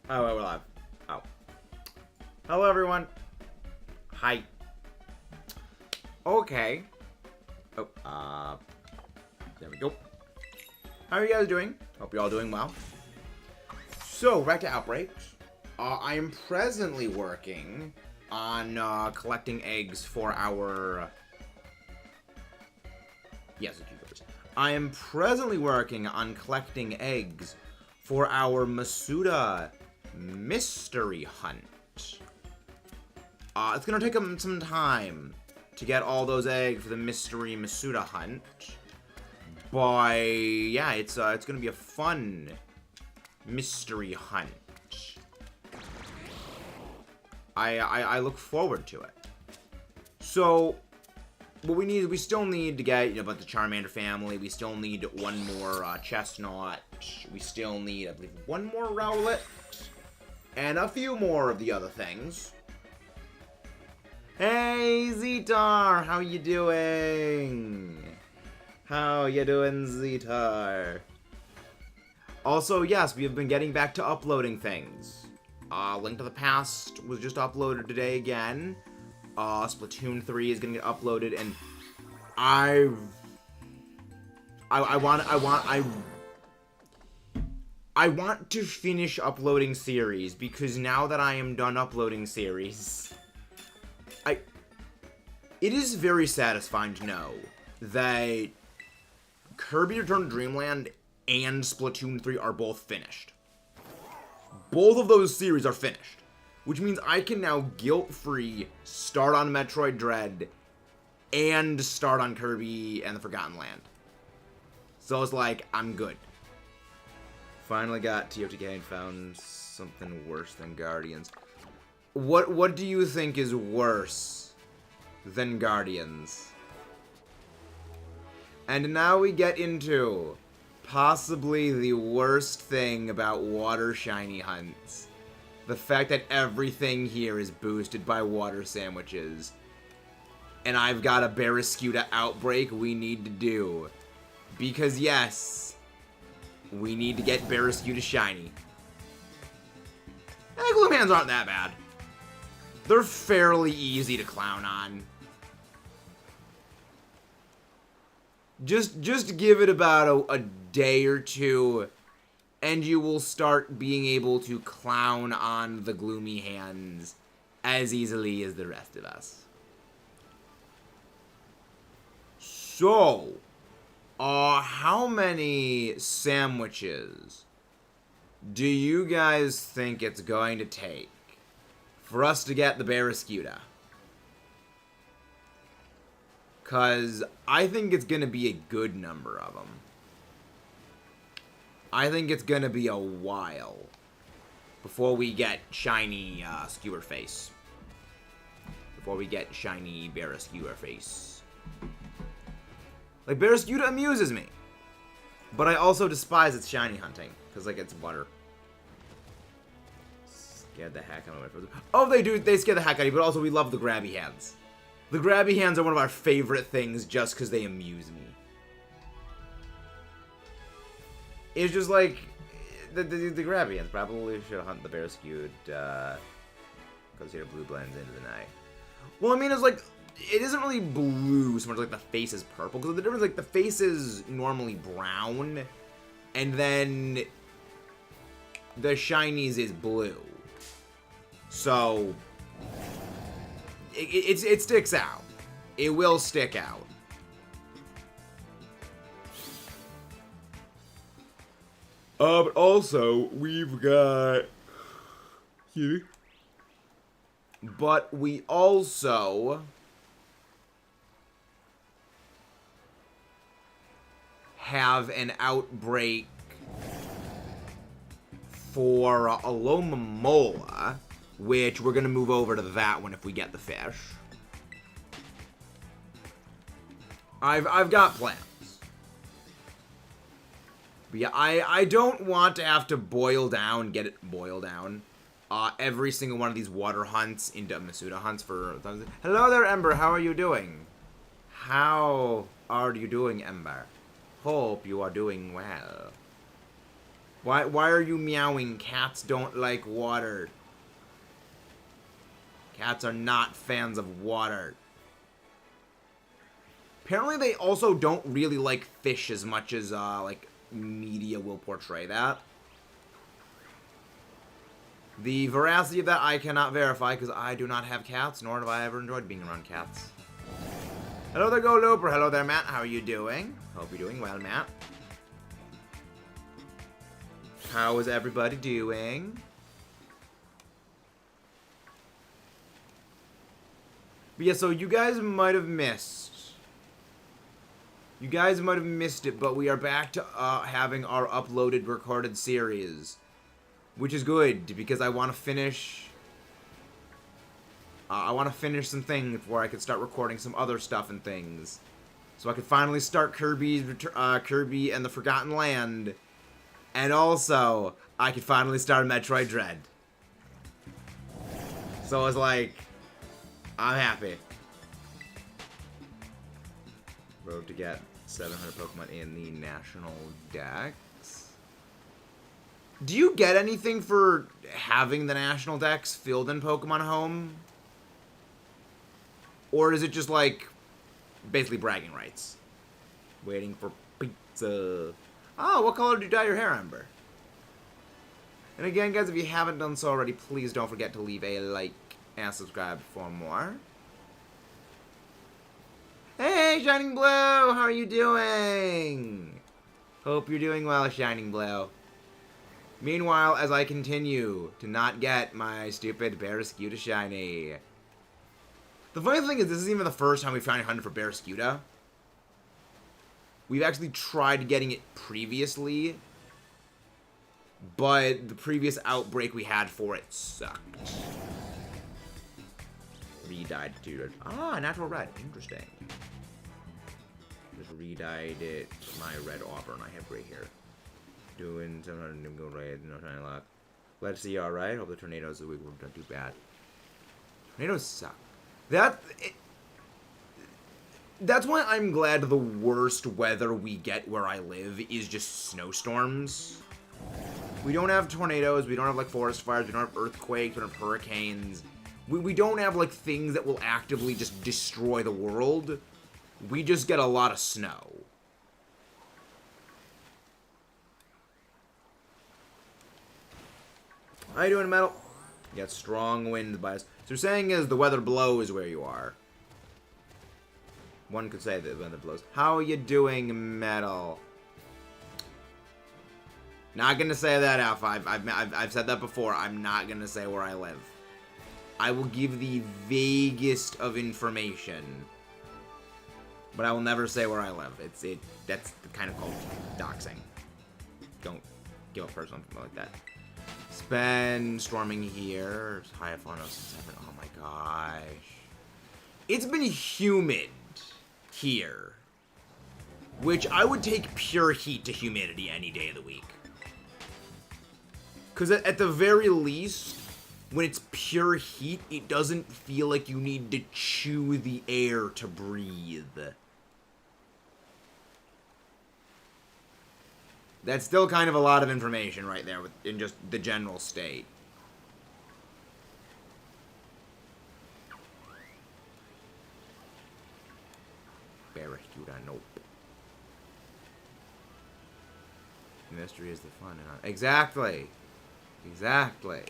Oh, we're live. Oh. Hello, everyone. Hi. Okay. Oh, there we go. How are you guys doing? Hope you're all doing well. So, back to outbreaks. I am presently working on collecting eggs for our... Yes, cucumbers. I am presently working on collecting eggs for our Masuda mystery hunt. It's gonna take some time to get all those eggs for the mystery Masuda hunt. But yeah, it's gonna be a fun mystery hunt. I look forward to it. So what we still need to get, about the Charmander family. We still need one more Chestnut. We still need, I believe, one more Rowlet. And a few more of the other things. Hey, Zetar! How you doing? How you doing, Zetar? Also, yes, we have been getting back to uploading things. Link to the Past was just uploaded today again. Splatoon 3 is gonna get uploaded, and I want to finish uploading series, because now that I am done uploading series, it is very satisfying to know that Kirby Return to Dreamland and Splatoon 3 are both finished. Both of those series are finished, which means I can now guilt-free start on Metroid Dread and start on Kirby and the Forgotten Land. So it's like, I'm good. Finally got TOTK and found something worse than Guardians. What do you think is worse than Guardians? And now we get into possibly the worst thing about water shiny hunts. The fact that everything here is boosted by water sandwiches. And I've got a Barraskewda outbreak we need to do. Because yes, we need to get Barraskewda shiny. Gloomhands aren't that bad. They're fairly easy to clown on. Just give it about a day or two, and you will start being able to clown on the gloomy hands as easily as the rest of us. So, how many sandwiches do you guys think it's going to take for us to get the Barraskewda? Because I think it's going to be a good number of them. I think it's going to be a while before we get shiny Skewer Face. Before we get shiny Barraskewda Face. Like, Barraskewda amuses me. But I also despise its shiny hunting. Because, like, it's butter. Scared the heck out of me. Oh, they do. They scare the heck out of you. But also, we love the grabby hands. The grabby hands are one of our favorite things just because they amuse me. It's just like, the grabby hands probably should hunt the Barraskewda, because here blue blends into the night. Well, I mean, it's like, it isn't really blue so much like the face is purple, because the difference, like, the face is normally brown, and then the shinies is blue. So it sticks out. It will stick out. But also, we've got... Excuse me. But we also have an outbreak for Alomomola, which we're going to move over to that one if we get the fish. I've got plans. But yeah, I don't want to have to get it boil down every single one of these water hunts into Masuda hunts for... Hello there, Ember. How are you doing? How are you doing, Ember? Hope you are doing well. Why are you meowing? Cats don't like water. Cats are not fans of water. Apparently they also don't really like fish as much as, like, media will portray that. The veracity of that I cannot verify because I do not have cats, nor have I ever enjoyed being around cats. Hello there, Go Looper. Hello there, Matt. How are you doing? Hope you're doing well, Matt. How is everybody doing? But yeah, so you guys might have missed. You guys might have missed it, but we are back to having our uploaded recorded series. Which is good, because I want to finish... I want to finish some things before I can start recording some other stuff and things. So I can finally start Kirby and the Forgotten Land. And also, I can finally start Metroid Dread. So I was like, I'm happy. Road to get 700 Pokemon in the National Dex. Do you get anything for having the National Dex filled in Pokemon Home? Or is it just like, basically bragging rights? Waiting for pizza. Oh, what color did you dye your hair, Ember? And again, guys, if you haven't done so already, please don't forget to leave a like and subscribe for more. Hey, Shining Blue! How are you doing? Hope you're doing well, Shining Blue. Meanwhile, as I continue to not get my stupid Barraskewda shiny. The funny thing is, this isn't even the first time we've found a hunted for Barraskewda. We've actually tried getting it previously, but the previous outbreak we had for it sucked. Re-dyed to... Ah, natural red. Interesting. Just re-dyed it my red auburn I have right here. Doing 700 new gold raid, no shiny luck. Let's see, alright. Hope the tornadoes this week won't do bad. Tornadoes suck. That's why I'm glad the worst weather we get where I live is just snowstorms. We don't have tornadoes, we don't have like forest fires, we don't have earthquakes, we don't have hurricanes. We don't have like things that will actively just destroy the world. We just get a lot of snow. How you doing, Metal? You got strong winds by us. So you're saying is the weather blows where you are. One could say that the weather blows. How are you doing, Metal? Not gonna say that, Alpha. I've said that before. I'm not gonna say where I live. I will give the vaguest of information, but I will never say where I live. That's kind of called doxing. Don't give a person something like that. Spend storming here. High of 107. Oh my gosh. It's been humid here, which I would take pure heat to humidity any day of the week. Because at the very least, when it's pure heat, it doesn't feel like you need to chew the air to breathe. That's still kind of a lot of information right there in just the general state. Barraskewda, nope. Mystery is the fun. Exactly. Exactly.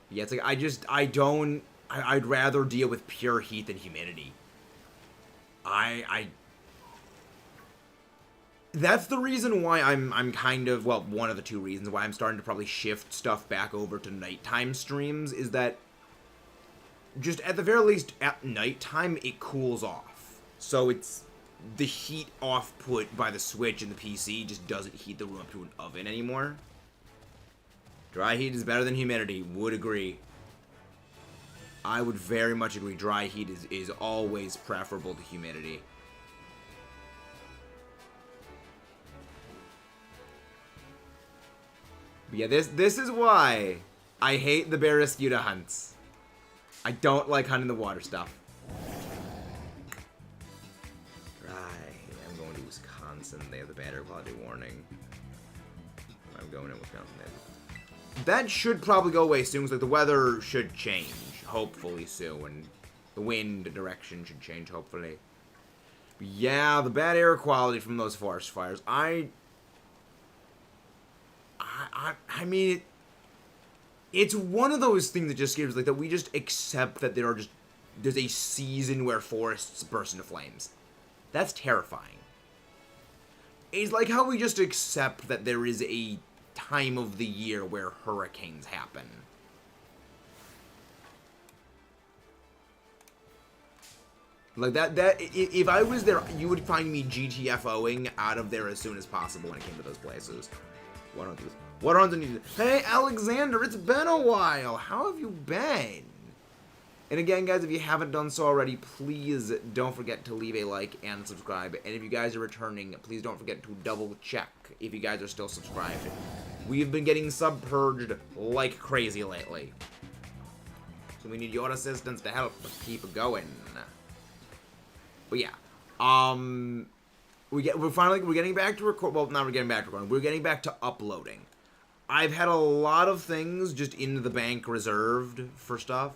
Yeah, it's like, I'd rather deal with pure heat than humidity. That's the reason why I'm kind of, well, one of the two reasons why I'm starting to probably shift stuff back over to nighttime streams is that just at the very least at nighttime it cools off. So it's the heat output by the Switch and the PC just doesn't heat the room up to an oven anymore. Dry heat is better than humidity. Would agree. I would very much agree. Dry heat is always preferable to humidity. But yeah, this is why I hate the Barraskewda hunts. I don't like hunting the water stuff. Right, I'm going to Wisconsin, they have the bad air quality warning. I'm going in Wisconsin. That should probably go away soon, because like, the weather should change, hopefully soon. The wind direction should change, hopefully. But yeah, the bad air quality from those forest fires. I mean, it's one of those things that just gives, like, that we just accept that there's a season where forests burst into flames. That's terrifying. It's like how we just accept that there is a time of the year where hurricanes happen. Like that if I was there, you would find me GTFOing out of there as soon as possible when it came to those places. What on the Hey Alexander, it's been a while. How have you been? And again, guys, if you haven't done so already, please don't forget to leave a like and subscribe. And if you guys are returning, please don't forget to double check if you guys are still subscribed. We've been getting sub-purged like crazy lately. So we need your assistance to help us keep going. But yeah, we're getting back to record. Well, not we're getting back to recording. We're getting back to uploading. I've had a lot of things just in the bank reserved for stuff.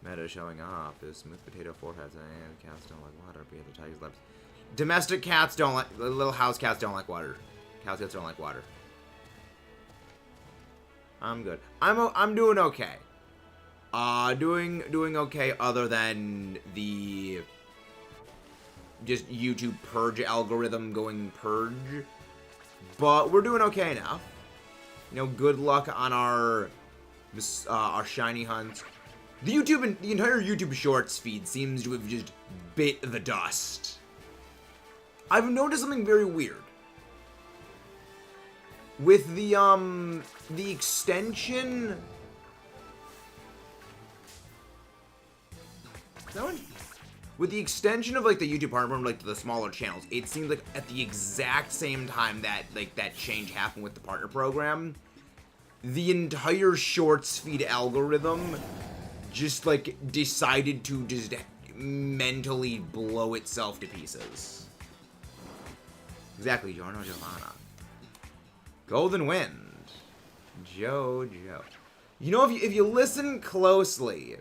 Meta showing off. Is smooth potato foreheads and cats don't like water. Be the tiger's lips. Domestic cats don't like. Little house cats don't like water. House cats don't like water. I'm good. I'm doing okay. Doing okay. Other than the just YouTube purge algorithm going purge, but we're doing okay now. You know, good luck on our shiny hunts. The entire YouTube Shorts feed seems to have just bit the dust. I've noticed something very weird with the extension. With the extension of like the YouTube partner, like to the smaller channels, it seems like at the exact same time that that change happened with the partner program, the entire Shorts feed algorithm just like decided to just mentally blow itself to pieces. Exactly, Giorno Giovanna. Golden Wind. Jojo. You know, if you listen closely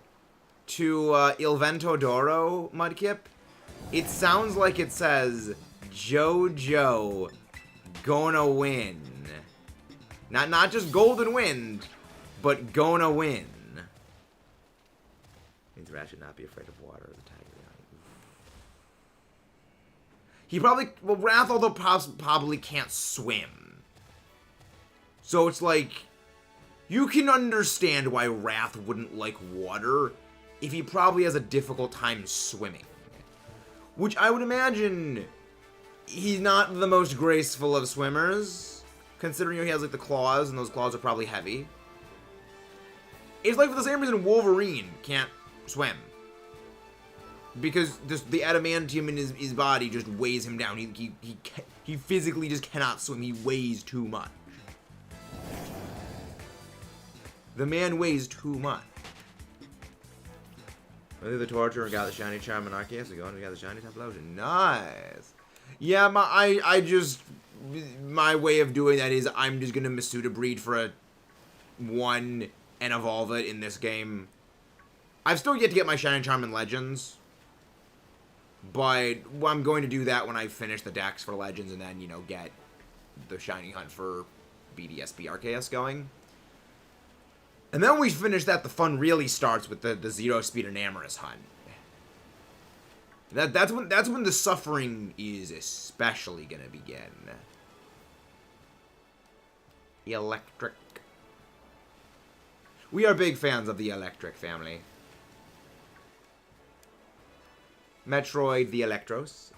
to Il Vento d'Oro, Mudkip, it sounds like it says Jojo gonna win. Not just Golden Wind, but gonna win. Means Rat should not be afraid of water. The tiger. He probably, well, Wrath, although probably can't swim. So it's like, you can understand why Wrath wouldn't like water if he probably has a difficult time swimming. Which I would imagine he's not the most graceful of swimmers, considering he has like the claws, and those claws are probably heavy. It's like for the same reason Wolverine can't swim. Because the adamantium in his body just weighs him down. He physically just cannot swim. He weighs too much. The man weighs too much. I did the torture and got the shiny charm and Arceus to go and we got the shiny Typhlosion. Nice. Yeah, my way of doing that is I'm just gonna Masuda breed for a 1 and evolve it in this game. I've still yet to get my shiny charm in Legends, but I'm going to do that when I finish the decks for Legends and then, you know, get the shiny hunt for BDSP Arceus going. And then when we finish that, the fun really starts with the Zero Speed and Amorous hunt. That's when the suffering is especially gonna begin. Electric. We are big fans of the Electric family. Metroid the Electros.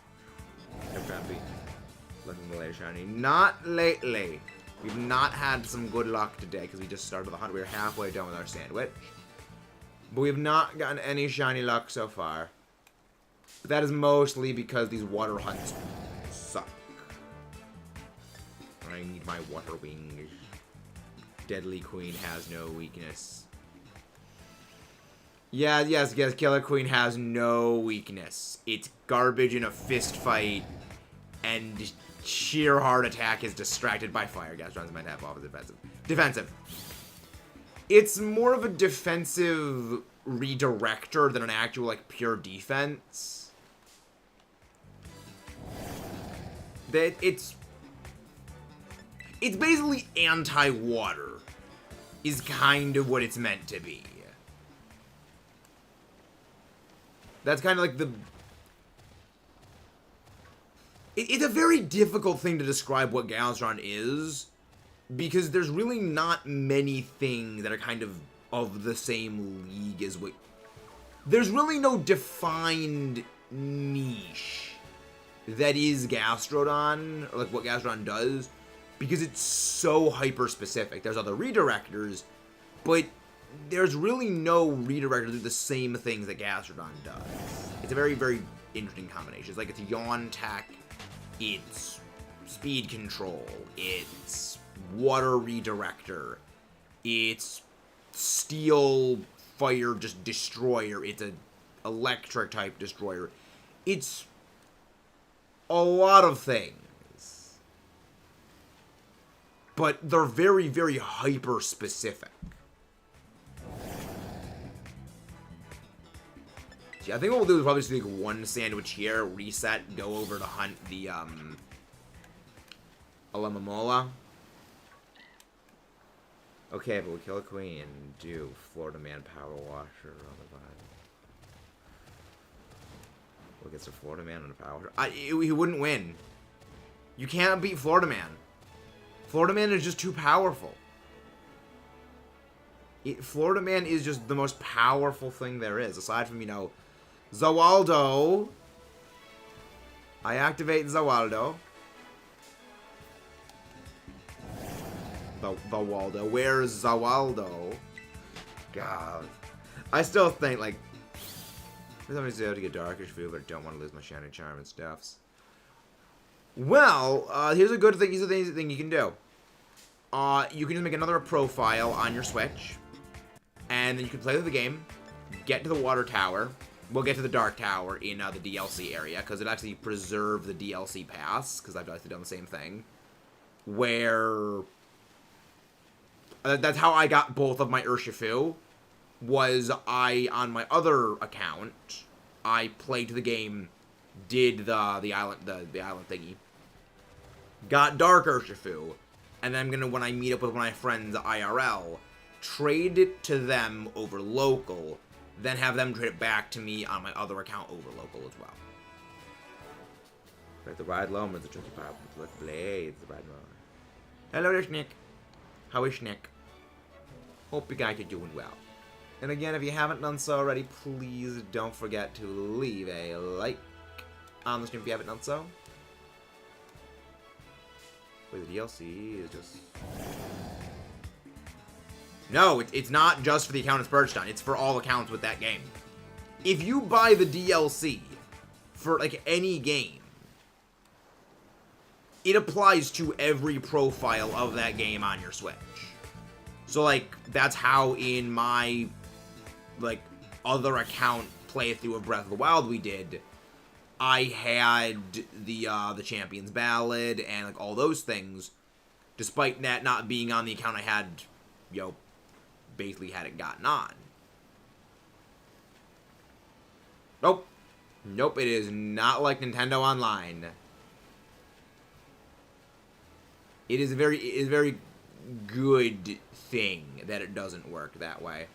Looking the latest shiny. Not lately. We've not had some good luck today because we just started the hunt. We're halfway done with our sandwich. But we've not gotten any shiny luck so far. But that is mostly because these water hunts suck. I need my water wings. Deadly Queen has no weakness. Yeah, yes, Killer Queen has no weakness. It's garbage in a fist fight. and sheer heart attack is distracted by fire. Gastron's might have off as defensive. Defensive. It's more of a defensive redirector than an actual, like, pure defense. That it's basically anti-water is kind of what it's meant to be. That's kind of like the... It's a very difficult thing to describe what Galvatron is, because there's really not many things that are kind of the same league as what... There's really no defined niche that is Gastrodon, or like what Gastrodon does, because it's so hyper-specific. There's other redirectors, but there's really no redirector that do the same things that Gastrodon does. It's a very, very interesting combination. It's like it's Yawn Tech, it's Speed Control, it's Water Redirector, it's Steel Fire just Destroyer, it's a Electric type Destroyer. It's a lot of things. But they're very, very hyper-specific. Yeah, I think what we'll do is probably just take one sandwich here, reset, go over to hunt the, Alemomola. Okay, but we kill a queen and do Florida Man Power Washer on the vine. We'll get some Florida Man on the Power Washer. He wouldn't win. You can't beat Florida Man. Florida Man is just too powerful. Florida Man is just the most powerful thing there is, aside from, you know, Zawaldo. I activate Zawaldo. Zawaldo. Where's Zawaldo? God. I still think, like, somebody's able to get Darkish View, but I don't want to lose my Shining Charm and stuffs. Well, here's a good thing. Here's a thing you can do. You can just make another profile on your Switch, and then you can play the game, get to the Water Tower. We'll get to the Dark Tower in the DLC area, because it actually preserved the DLC pass, because I've actually done the same thing. Where... that's how I got both of my Urshifu, was on my other account, I played the game, did the island thingy, got Dark Urshifu, and then I'm gonna, when I meet up with my friends IRL, trade it to them over local, then have them trade it back to me on my other account over local as well. Like the ride low, the tricky part with the blades, the ride low. Hello there, Schnick. How is Schnick? Hope you guys are doing well. And again, if you haven't done so already, please don't forget to leave a like on the stream if you haven't done so. Wait, the DLC is just... No, it's not just for the account it's purchased on. It's for all accounts with that game. If you buy the DLC for, like, any game, it applies to every profile of that game on your Switch. So, like, that's how in my, like, other account playthrough of Breath of the Wild we did, I had the Champion's Ballad and, like, all those things, despite that not being on the account I had, you know, basically had it gotten on. Nope. Nope, it is not like Nintendo Online. It is a very good thing that it doesn't work that way.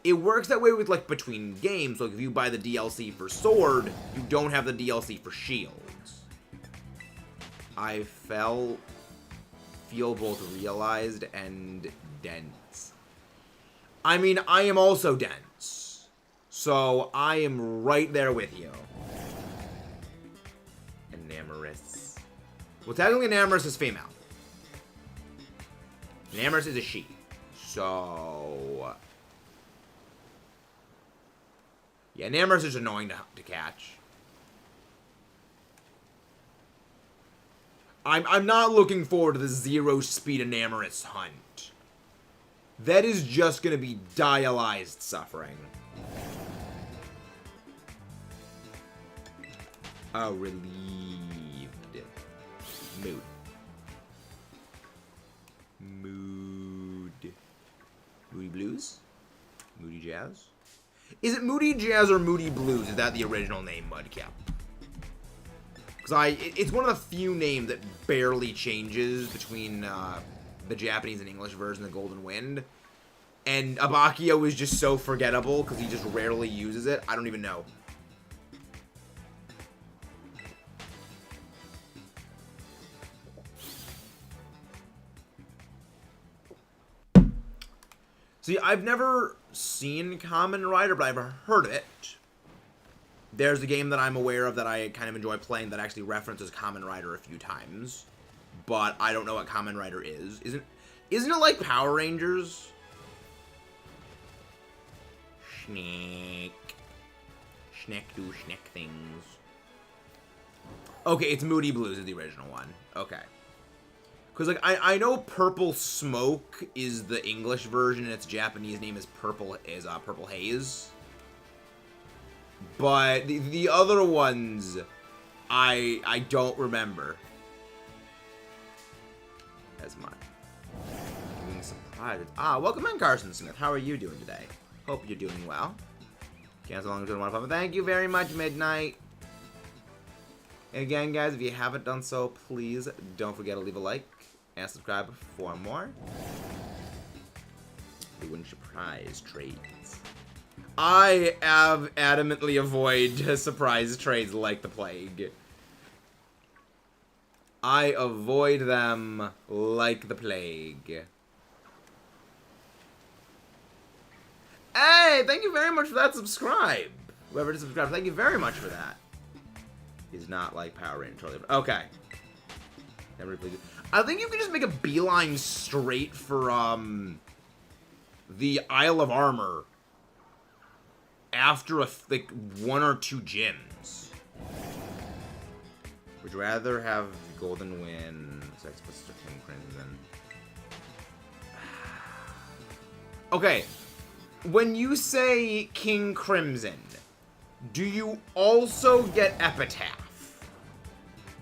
It works that way with, like, between games. Like, if you buy the DLC for Sword, you don't have the DLC for Shields. I feel both realized and dense. I mean, I am also dense. So, I am right there with you. Enamorous. Well, technically, Enamorous is female. Enamorous is a she. So... yeah, Enamorous is annoying to catch. I'm not looking forward to the 0-speed Enamorous hunt. That is just gonna be dialyzed suffering. Oh, relieved. Is it Moody Jazz or Moody Blues? Is that the original name, Mudkip? Because it's one of the few names that barely changes between the Japanese and English version of Golden Wind. And Abakio is just so forgettable because he just rarely uses it. I don't even know. See, I've never seen Kamen Rider, but I've heard it. There's a game that I'm aware of that I kind of enjoy playing that actually references Kamen Rider a few times. But I don't know what Kamen Rider is. Isn't it like Power Rangers? Schnick. Schnick do schnick things. Okay, it's Moody Blues is the original one. Okay. Because, like, I know Purple Smoke is the English version, and its Japanese name is Purple Haze. But the other ones, I don't remember as much. Being surprised. Welcome in, Carson Smith. How are you doing today? Hope you're doing well. Cancel long as you want to. Thank you very much, Midnight. And again, guys, if you haven't done so, please don't forget to leave a like and subscribe for more. The win surprise trades. I adamantly avoid surprise trades like the plague. I avoid them like the plague. Hey, thank you very much for that subscribe. Whoever did subscribe, thank you very much for that. He's not like Power Ranger. Totally. Okay. Never played it. I think you can just make a beeline straight for the Isle of Armor after like 1 or 2 gyms. Would you rather have Golden Wind, Sex Pistols, or King Crimson? Okay. When you say King Crimson, do you also get Epitaph?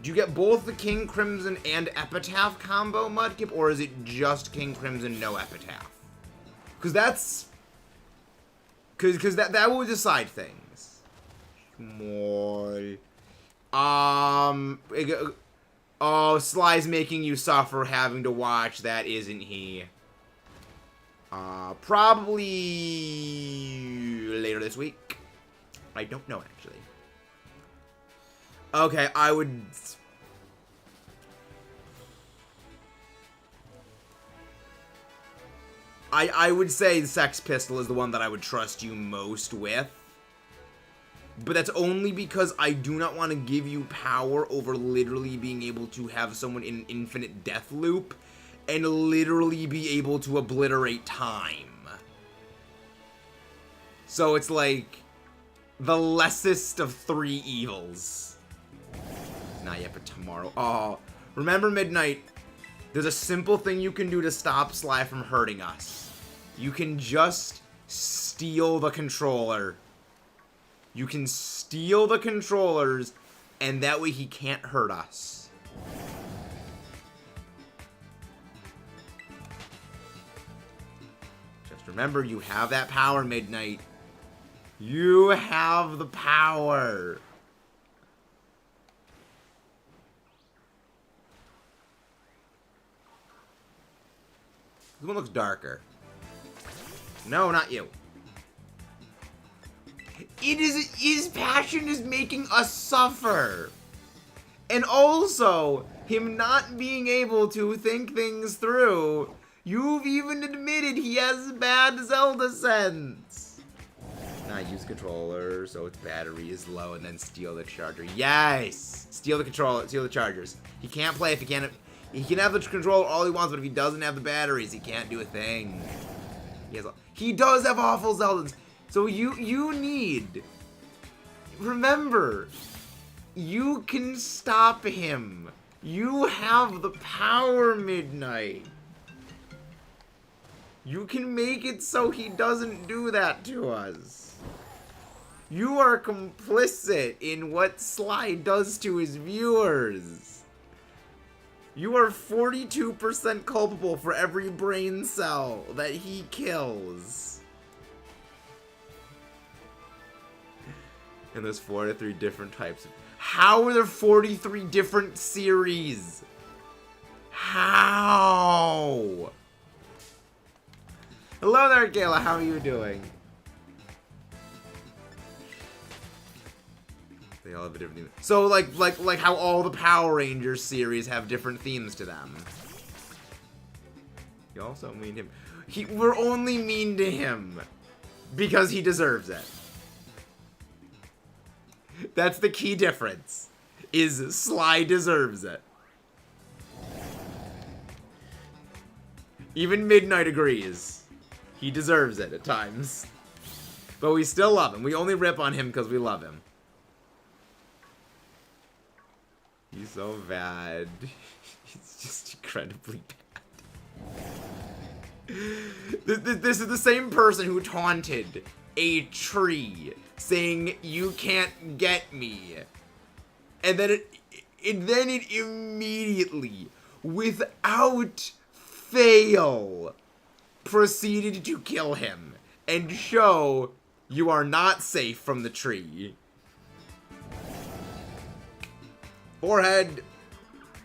Do you get both the King Crimson and Epitaph combo, Mudkip, or is it just King Crimson, no Epitaph? Because that's... Because that will decide things. More... Oh, Sly's making you suffer having to watch that, isn't he? Probably later this week. I don't know, actually. Okay, I would... I would say the Sex Pistol is the one that I would trust you most with. But that's only because I do not want to give you power over literally being able to have someone in an infinite death loop and literally be able to obliterate time. So it's like the lessest of 3 evils. Not yet, but tomorrow. Oh, remember Midnight. There's a simple thing you can do to stop Sly from hurting us. You can just steal the controller. You can steal the controllers, and that way he can't hurt us. Just remember, you have that power, Midnight. You have the power. This one looks darker. No, not you. It is, his passion is making us suffer. And also, him not being able to think things through. You've even admitted he has bad Zelda sense. Not use controller, so its battery is low, and then steal the charger. Yes! Steal the controller, steal the chargers. He can't play if he can't... He can have the controller all he wants, but if he doesn't have the batteries, he can't do a thing. He does have awful Zeldas. So you need... Remember, you can stop him. You have the power, Midnight. You can make it so he doesn't do that to us. You are complicit in what Sly does to his viewers. You are 42% culpable for every brain cell that he kills. And there's 43 different types of... How are there 43 different series? How? Hello there, Kayla. How are you doing? They all have a different theme. So, like how all the Power Rangers series have different themes to them. You also mean him. We're only mean to him because he deserves it. That's the key difference. Is Sly deserves it. Even Midnight agrees. He deserves it at times. But we still love him. We only rip on him because we love him. He's so bad. He's just incredibly bad. This is the same person who taunted a tree, saying, "You can't get me." And then it immediately, without fail, proceeded to kill him and show you are not safe from the tree. Forehead.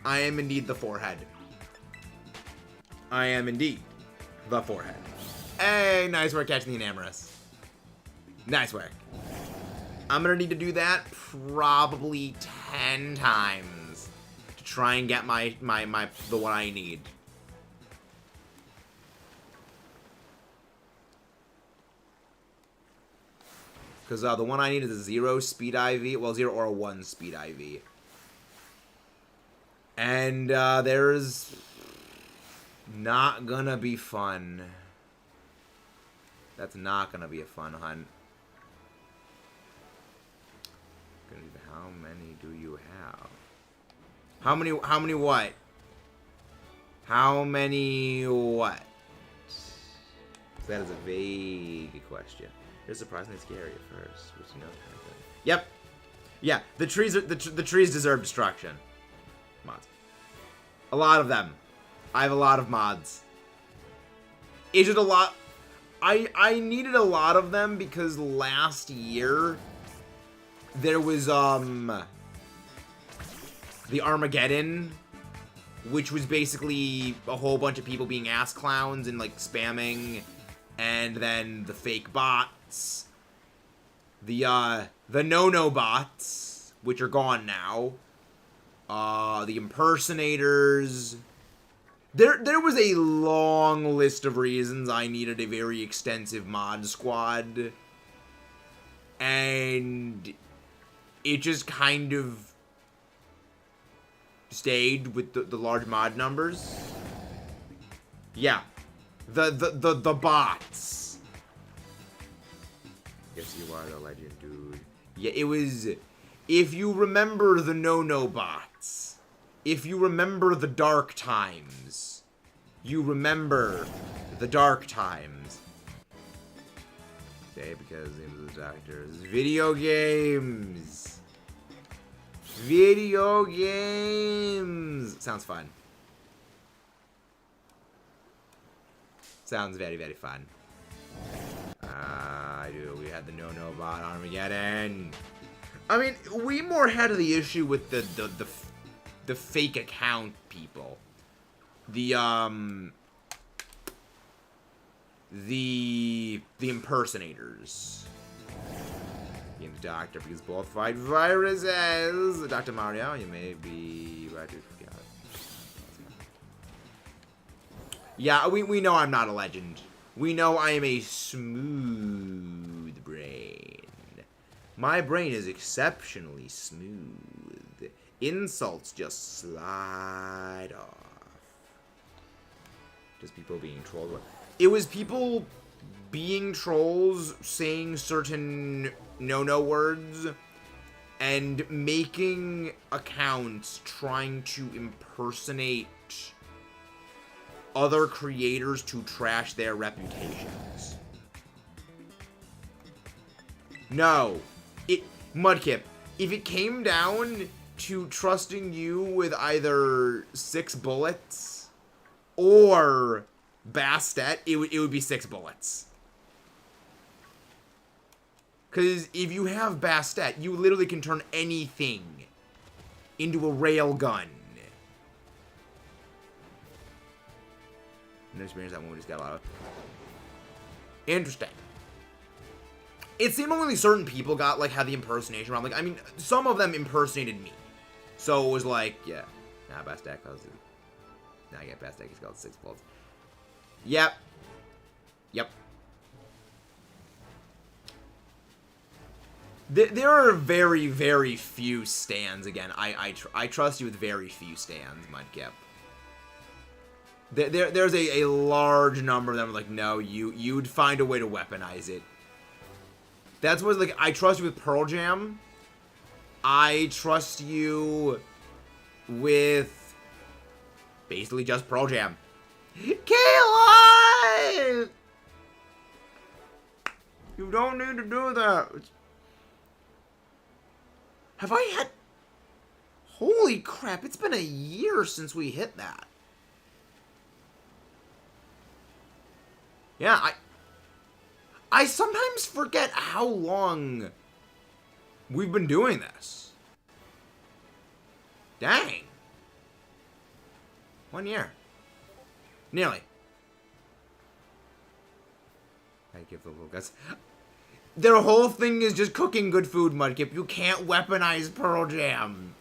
I am indeed the forehead. I am indeed the forehead. Hey, nice work catching the Enamorous. Nice work. I'm gonna need to do that probably 10 times to try and get the one I need. Because the one I need is a 0 speed IV. Well, 0 or a 1 speed IV. And there's not gonna be fun. That's not gonna be a fun hunt. How many do you have? How many what? How many what? That is a vague question. They're surprisingly scary at first, which you know. Yep. Yeah, the trees deserve destruction. Mods. A lot of them. I have a lot of mods. Is it a lot? I needed a lot of them because last year there was the Armageddon, which was basically a whole bunch of people being ass clowns and like spamming, and then the fake bots, the no bots, which are gone now, the impersonators. There was a long list of reasons I needed a very extensive mod squad, and it just kind of stayed with the large mod numbers. Yeah, the bots. Guess you are the legend, dude. Yeah, it was. If you remember the no bots. If you remember the dark times, you remember the dark times. Okay, because in the doctors, video games. Video games. Sounds fun. Sounds very, very fun. I do. We had the no bot Armageddon. I mean, we more had the issue with the fake account people. The impersonators. Game's doctor, because both fight viruses. Dr. Mario, you may be right to forget. Yeah, we know I'm not a legend. We know I am a smooth brain. My brain is exceptionally smooth. Insults just slide off. Just people being trolled. It was people being trolls, saying certain no words, and making accounts trying to impersonate other creators to trash their reputations. No. Mudkip, if it came down to trusting you with either 6 bullets or Bastet, it would be 6 bullets. Because if you have Bastet, you literally can turn anything into a railgun. An experience that one we just got a lot of. Interesting. It seemed only certain people got, like, had the impersonation around. Like, I mean, some of them impersonated me. So it was like, yeah. Nah, Bastet calls it. Nah, I get Bastet, he's called 6 volts. Yep. Yep. There are very, very few stands. Again, I trust you with very few stands, Mudkip. There's a large number of them like, no, you'd find a way to weaponize it. That's what, like, I trust you with Pearl Jam. I trust you with basically just Pearl Jam. Kayla! You don't need to do that. Have I had... Holy crap, it's been a year since we hit that. Yeah, I sometimes forget how long we've been doing this. Dang. 1 year. Nearly. I give the little guys. Their whole thing is just cooking good food, Mudkip. You can't weaponize Pearl Jam.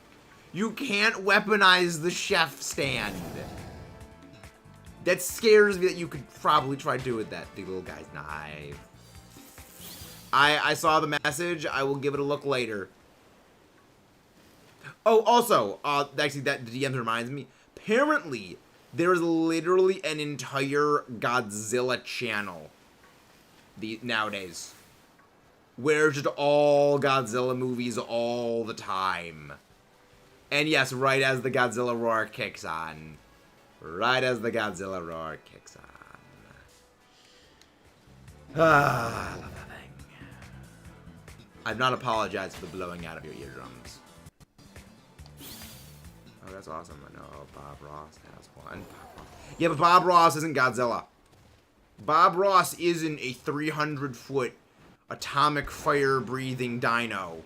You can't weaponize the chef stand. That scares me that you could probably try to do with that big little guy's knife. I saw the message. I will give it a look later. Oh, also, actually, that the DM reminds me. Apparently, there's literally an entire Godzilla channel nowadays. Where just all Godzilla movies all the time. And yes, right as the Godzilla roar kicks on. Right as the Godzilla roar kicks on. Ah, I love that thing. I've not apologized for the blowing out of your eardrums. Oh, that's awesome. I know Bob Ross has one. Yeah, but Bob Ross isn't Godzilla. Bob Ross isn't a 300-foot atomic fire-breathing dino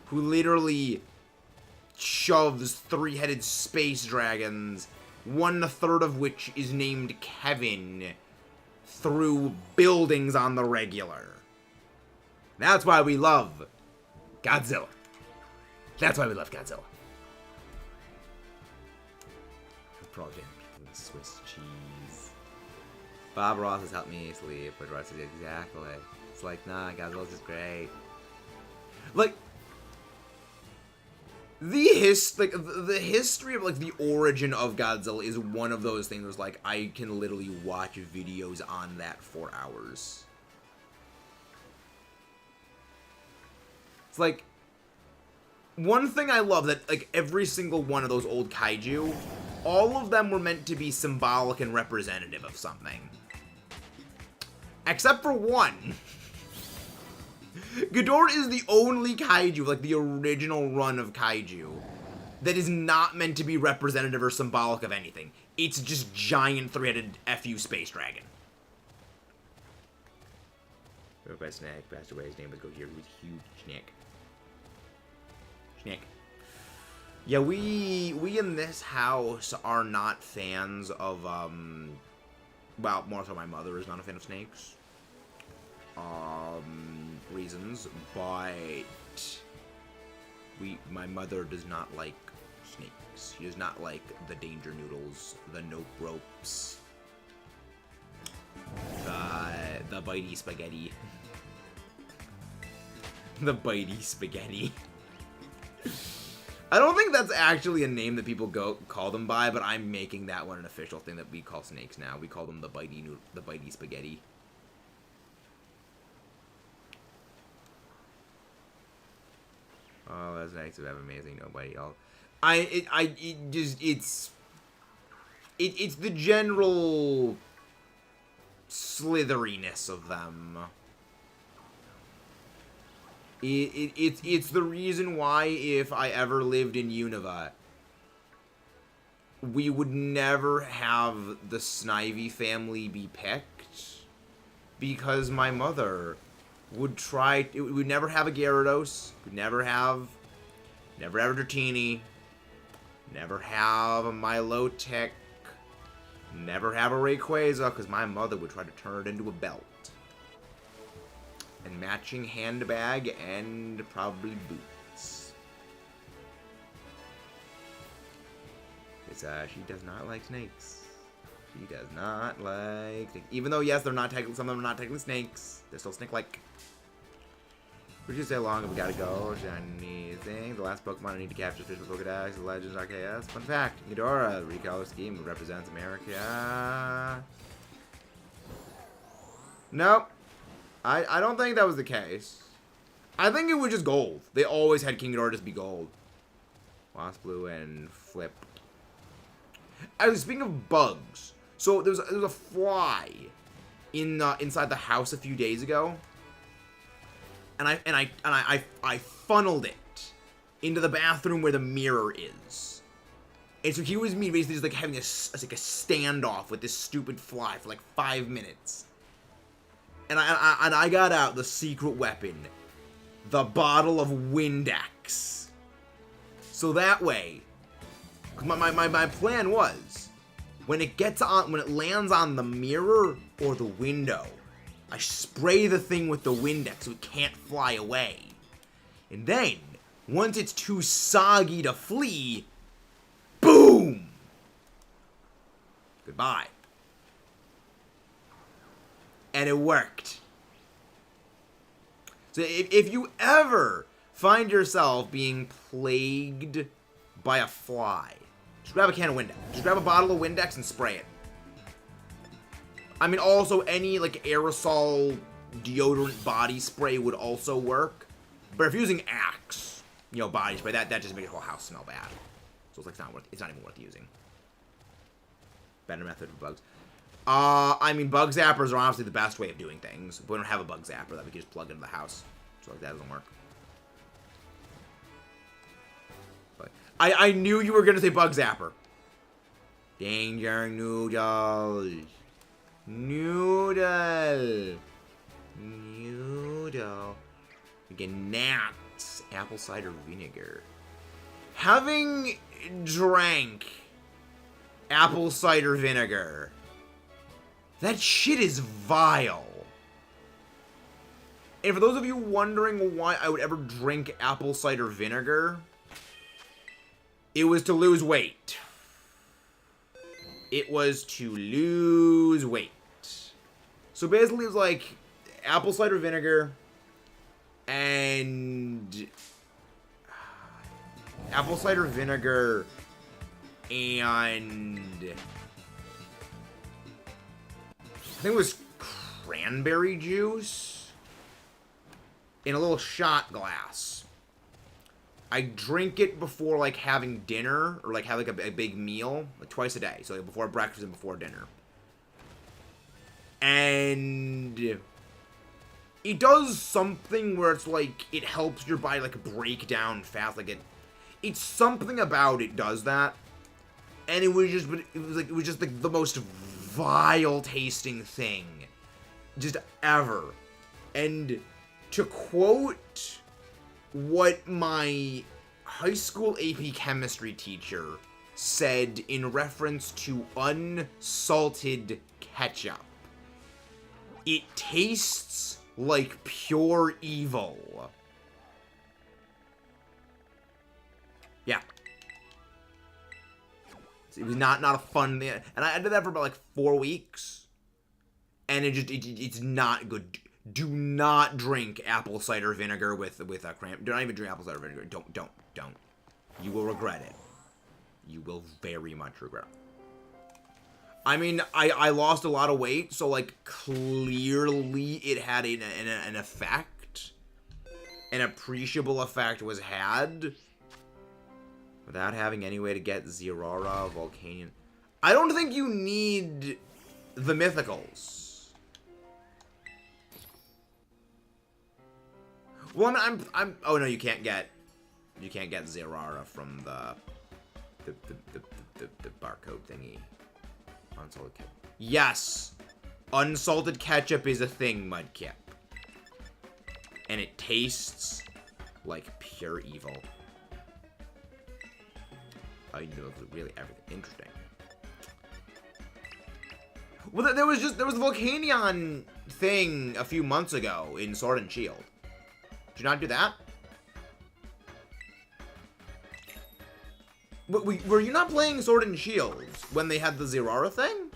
who literally shoves 3-headed space dragons, 1/3 of which is named Kevin, through buildings on the regular. That's why we love Godzilla. That's why we love Godzilla. Project Swiss cheese. Bob Ross has helped me sleep, but Ross is exactly. It's like, nah, Godzilla's just great. Like, the history of, like, the origin of Godzilla is one of those things where, like, I can literally watch videos on that for hours. It's like, one thing I love that, like, every single one of those old kaiju, all of them were meant to be symbolic and representative of something. Except for one. Ghidorah is the only kaiju, like the original run of kaiju, that is not meant to be representative or symbolic of anything. It's just giant 3-headed FU space dragon. By Snack, passed away. His name was Gojira. He was huge. Snack. Snack. Yeah, we in this house are not fans of, well, more so my mother is not a fan of snakes. Reasons, but my mother does not like snakes. She does not like the danger noodles, the nope ropes, the bitey spaghetti. The bitey spaghetti. I don't think that's actually a name that people call them by, but I'm making that one an official thing that we call snakes now. We call them the bitey spaghetti. Oh, those snakes have amazing nobody else. It's the general slitheriness of them. It's the reason why if I ever lived in Unova, we would never have the Snivy family be picked, because my mother would try... We'd never have a Gyarados. We'd never have a Dratini. Never have a Milotic. Never have a Rayquaza, because my mother would try to turn it into a belt. And matching handbag and probably boots. Because she does not like snakes. She does not like... Even though, yes, they're not technically... Some of them are not technically snakes. They're still snake-like. Would you say how long have we got to go? Shiny thing. The last Pokemon I need to capture fish with Pokedex. The Legends RKS. Fun fact. Eudora. Recolor scheme represents America. Nope. I don't think that was the case. I think it was just gold. They always had King Ghidorah just be gold. Lost Blue and Flip. Speaking of bugs, so there was a fly inside the house a few days ago, and I funneled it into the bathroom where the mirror is. And so here was me basically just like having a standoff with this stupid fly for like 5 minutes. And I got out the secret weapon, the bottle of Windex. So that way, my plan was, when it lands on the mirror or the window, I spray the thing with the Windex so it can't fly away. And then, once it's too soggy to flee, boom! Goodbye. And it worked. So if you ever find yourself being plagued by a fly, just grab a can of Windex. Just grab a bottle of Windex and spray it. I mean, also any like aerosol deodorant body spray would also work. But if you're using Axe, body spray, that just makes the whole house smell bad. So it's like it's not even worth using. Better method for bugs. I mean, bug zappers are honestly the best way of doing things. But we don't have a bug zapper that we can just plug into the house. So like that doesn't work. But I knew you were gonna say bug zapper. Danger noodles. Noodle. We get gnats. Apple cider vinegar. Having drank apple cider vinegar, that shit is vile. And for those of you wondering why I would ever drink apple cider vinegar, it was to lose weight. It was to lose weight. So basically it was like apple cider vinegar and apple cider vinegar and I think it was cranberry juice in a little shot glass. I drink it before like having dinner or like have like a big meal, like twice a day. So like before breakfast and before dinner. And it does something where it's like it helps your body like break down fast. Like it's something about it does that. And it was just like the most vile tasting thing just ever. And to quote what my high school AP chemistry teacher said in reference to unsalted ketchup, it tastes like pure evil. Yeah. It was not a fun thing. And I did that for about like 4 weeks. And it's not good. Do not drink apple cider vinegar with a cran. Do not even drink apple cider vinegar. Don't. You will regret it. You will very much regret it. I mean, I lost a lot of weight, so like clearly it had an effect. An appreciable effect was had. Without having any way to get Zerora, Volcanion. I don't think you need the mythicals. Well, I'm oh no, you can't get Zerora from the barcode thingy. Unsalted ketchup. Yes! Unsalted ketchup is a thing, Mudkip. and it tastes like pure evil. Oh, you know, really everything. Interesting. Well, there was the Volcanion thing a few months ago in Sword and Shield. Did you not do that? Were you not playing Sword and Shield when they had the Zerara thing?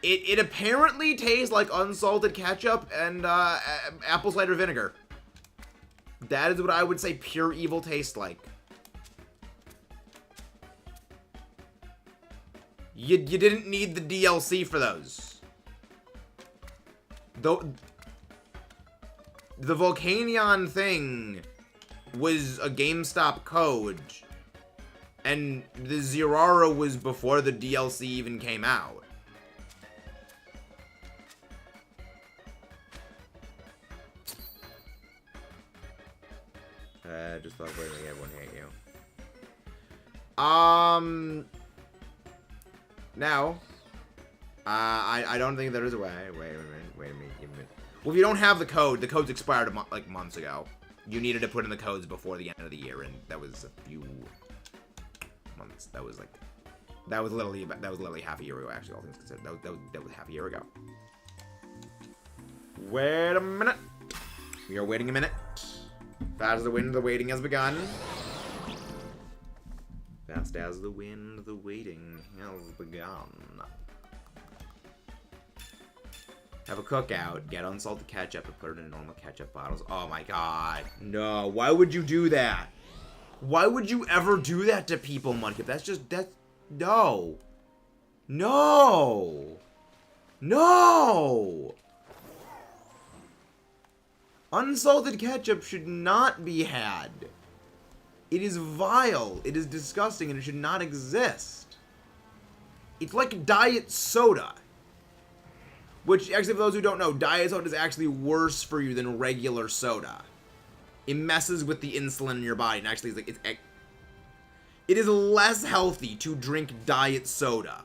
It apparently tastes like unsalted ketchup and apple cider vinegar. That is what I would say pure evil tastes like. You didn't need the DLC for those. Though the Volcanion thing was a GameStop code, and the Zerara was before the DLC even came out. Just thought wait, make everyone hate you. Now, I don't think there is a way. Wait a minute. Well, if you don't have the code's expired like months ago. You needed to put in the codes before the end of the year, and that was a few months. That was literally half a year ago. Actually, all things considered, that was half a year ago. Wait a minute. We are waiting a minute. Fast as the wind, the waiting has begun. Fast as the wind, the waiting has begun. Have a cookout, get unsalted ketchup, and put it in normal ketchup bottles. Oh my god. No, why would you do that? Why would you ever do that to people, Mudkip? No. No. No. Unsalted ketchup should not be had. It is vile, it is disgusting, and it should not exist. It's like diet soda. Which, actually, for those who don't know, diet soda is actually worse for you than regular soda. It messes with the insulin in your body, and actually, it is less healthy to drink diet soda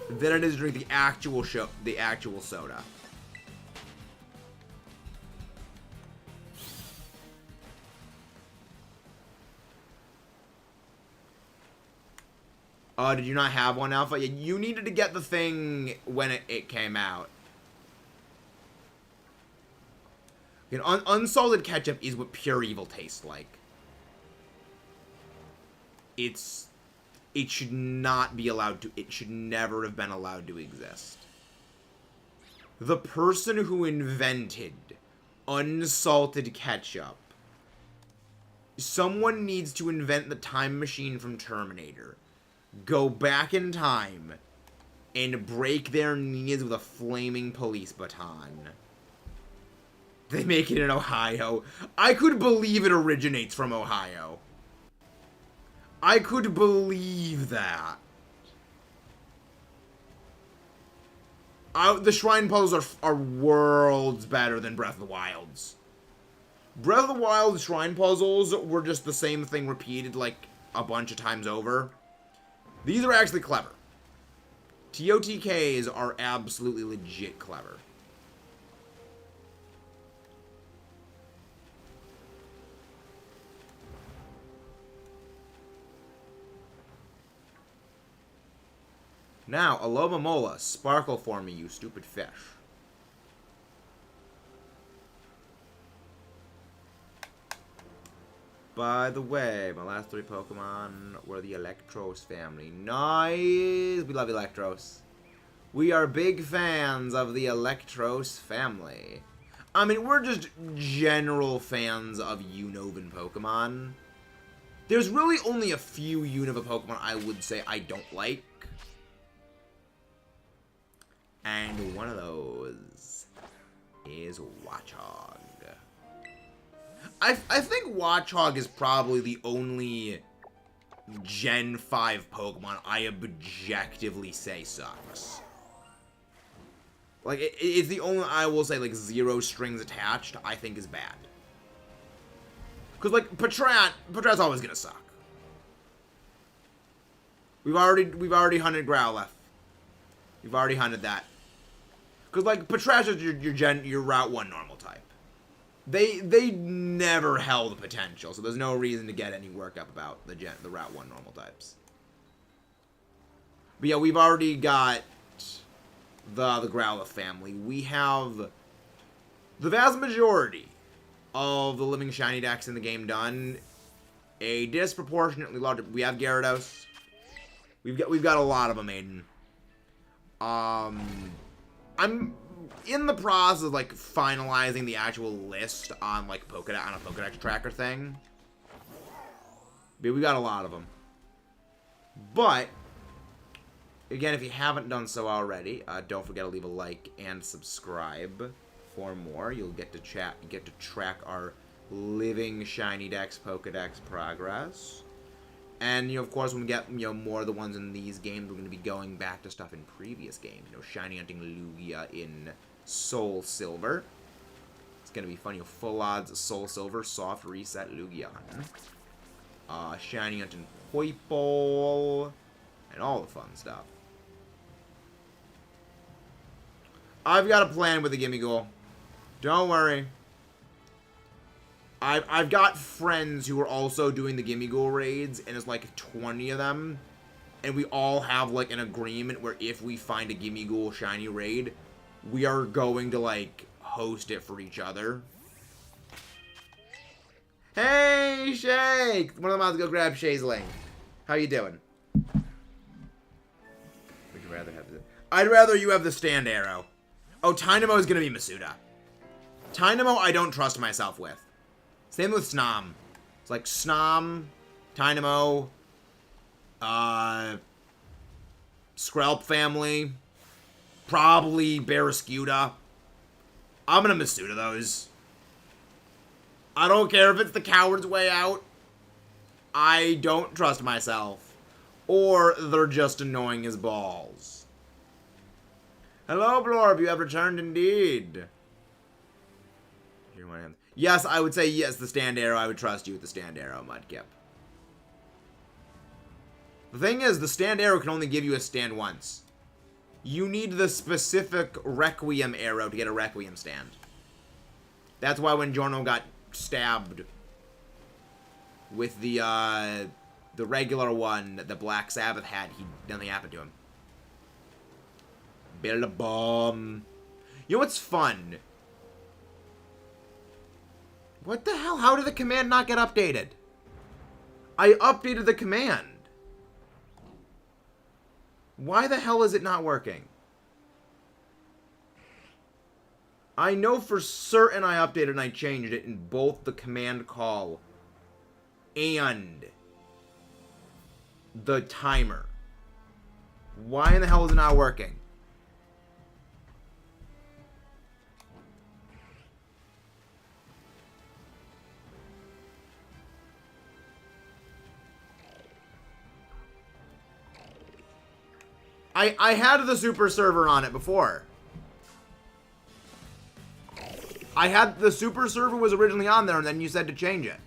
than it is to drink the actual soda. Did you not have one, Alpha? Yeah, you needed to get the thing when it came out. You know, unsalted ketchup is what pure evil tastes like. It should not be allowed to, it should never have been allowed to exist. The person who invented unsalted ketchup, someone needs to invent the time machine from Terminator. Go back in time and break their knees with a flaming police baton. They make it in Ohio. I could believe it originates from Ohio. I could believe that. The shrine puzzles are worlds better than Breath of the Wild's. Breath of the Wild's shrine puzzles were just the same thing repeated like a bunch of times over. These are actually clever. TOTKs are absolutely legit clever. Now, Alomomola, sparkle for me, you stupid fish. By the way, my last 3 Pokemon were the Electros family. Nice! We love Electros. We are big fans of the Electros family. I mean, we're just general fans of Unova Pokemon. There's really only a few Unova Pokemon I would say I don't like. And one of those is Watchog. I think Watchog is probably the only Gen 5 Pokemon I objectively say sucks. Like, it's the only, I will say, like, 0 strings attached, I think is bad. Because, like, Patrat's always gonna suck. We've already hunted Growlithe. We've already hunted that. Because, like, Patrash is your Route 1 normal type. They never held the potential, so there's no reason to get any work up about the Route 1 normal types. But yeah, we've already got the Growlithe family. We have the vast majority of the living shiny decks in the game done. A disproportionately large... We have Gyarados. We've got a lot of them, Aiden. I'm in the process of, like, finalizing the actual list on, like, on a Pokédex tracker thing. But we got a lot of them. But, again, if you haven't done so already, don't forget to leave a like and subscribe for more. You'll get to track our living shiny dex Pokédex progress. And, you know, of course, when we get, you know, more of the ones in these games, we're going to be going back to stuff in previous games. You know, shiny hunting Lugia in Soul Silver. It's going to be fun. You know, full odds Soul Silver, soft reset Lugia hunting. Shiny hunting Poipole. And all the fun stuff. I've got a plan with the Gimme Ghoul. Don't worry. I've got friends who are also doing the Gimme Ghoul raids, and it's like 20 of them, and we all have like an agreement where if we find a Gimme Ghoul shiny raid, we are going to like host it for each other. Hey, Shake! One of them wants to go grab Shay's link. How you doing? Would you rather have the... I'd rather you have the stand arrow. Oh, Tynamo is gonna be Masuda. Tynamo I don't trust myself with. Same with Snom. It's like Snom, Tynamo, Scarlet family, probably Barraskewda. I'm gonna Masuda those. I don't care if it's the coward's way out. I don't trust myself. Or they're just annoying as balls. Hello, Blorb, you have returned indeed. Yes, I would say yes, the stand arrow. I would trust you with the stand arrow, Mudkip. The thing is, the stand arrow can only give you a stand once. You need the specific Requiem arrow to get a Requiem stand. That's why when Jorno got stabbed with the regular one that the Black Sabbath had, nothing happened to him. Build a bomb. You know what's fun? What the hell? How did the command not get updated? I updated the command. Why the hell is it not working? I know for certain I updated and I changed it in both the command call and the timer. Why in the hell is it not working? I had the super server on it before. I had the super server was originally on there, and then you said to change it.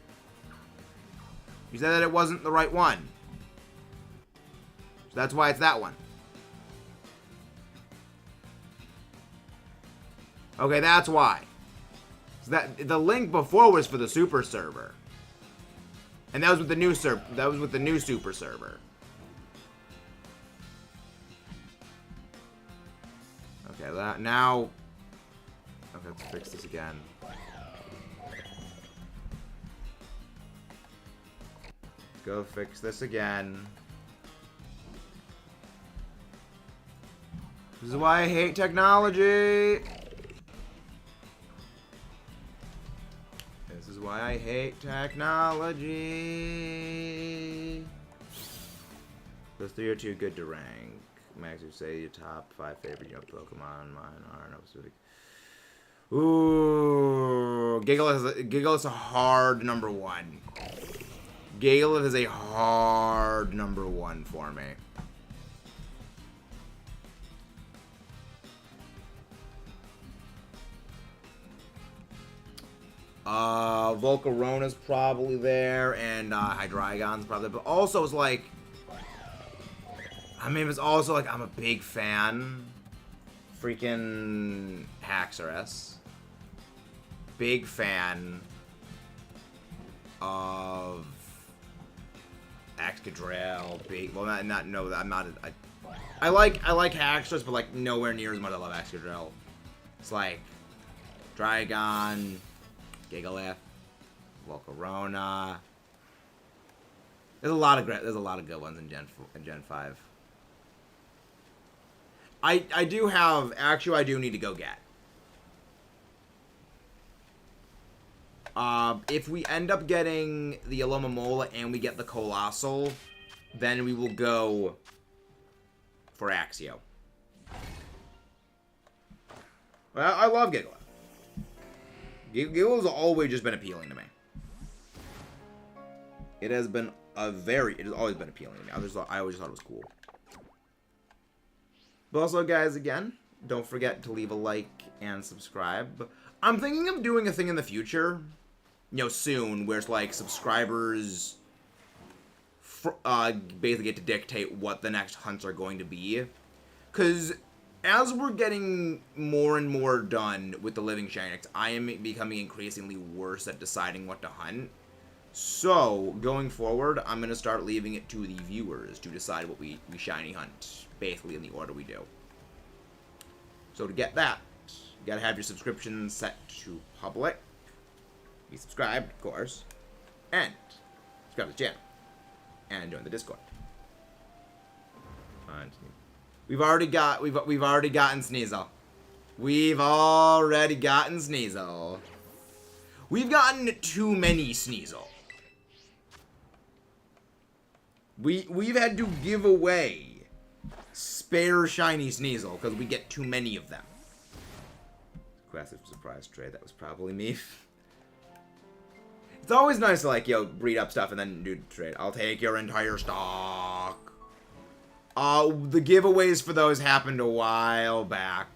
You said that it wasn't the right one. So that's why it's that one. Okay, that's why. So that the link before was for the super server. And that was with the new super server. Okay, now... Okay, let's fix this again. Let's go fix this again. This is why I hate technology! This is why I hate technology! Those three are too good to rank. Max, you say your top 5 favorite Pokemon. Mine are no specific. Ooh, Gigalith is a hard number 1. Gigalith is a hard number 1 for me. Volcarona's probably there, and Hydreigon's probably there, but also it's like, I mean, it's also like I'm a big fan Freaking Haxorus. Big fan of Excadrill. Big, well, not no, I'm not. I like Haxorus, but like nowhere near as much as I love Excadrill. It's like Dragon, Gigalith, Volcarona. There's a lot of good ones in Gen 5. I do have, actually I do need to go get. If we end up getting the Alomomola and we get the Colossal, then we will go for Axio. Well, I love Gigalith. Gigalith's always just been appealing to me. It has always been appealing to me. I always thought it was cool. But also, guys, again, don't forget to leave a like and subscribe. I'm thinking of doing a thing in the future, soon, where it's like subscribers basically get to dictate what the next hunts are going to be. Because as we're getting more and more done with the Living Shiny, I am becoming increasingly worse at deciding what to hunt. So, going forward, I'm going to start leaving it to the viewers to decide what we shiny hunt, basically in the order we do. So to get that, you got to have your subscription set to public. Be subscribed, of course, and subscribe to the channel, and join the Discord. We've already gotten Sneasel. We've already gotten Sneasel. We've gotten too many Sneasel. We've had to give away spare shiny Sneasel because we get too many of them. Classic surprise trade. That was probably me. It's always nice to like, breed up stuff and then do the trade. I'll take your entire stock. The giveaways for those happened a while back.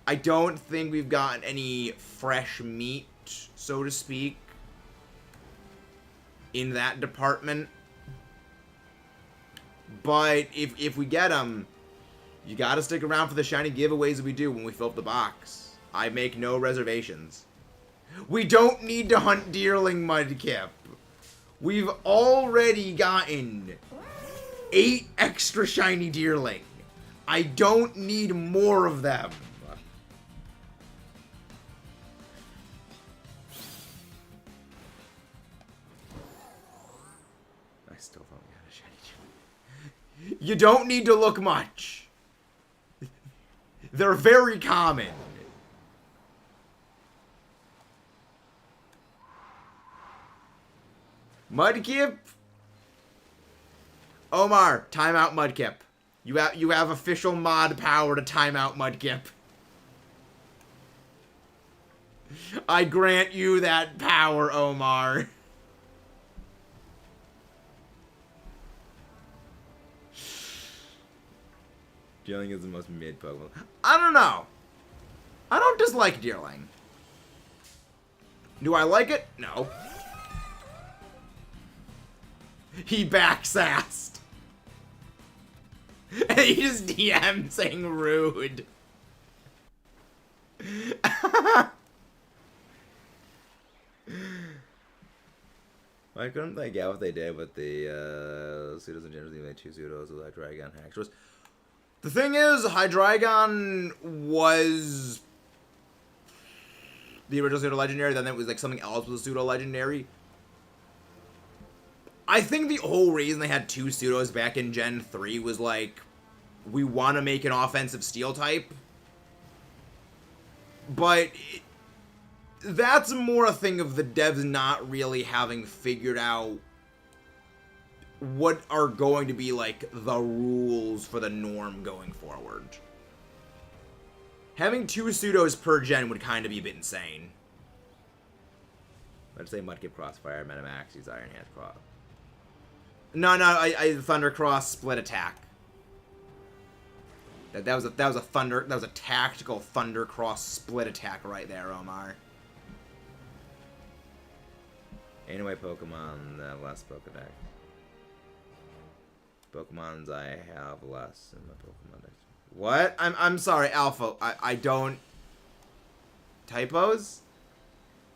I don't think we've gotten any fresh meat, so to speak, in that department. But if we get them, you gotta stick around for the shiny giveaways we do when we fill up the box. I make no reservations. We don't need to hunt Deerling Mudkip. We've already gotten 8 extra shiny Deerling. I don't need more of them. I still don't get a shiny Deerling. You don't need to look much. They're very common. Mudkip? Omar, time out Mudkip. You have official mod power to time out Mudkip. I grant you that power, Omar. Deerling is the most mid Pokemon. I don't know. I don't dislike Deerling. Do I like it? No. He backsassed. And he just DM'd saying rude. Why couldn't they get what they did with the pseudos and generally made 2 pseudos with Hydreigon Haxorus? The thing is, Hydreigon was the original pseudo legendary, then it was like something else was a pseudo legendary. I think the whole reason they had 2 pseudos back in Gen 3 was like, we want to make an offensive steel type. But that's more a thing of the devs not really having figured out what are going to be like the rules for the norm going forward. Having 2 pseudos per gen would kind of be a bit insane. Let's say Mudkip Crossfire, Metamax, use Iron Hand Cross. No, I Thunder Cross split attack. That was a tactical Thunder Cross split attack right there, Omar. Anyway, Pokemon, less Pokedex. Pokemons I have less in my Pokemon deck. What? I'm sorry, Alpha. I don't... Typos?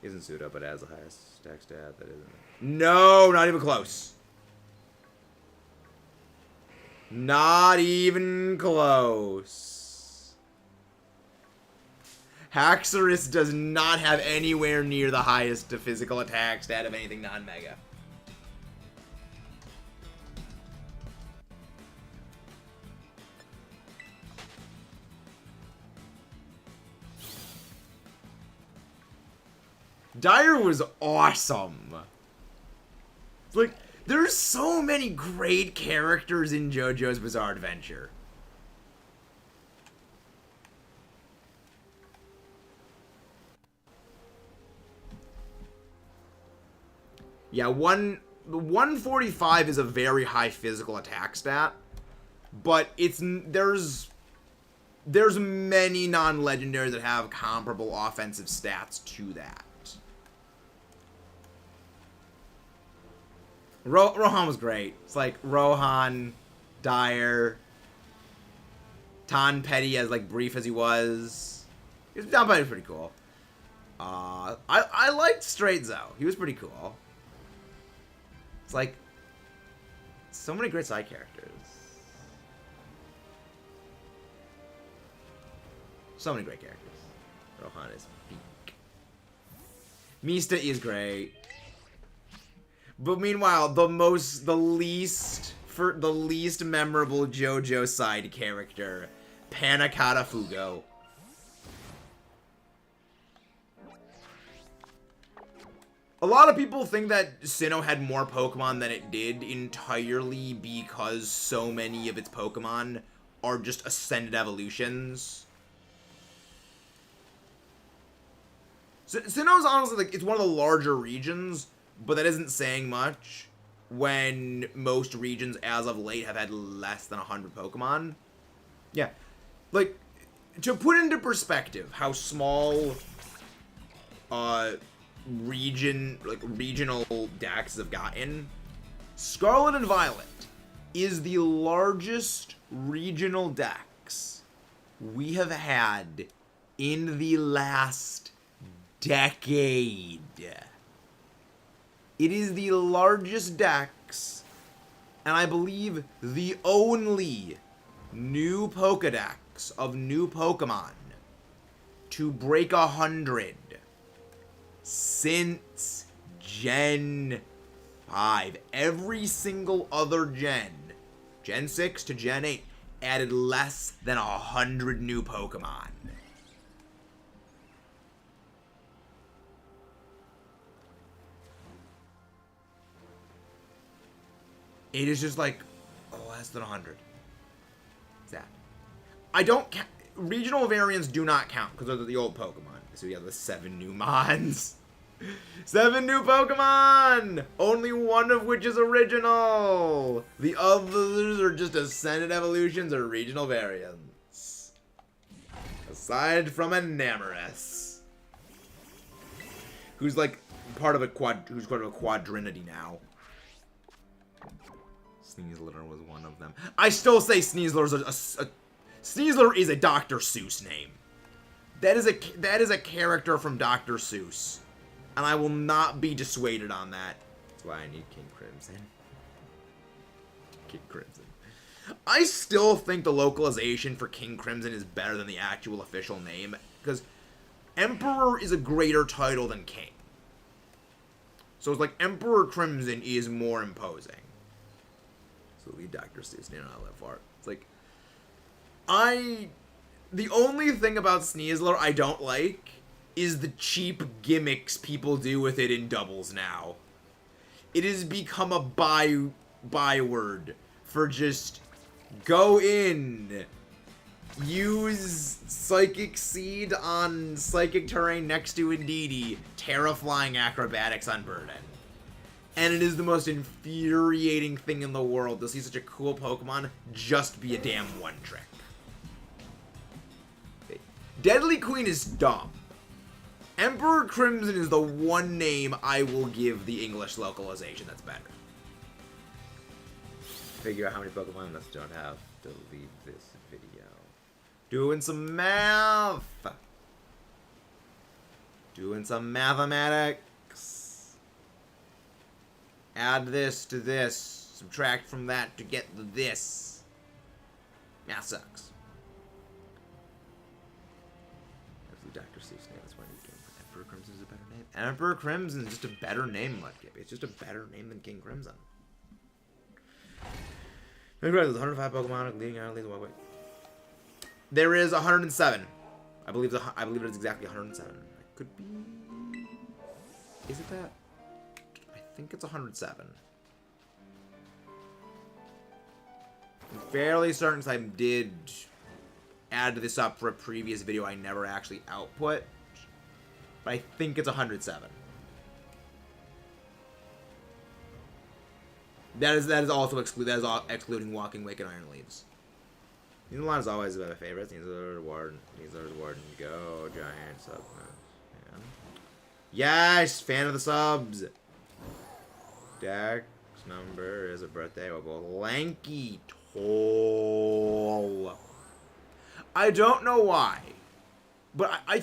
Isn't pseudo, but has the highest stack stat. That isn't... No, not even close. Not even close. Haxorus does not have anywhere near the highest physical attack stat of anything non-mega. Dire was awesome. It's like, there's so many great characters in JoJo's Bizarre Adventure. Yeah, 145 is a very high physical attack stat, but there's many non-legendaries that have comparable offensive stats to that. Rohan was great. It's like Rohan, Dire, Tan Petty as like brief as he was. Tan Petty was pretty cool. I liked Straight Zo. He was pretty cool. It's like so many great side characters. So many great characters. Rohan is peak. Mista is great. But meanwhile, the least memorable JoJo side character, Panacotta Fugo. A lot of people think that Sinnoh had more Pokemon than it did entirely because so many of its Pokemon are just ascended evolutions. Sinnoh's honestly, like, it's one of the larger regions, but that isn't saying much when most regions as of late have had less than 100 Pokemon. Yeah. Like, to put into perspective how small regional decks have gotten, Scarlet and Violet is the largest regional dex we have had in the last decade. It is the largest dex, and I believe the only new Pokedex of new Pokemon to break 100 since Gen 5. Every single other Gen 6 to Gen 8, added less than 100 new Pokemon. It is just like, less than 100. Sad. I don't count. Regional variants do not count because they're the old Pokemon. So we have the 7 new Mons. 7 new Pokemon! Only one of which is original. The others are just ascended evolutions or regional variants. Aside from Enamorus, who's like part of a quadrinity now. Sneasler was one of them. I still say Sneasler is a Dr. Seuss name. That is a character from Dr. Seuss, and I will not be dissuaded on that. That's why I need King Crimson. King Crimson. I still think the localization for King Crimson is better than the actual official name, because Emperor is a greater title than King. So it's like Emperor Crimson is more imposing. So leave Dr. Seuss not that far. It's like, the only thing about Sneasler I don't like is the cheap gimmicks people do with it in doubles now. It has become a byword for just go in, use Psychic Seed on Psychic Terrain next to Indeedee, Terraflying Acrobatics on Burden. And it is the most infuriating thing in the world to see such a cool Pokemon just be a damn one-trick. Deadly Queen is dumb. Emperor Crimson is the one name I will give the English localization that's better. Figure out how many Pokemon I don't have to leave this video. Doing some math. Doing some mathematics. Add this to this. Subtract from that to get this. Math sucks. Dr. Seuss name. That's why you came. Emperor Crimson is a better name. Emperor Crimson is just a better name, Mudkip. It's just a better name than King Crimson. There's 105 Pokemon leading out of the walkway. There is 107. I believe it is exactly 107. It could be. Is it that? I think it's 107. I'm fairly certain I did add this up for a previous video I never actually output, but I think it's 107. That is also excluding Walking Wake and Iron Leaves. Neither line is always my favorite. Needs a reward. Go giant sub. Man. Yes, fan of the subs. Dex number is a birthday of a lanky toll. I don't know why, but I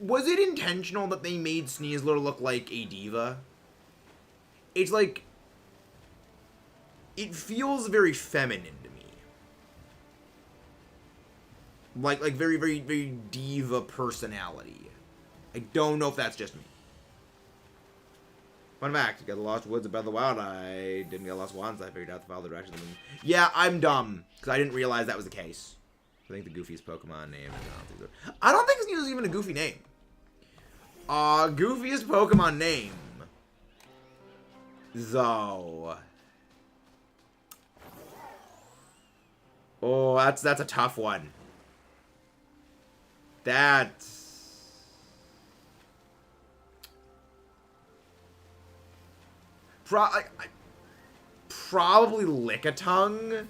was it intentional that they made Sneasler look like a diva? It's like, it feels very feminine to me. Like very, very, very diva personality. I don't know if that's just me. Fun fact, you got the Lost Woods of Breath of the Wild. I didn't get Lost Wands. I figured out to follow the directions of them. Yeah, I'm dumb, because I didn't realize that was the case. I think the goofiest Pokemon name is I don't think it's even a goofy name. Goofiest Pokemon name. Though. Oh, that's a tough one. That's probably Lickitung.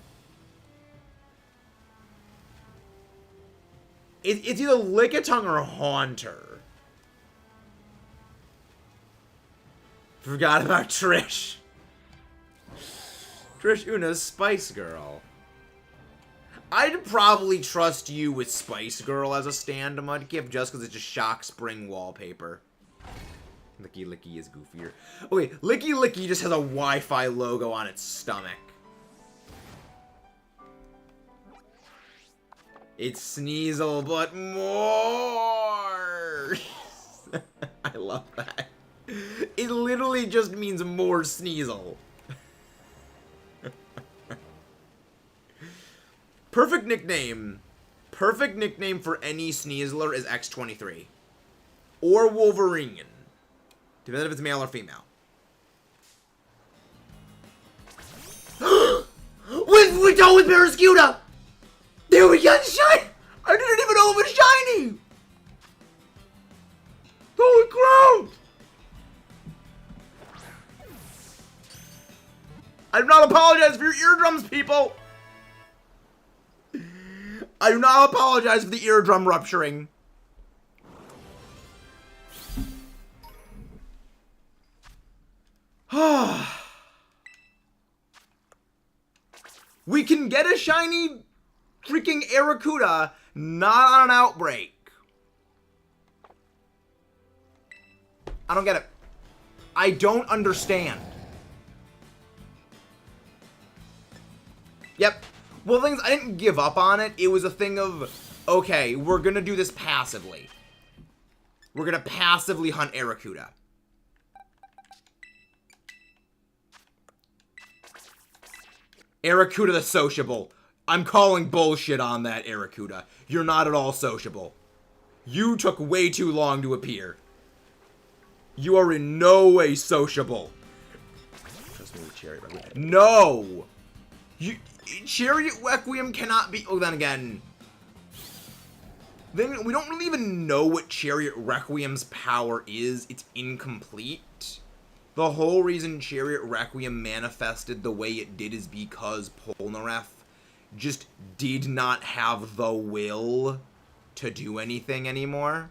It's either Lickitung or Haunter. Forgot about Trish. Trish Una's Spice Girl. I'd probably trust you with Spice Girl as a stand Mudkip just because it's just shock spring wallpaper. Licky Licky is goofier. Okay, Licky Licky just has a Wi-Fi logo on its stomach. It's Sneasel, but more! I love that. It literally just means more Sneasel. Perfect nickname. Perfect nickname for any Sneasler is X23. Or Wolverine. Depends if it's male or female. We're done with Barrascuda! There we got shiny! I didn't even know it was shiny! Holy crap! I do not apologize for your eardrums, people! I do not apologize for the eardrum rupturing. We can get a shiny freaking Arrokuda, not on an outbreak. I don't get it. I don't understand. Yep. Well, the thing is, I didn't give up on it. It was a thing of, okay, we're gonna do this passively. We're gonna passively hunt Arrokuda. Arrokuda the sociable. I'm calling bullshit on that, Arrokuda. You're not at all sociable. You took way too long to appear. You are in no way sociable. Trust me with Chariot Requiem. No! Chariot Requiem cannot be... Oh, then again... Then we don't really even know what Chariot Requiem's power is. It's incomplete. The whole reason Chariot Requiem manifested the way it did is because Polnareff just did not have the will to do anything anymore.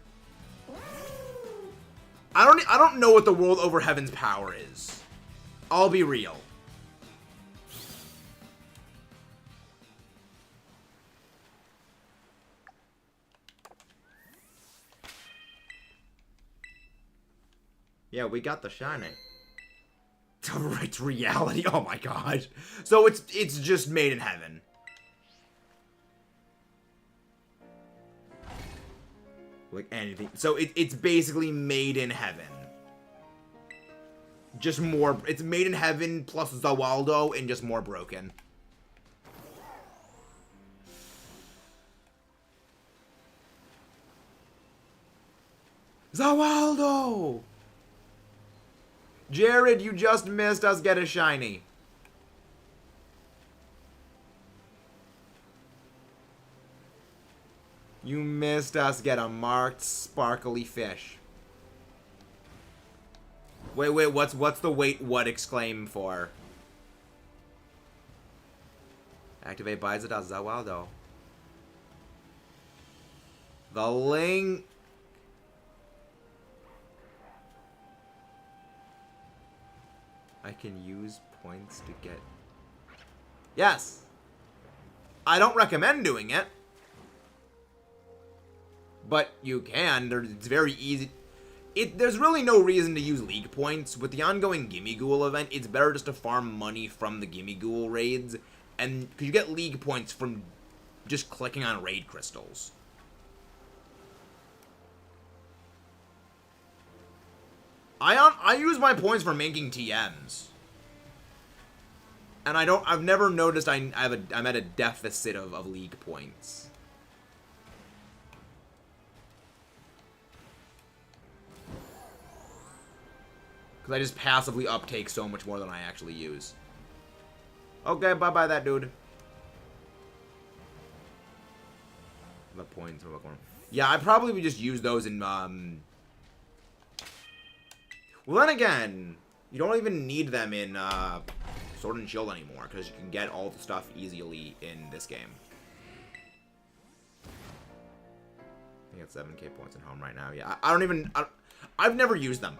I don't know what the World Over Heaven's power is. I'll be real. Yeah, we got the shiny. It's reality. Oh my god. So it's just made in heaven. Like anything. So it's basically made in heaven. Just more. It's made in heaven plus Zawaldo and just more broken. Zawaldo! Jared, you just missed us get a shiny. You missed us get a marked sparkly fish. Wait, what's the wait what exclaim for? Activate Bizada Zawaldo. The link. I can use points to get... Yes! I don't recommend doing it. But you can. It's very easy. There's really no reason to use League points. With the ongoing Gimme Ghoul event, it's better just to farm money from the Gimme Ghoul raids. And because you get League points from just clicking on raid crystals. I use my points for making TMs. And I've never noticed I'm at a deficit of League points. Because I just passively uptake so much more than I actually use. Okay, bye-bye that dude. The points. Yeah, I probably would just use those in, Well, then again, you don't even need them in, Sword and Shield anymore, because you can get all the stuff easily in this game. I got 7k points at home right now. Yeah, I've never used them.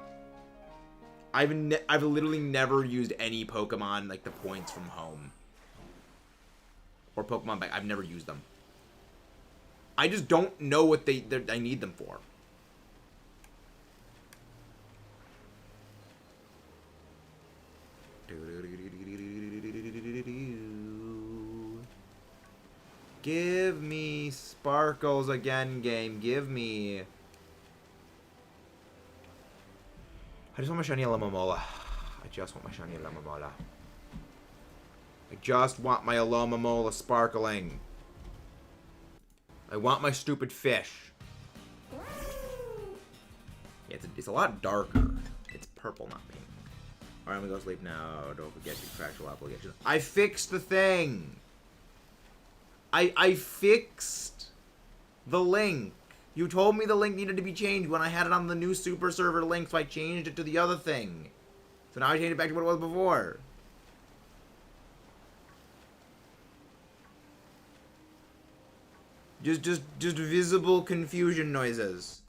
I've literally never used any Pokemon, like, the points from home. Or Pokemon back. I've never used them. I just don't know what I need them for. Give me sparkles again, game. Give me... I just want my shiny Alomomola. I just want my shiny Alomomola. I just want my Alomomola sparkling. I want my stupid fish. Yeah, it's a lot darker. It's purple, not pink. Alright, I'm gonna go sleep now. Don't forget your contractual obligation. I fixed the thing! I fixed the link. You told me the link needed to be changed when I had it on the new super server link, so I changed it to the other thing. So now I changed it back to what it was before. Just visible confusion noises.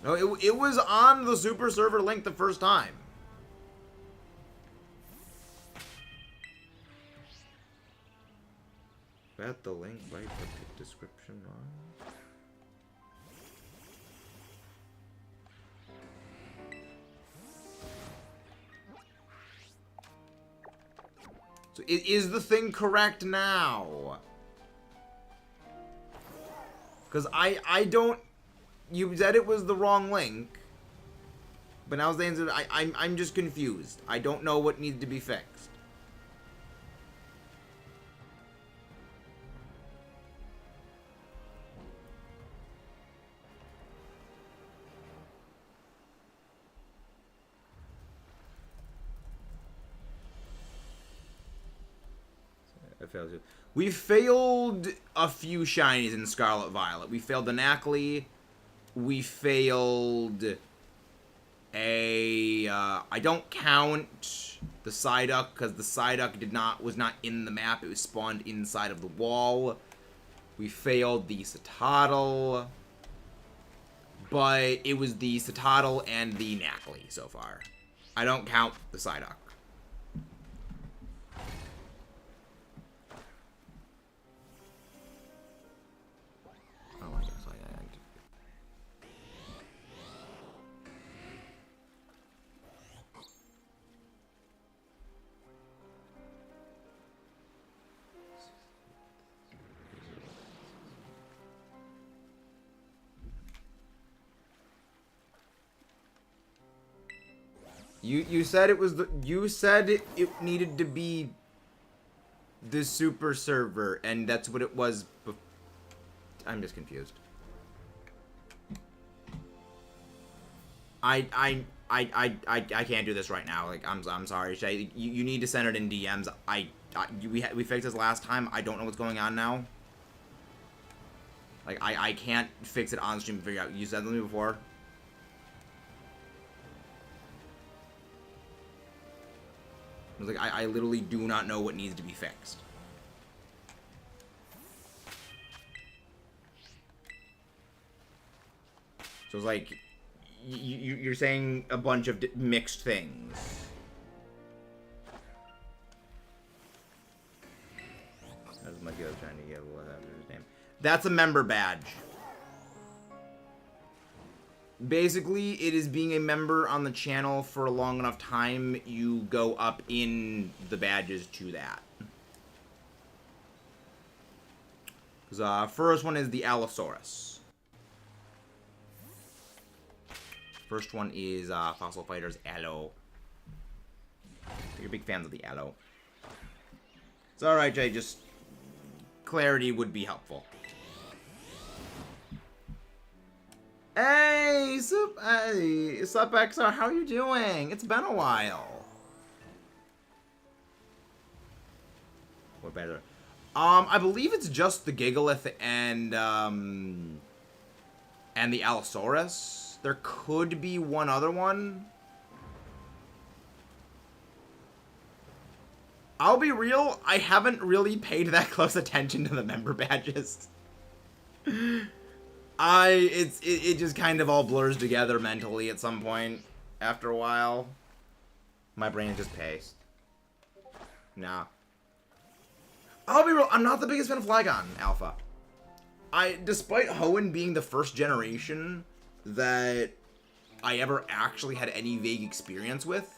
No, it was on the super server link the first time. At the link right with the description on. So is the thing correct now? Because I don't... You said it was the wrong link. But now the answer, I'm just confused. I don't know what needs to be fixed. We failed a few shinies in Scarlet Violet. We failed the Nacli. We failed a... I don't count the Psyduck, because the Psyduck was not in the map. It was spawned inside of the wall. We failed the Citadel. But it was the Citadel and the Nacli so far. I don't count the Psyduck. You said it was you said it needed to be the super server, and that's what it was. I'm just confused. I can't do this right now. Like, I'm sorry, Shay. You need to send it in DMs. We fixed this last time. I don't know what's going on now. Like, I can't fix it on stream and figure out. You said something before. I was like, I literally do not know what needs to be fixed. So it's like, you're saying a bunch of mixed things. That's my guy trying to get whatever his name. That's a member badge. Basically, it is being a member on the channel for a long enough time, you go up in the badges to that. Because first one is the Allosaurus. First one is Fossil Fighters Allo. You're big fans of the Allo. It's alright, Jay, just clarity would be helpful. Hey, Sup XR, how are you doing? It's been a while. What better? I believe it's just the Gigalith and the Allosaurus. There could be one other one. I'll be real, I haven't really paid that close attention to the member badges. It just kind of all blurs together mentally at some point after a while. My brain is just paced. Nah. I'll be real, I'm not the biggest fan of Flygon Alpha. Despite Hoenn being the first generation that I ever actually had any vague experience with,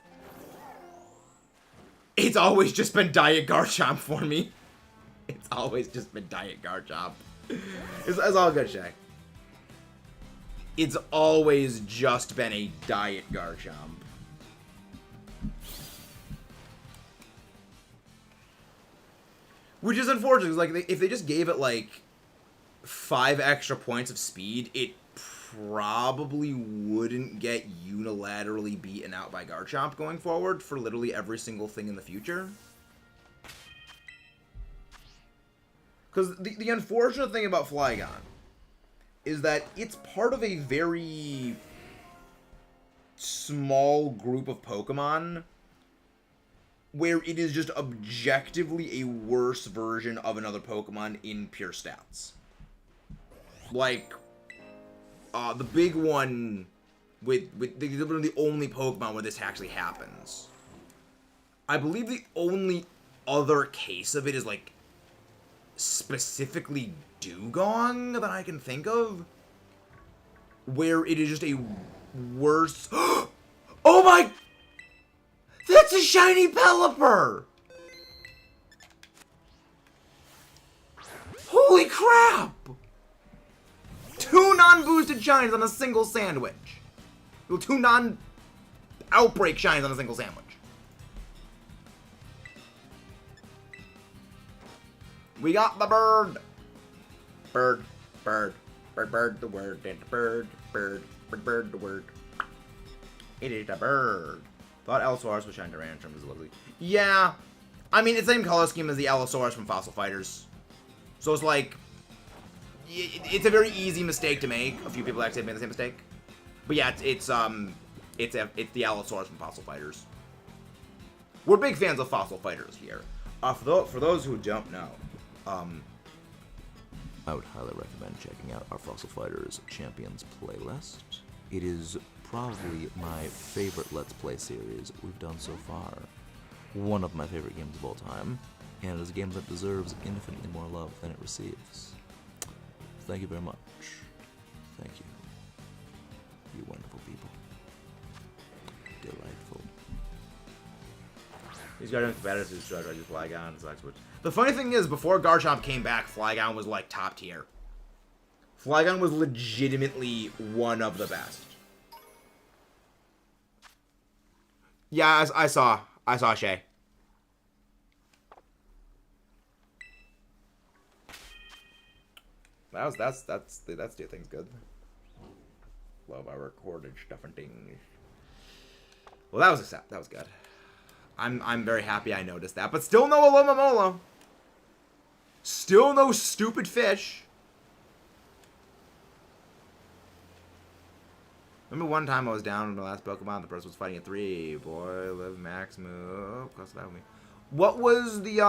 it's always just been Diet Garchomp for me. It's always just been Diet Garchomp. It's all good, Shay. It's always just been a Diet Garchomp. Which is unfortunate, because like, if they just gave it like 5 extra points of speed, it probably wouldn't get unilaterally beaten out by Garchomp going forward for literally every single thing in the future. Because the unfortunate thing about Flygon is that it's part of a very small group of Pokemon where it is just objectively a worse version of another Pokemon in pure stats. Like, the big one with the only Pokemon where this actually happens. I believe the only other case of it is, like, specifically Dugong that I can think of, where it is just a worse... Oh my... That's a shiny Pelipper! Holy crap! 2 non-boosted shinies on a single sandwich. Well, 2 non-outbreak shinies on a single sandwich. We got the bird. Bird, bird, bird, bird, the word, and the bird, bird, bird, bird, the word. It is a bird. Thought Allosaurus was shiny Tyrantrum is lovely. Yeah. I mean, it's the same color scheme as the Allosaurus from Fossil Fighters. So it's like, it's a very easy mistake to make. A few people actually have made the same mistake. But yeah, it's the Allosaurus from Fossil Fighters. We're big fans of Fossil Fighters here. For those who don't know, I would highly recommend checking out our Fossil Fighters Champions playlist. It is probably my favorite Let's Play series we've done so far. One of my favorite games of all time, and it is a game that deserves infinitely more love than it receives. Thank you very much. Thank you. You wonderful people. Delightful. These Guardian competitors tried to Flygon. The funny thing is, before Garchomp came back, Flygon was like top tier. Flygon was legitimately one of the best. Yeah, I saw Shay. That's do things good. Love our recorded stuff and things. Well, that was good. I'm very happy I noticed that, but still no Alomomola. Still no stupid fish. Remember one time I was down in the last Pokemon, the person was fighting a 3. Boy, live max move. Cross that with me. What was the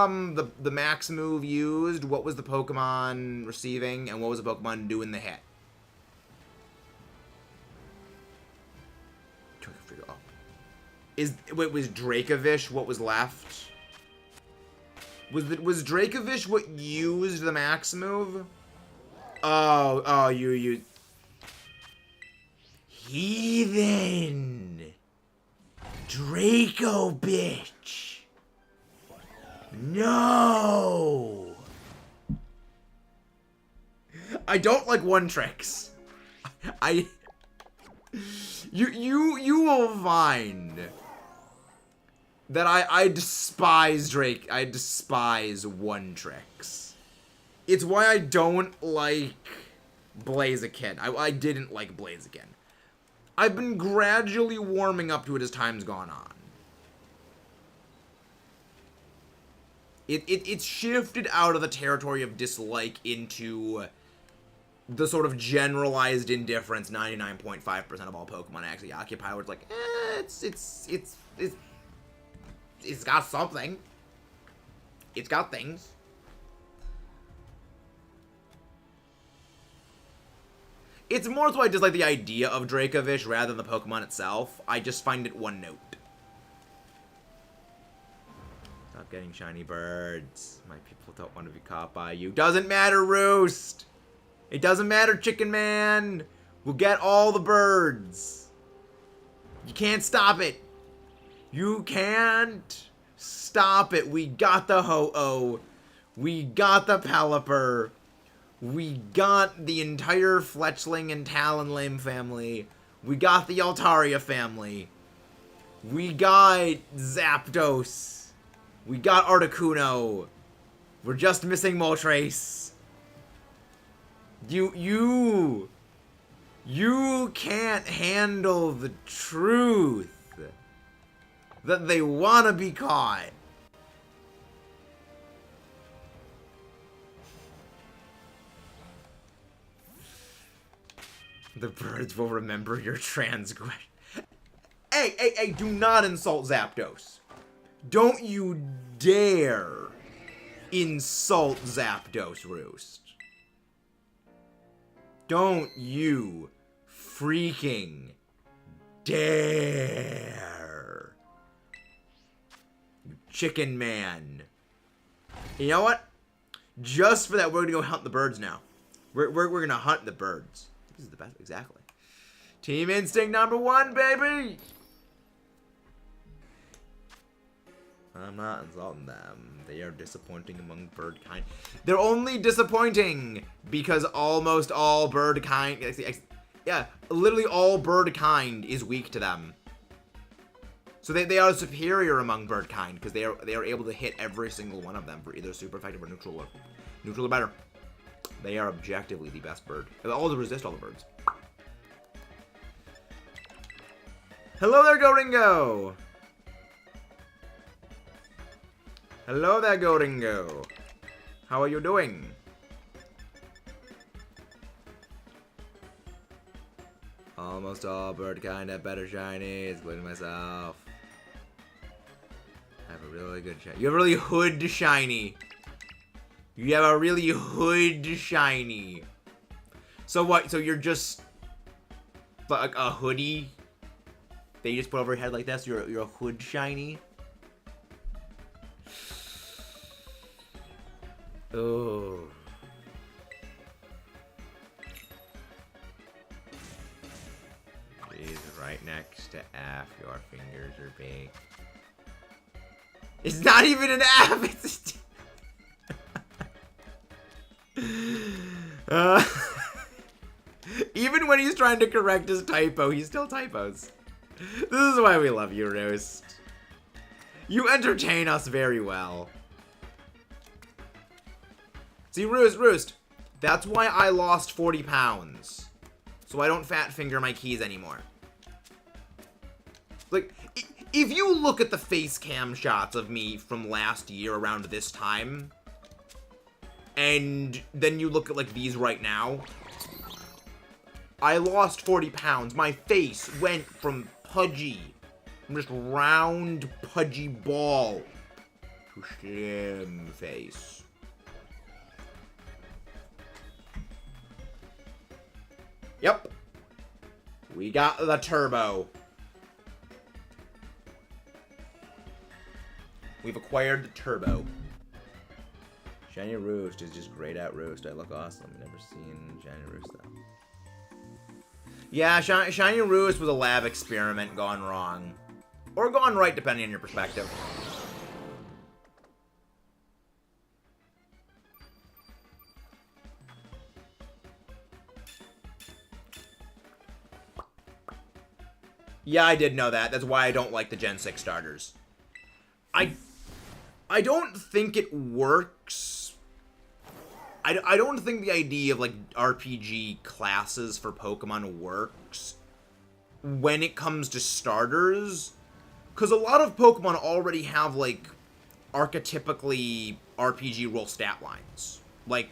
max move used? What was the Pokemon receiving? And what was the Pokemon doing the hit? Trying to figure out. Wait, was Dracovish what was left? Was Dracovish what used the max move? Oh, you. Heathen! Draco, bitch! No! I don't like one tricks. You will find that I despise Drake. I despise one tricks. It's why I don't like Blaziken. I didn't like Blaziken. I've been gradually warming up to it as time's gone on. It's shifted out of the territory of dislike into the sort of generalized indifference 99.5% of all Pokemon actually occupy, where it's like, it's got something. It's got things. It's more so I just like the idea of Dracovish rather than the Pokemon itself. I just find it one note. Stop getting shiny birds. My people don't want to be caught by you. Doesn't matter, Roost. It doesn't matter, Chicken Man. We'll get all the birds. You can't stop it. You can't stop it. We got the Ho-Oh. We got the Pelipper. We got the entire Fletchling and Talonflame family. We got the Altaria family. We got Zapdos. We got Articuno. We're just missing Moltres. You can't handle the truth that they want to be caught. The birds will remember your transgression. Hey, do not insult Zapdos. Don't you dare insult Zapdos, Roost. Don't you freaking dare. You chicken man. You know what? Just for that, we're gonna go hunt the birds now. We're gonna hunt the birds. This is the best, exactly. Team Instinct number 1, baby! I'm not insulting them. They are disappointing among bird kind. They're only disappointing because almost all bird kind... Yeah, literally all bird kind is weak to them. So they are superior among bird kind because they are able to hit every single one of them for either super effective or neutral or better. They are objectively the best bird. All to resist all the birds. Hello there, Goringo! Hello there, Goringo. How are you doing? Almost all bird kind have better shinies, including myself. I have a really good shiny. You have a really hood shiny. You have a really hood shiny. So what? So you're just like a hoodie that you just put over your head like this? You're a hood shiny? Oh. Please, right next to F, your fingers are big. It's not even an F, it's even when he's trying to correct his typo, he still typos. This is why we love you, Roost. You entertain us very well. See, Roost, that's why I lost 40 pounds. So I don't fat finger my keys anymore. Like, if you look at the face cam shots of me from last year around this time, and then you look at, like, these right now, I lost 40 pounds. My face went from pudgy, from just round, pudgy ball, to slim face. Yep. We got the turbo. We've acquired the turbo. Shiny Roost is just great at Roost. I look awesome. Never seen Shiny Roost though. Yeah, Shiny Roost was a lab experiment gone wrong. Or gone right, depending on your perspective. Yeah, I did know that. That's why I don't like the Gen 6 starters. I don't think it works. I don't think the idea of, like, RPG classes for Pokemon works when it comes to starters. Because a lot of Pokemon already have, like, archetypically RPG role stat lines. Like,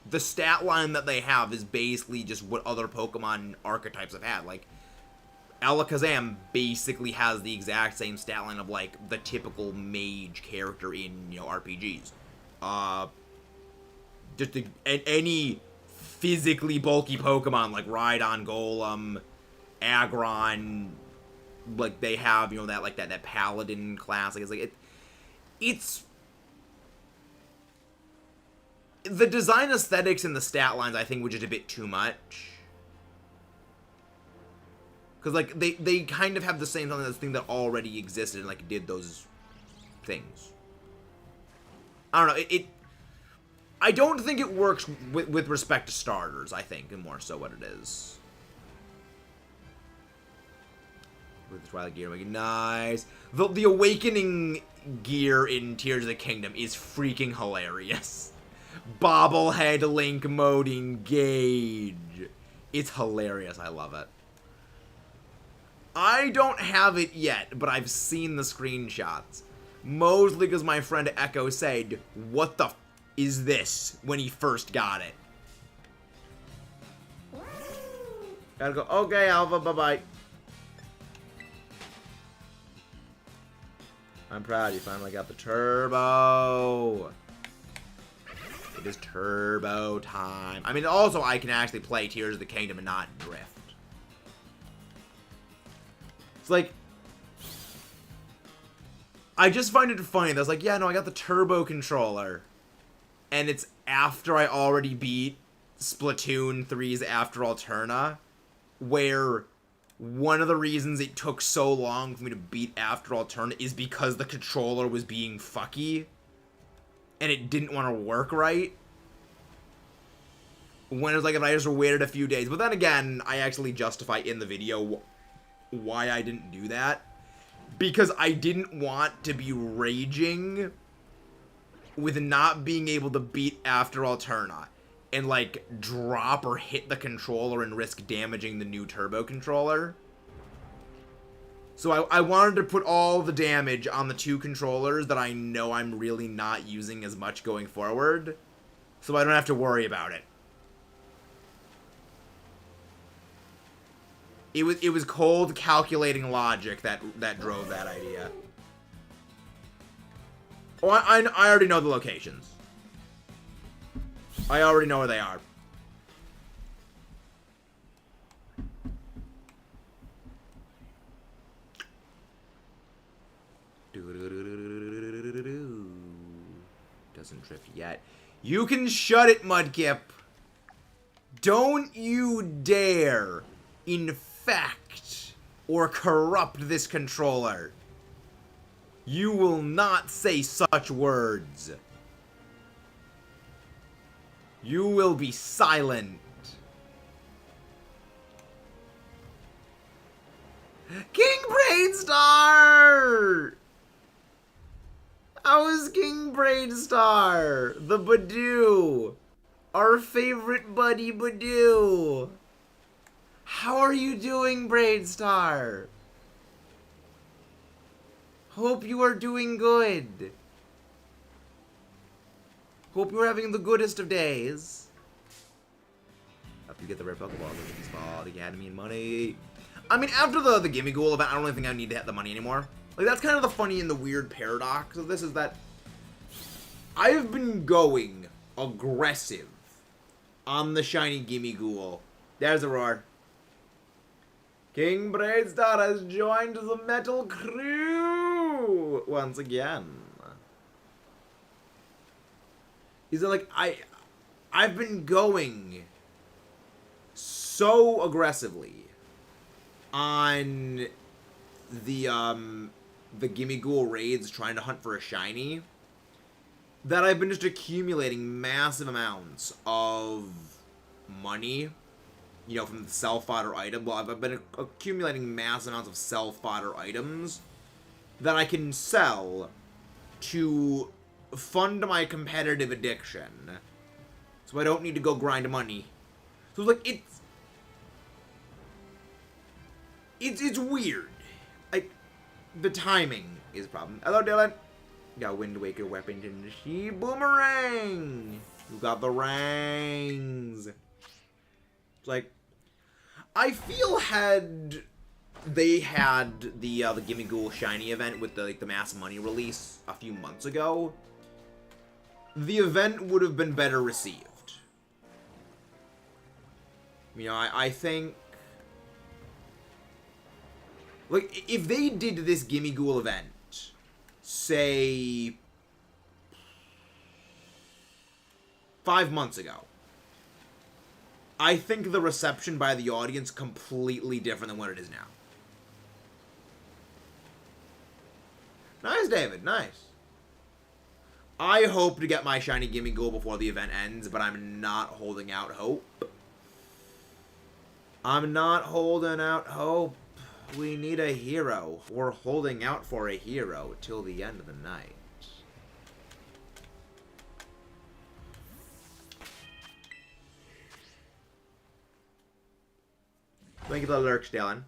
the stat line that they have is basically just what other Pokemon archetypes have had. Like, Alakazam basically has the exact same stat line of, like, the typical mage character in, you know, RPGs. Any physically bulky Pokemon, like Rhydon, Golem, Aggron, like, they have, you know, that Paladin class. Like, it's... The design aesthetics and the stat lines, I think, were just a bit too much. Because, like, they kind of have the same thing that already existed and, like, did those things. I don't know. I don't think it works with respect to starters, I think, and more so what it is. With the Twilight Gear, nice. The Awakening gear in Tears of the Kingdom is freaking hilarious. Bobblehead Link mode engage. It's hilarious. I love it. I don't have it yet, but I've seen the screenshots. Mostly because my friend Echo said, "What the f is this?" when he first got it. Gotta go, okay, Alpha, bye-bye. I'm proud you finally got the turbo. It is turbo time. I mean, also, I can actually play Tears of the Kingdom and not drift. It's like, I just find it funny. That's like, yeah, no, I got the turbo controller. And it's after I already beat Splatoon 3's After Alterna, where one of the reasons it took so long for me to beat After Alterna is because the controller was being fucky. And it didn't want to work right. When it was like, if I just waited a few days. But then again, I actually justify in the video why I didn't do that. Because I didn't want to be raging with not being able to beat After Alterna and, like, drop or hit the controller and risk damaging the new turbo controller. So I wanted to put all the damage on the two controllers that I know I'm really not using as much going forward, so I don't have to worry about it. It was cold, calculating logic that drove that idea. Oh, I already know the locations. I already know where they are. Doesn't drift yet. You can shut it, Mudkip. Don't you dare infect or corrupt this controller. You will not say such words. You will be silent. King Braidstar! How is King Braidstar? The Badoo. Our favorite buddy Badoo. How are you doing, Braidstar? Hope you are doing good. Hope you're having the goodest of days. Hope you get the rare Pokeball, the Ball, the Academy, and money. I mean, after the Gimme Ghoul event, I don't really think I need to hit the money anymore. Like, that's kind of the funny and the weird paradox of this, is that I've been going aggressive on the shiny Gimme Ghoul. There's a roar. King Braidstar has joined the metal crew once again. He's like, I've been going so aggressively on the Gimme Ghoul raids trying to hunt for a shiny that I've been just accumulating massive amounts of money, you know, from the self-fodder item. Well, I've been accumulating massive amounts of self-fodder items that I can sell to fund my competitive addiction. So I don't need to go grind money. So, like, it's weird. Like, the timing is a problem. Hello, Dylan. Got Wind Waker weapon in the She Boomerang. You got the rangs. It's like, I feel had they had the Gimme Ghoul shiny event with the mass money release a few months ago, the event would have been better received. You know, I think, like, if they did this Gimme Ghoul event, say, 5 months ago, I think the reception by the audience completely different than what it is now. Nice, David. Nice. I hope to get my shiny Gimme Ghoul before the event ends, but I'm not holding out hope. I'm not holding out hope. We need a hero. We're holding out for a hero till the end of the night. Thank you for the lurks, Dylan.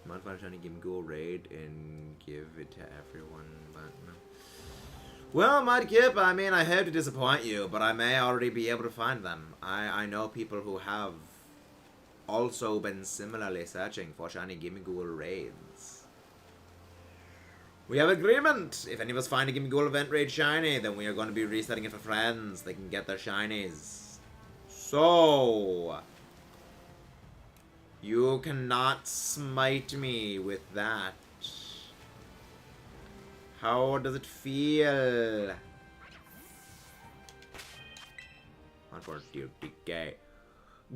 Modify shiny Gimme Ghoul raid and give it to everyone, but no. Well, Mudkip, I mean, I hate to disappoint you, but I may already be able to find them. I know people who have also been similarly searching for shiny Gimme Ghoul raids. We have agreement! If any of us find a Gimme Ghoul event raid shiny, then we are going to be resetting it for friends. They can get their shinies. So, you cannot smite me with that. How does it feel? Unfortunately,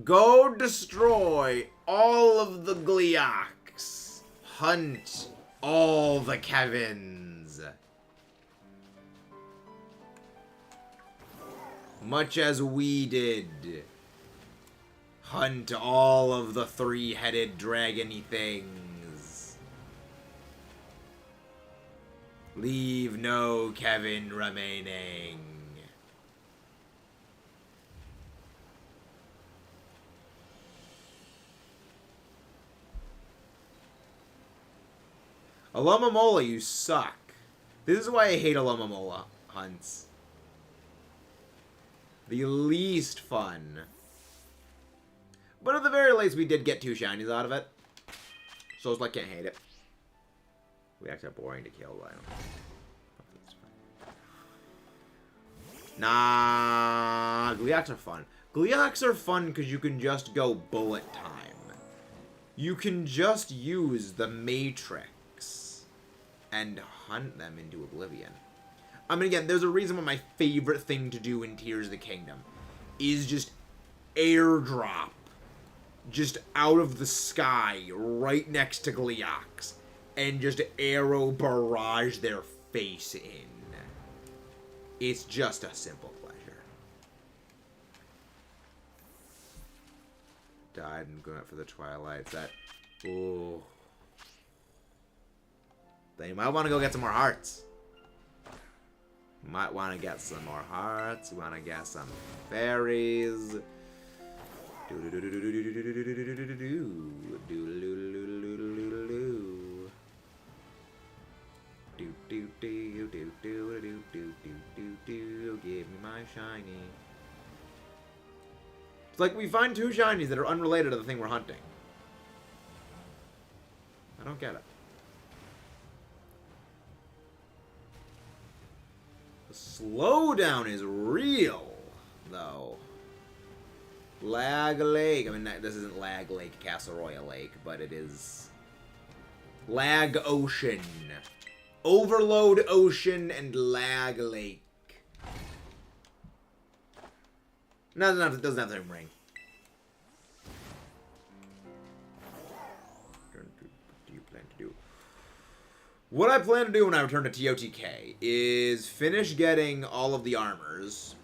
go destroy all of the Gleeoks. Hunt all the Kevins. Much as we did. Hunt all of the three-headed dragony things. Leave no Kevin remaining. Alomomola, you suck. This is why I hate Alomomola hunts. The least fun. But at the very least, we did get 2 shinies out of it. So it's like, can't hate it. We actually are boring to kill, but I don't know. Nah, Gleeoks are fun. Gleeoks are fun because you can just go bullet time. You can just use the Matrix and hunt them into oblivion. I mean, again, there's a reason why my favorite thing to do in Tears of the Kingdom is just airdrop just out of the sky right next to Gleeoks and just arrow barrage their face in. It's just a simple pleasure. Died and going up for the Twilights. That... Ooh. Then you might want to go get some more hearts. You might want to get some more hearts. You want to get some fairies. Give me my shiny. It's like we find 2 shinies that are unrelated to the thing we're hunting. I don't get it. The slowdown is real, though. Lag Lake. I mean, this isn't Lag Lake, Casseroya Lake, but it is Lag Ocean. Overload Ocean and Lag Lake. No, it doesn't have the same ring. What do you plan to do? What I plan to do when I return to TOTK is finish getting all of the armors.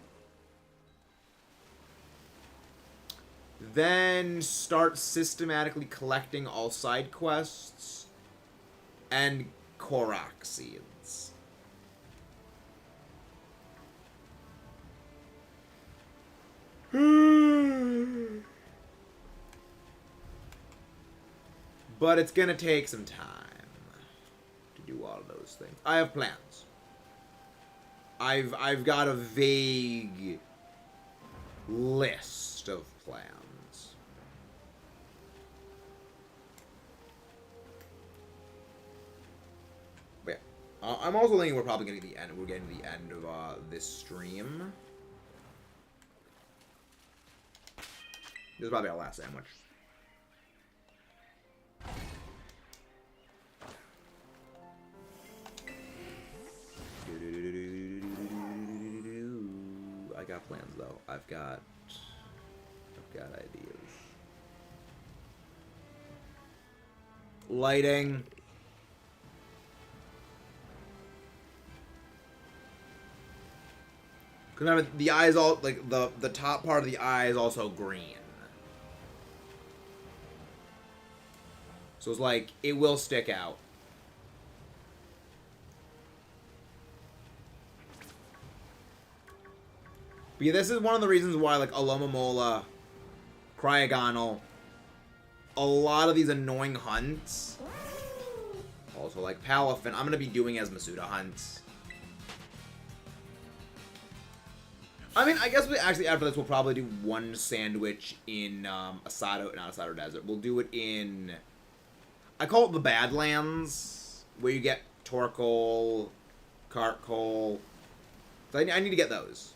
Then start systematically collecting all side quests and Korok seeds. But it's gonna take some time to do all of those things. I have plans. I've got a vague list of plans. But yeah, I'm also thinking we're probably getting to the end. We're getting to the end of this stream. This is probably our last sandwich. I got plans though. I've got ideas. Lighting. Cause remember, the eye is all like the top part of the eye is also green. So it's like it will stick out. But yeah, this is one of the reasons why, like, Alomomola, Cryogonal, a lot of these annoying hunts, also, like, Palafin, I'm going to be doing as Masuda hunts. I mean, I guess we actually, after this, we'll probably do one sandwich in Asado, not Asado Desert. We'll do it in, I call it the Badlands, where you get Torkoal, Cartcoal. So I need to get those.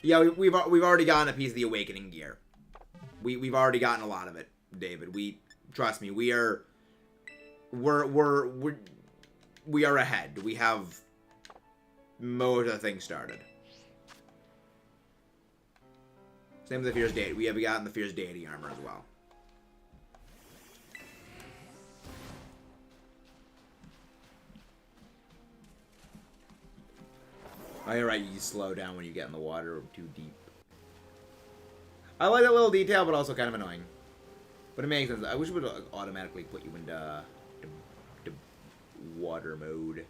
Yeah, we've already gotten a piece of the Awakening gear. We've already gotten a lot of it, David. Trust me, we are ahead. We have most of the things started. Same with the Fierce Deity. We have gotten the Fierce Deity armor as well. Oh, you're right, you slow down when you get in the water too deep. I like that little detail, but also kind of annoying. But it makes sense. I wish it would automatically put you into water mode.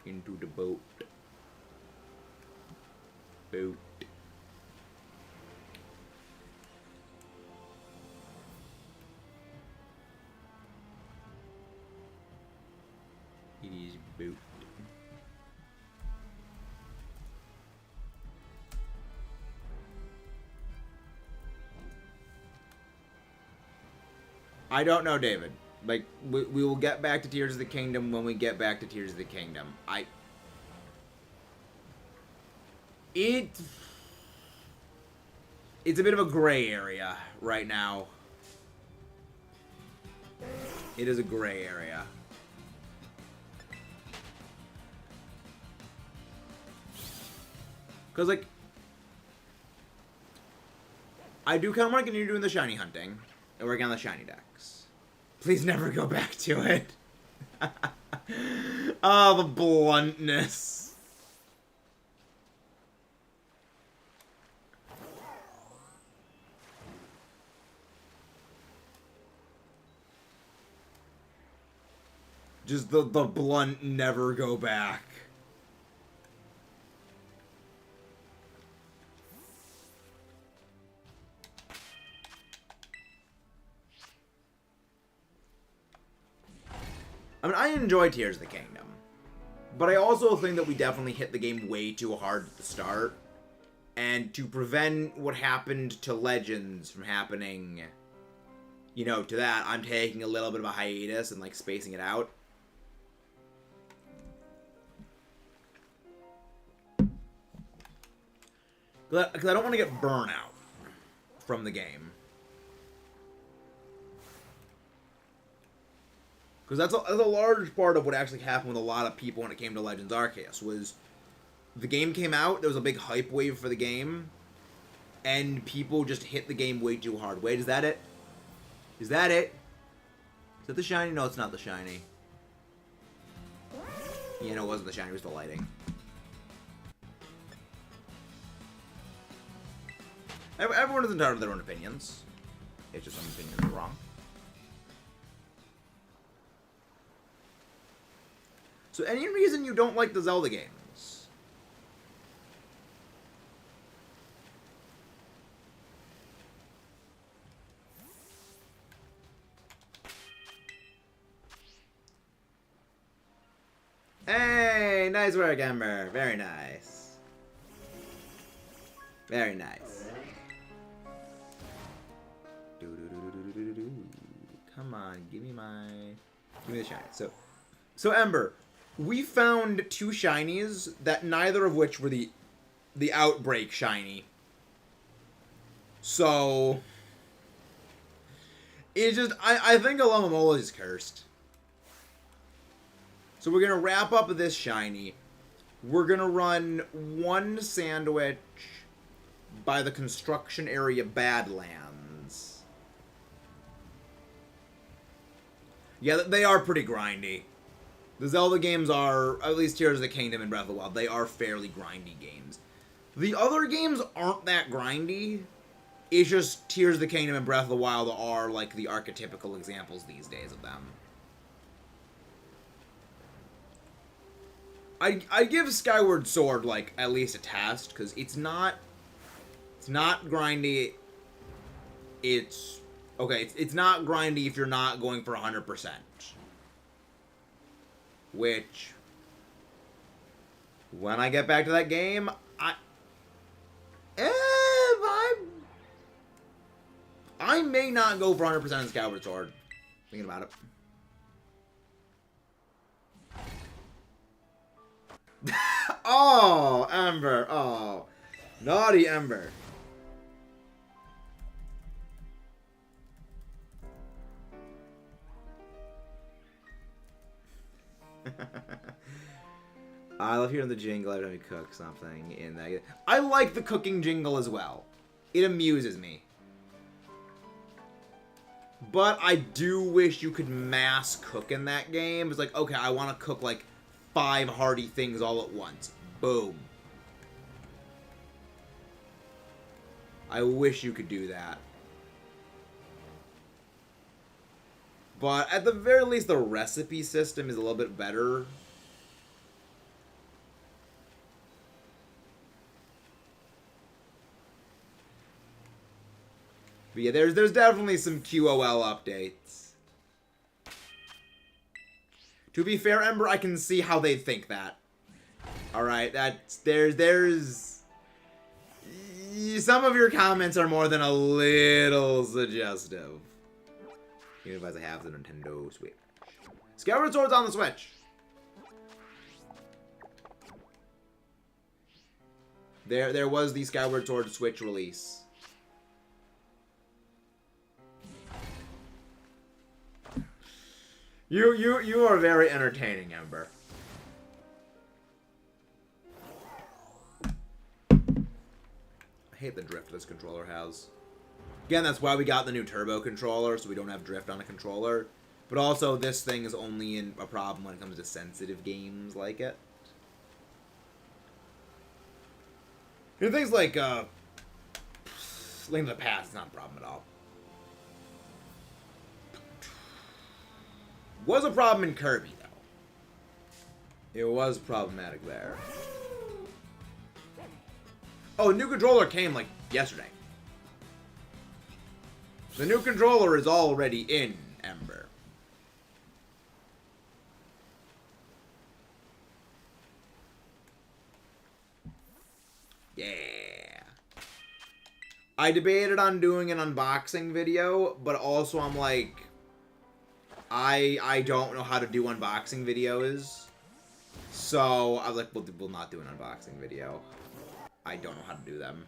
Into the boat. Boat. It is boot. I don't know, David. Like, we will get back to Tears of the Kingdom when we get back to Tears of the Kingdom. It's a bit of a gray area right now. It is a gray area. Because, like, I do kind of want to continue doing the shiny hunting and working on the shiny decks. Please never go back to it. Oh, the bluntness. Just the blunt never go back. I mean, I enjoy Tears of the Kingdom, but I also think that we definitely hit the game way too hard at the start, and to prevent what happened to Legends from happening, you know, to that, I'm taking a little bit of a hiatus and, like, spacing it out. Because I don't want to get burnout from the game. Because that's a large part of what actually happened with a lot of people when it came to Legends Arceus, was the game came out, there was a big hype wave for the game, and people just hit the game way too hard. Wait, is that it? Is that it? Is that the shiny? No, it's not the shiny. Yeah, no, it wasn't the shiny, it was the lighting. Everyone is entitled to their own opinions. It's just some opinions are wrong. So any reason you don't like the Zelda games? Hey, nice work, Ember. Very nice. Very nice. Come on, give me the shiny. So Ember, we found 2 shinies that neither of which were the Outbreak shiny. So it's just I think Alomomola is cursed. So we're gonna wrap up this shiny. We're gonna run 1 sandwich by the construction area Badlands. Yeah, they are pretty grindy. The Zelda games are, at least Tears of the Kingdom and Breath of the Wild, they are fairly grindy games. The other games aren't that grindy. It's just Tears of the Kingdom and Breath of the Wild are, like, the archetypical examples these days of them. I give Skyward Sword, like, at least a test, because it's not grindy. It's not grindy if you're not going for 100%. Which, when I get back to that game, I may not go for 100% in Skyward Sword. Thinking about it. Oh, Ember. Oh, naughty Ember. I love hearing the jingle every time you cook something in that. I like the cooking jingle as well. It amuses me. But I do wish you could mass cook in that game. It's like, okay, I want to cook like 5 hearty things all at once. Boom. I wish you could do that. But at the very least, the recipe system is a little bit better. But yeah, there's definitely some QOL updates. To be fair, Ember, I can see how they think that. Alright, there's... Some of your comments are more than a little suggestive. Even if I have the Nintendo Switch. Skyward Sword's on the Switch. There was the Skyward Sword Switch release. You are very entertaining, Ember. I hate the drift this controller has. Again, that's why we got the new turbo controller, so we don't have drift on a controller. But also, this thing is only a problem when it comes to sensitive games like it. You know, things like Link to the Past is not a problem at all. Was a problem in Kirby, though. It was problematic there. Oh, the new controller came, like, yesterday. The new controller is already in Ember. Yeah. I debated on doing an unboxing video, but also I'm like, I don't know how to do unboxing videos. So I was like, we'll not do an unboxing video. I don't know how to do them.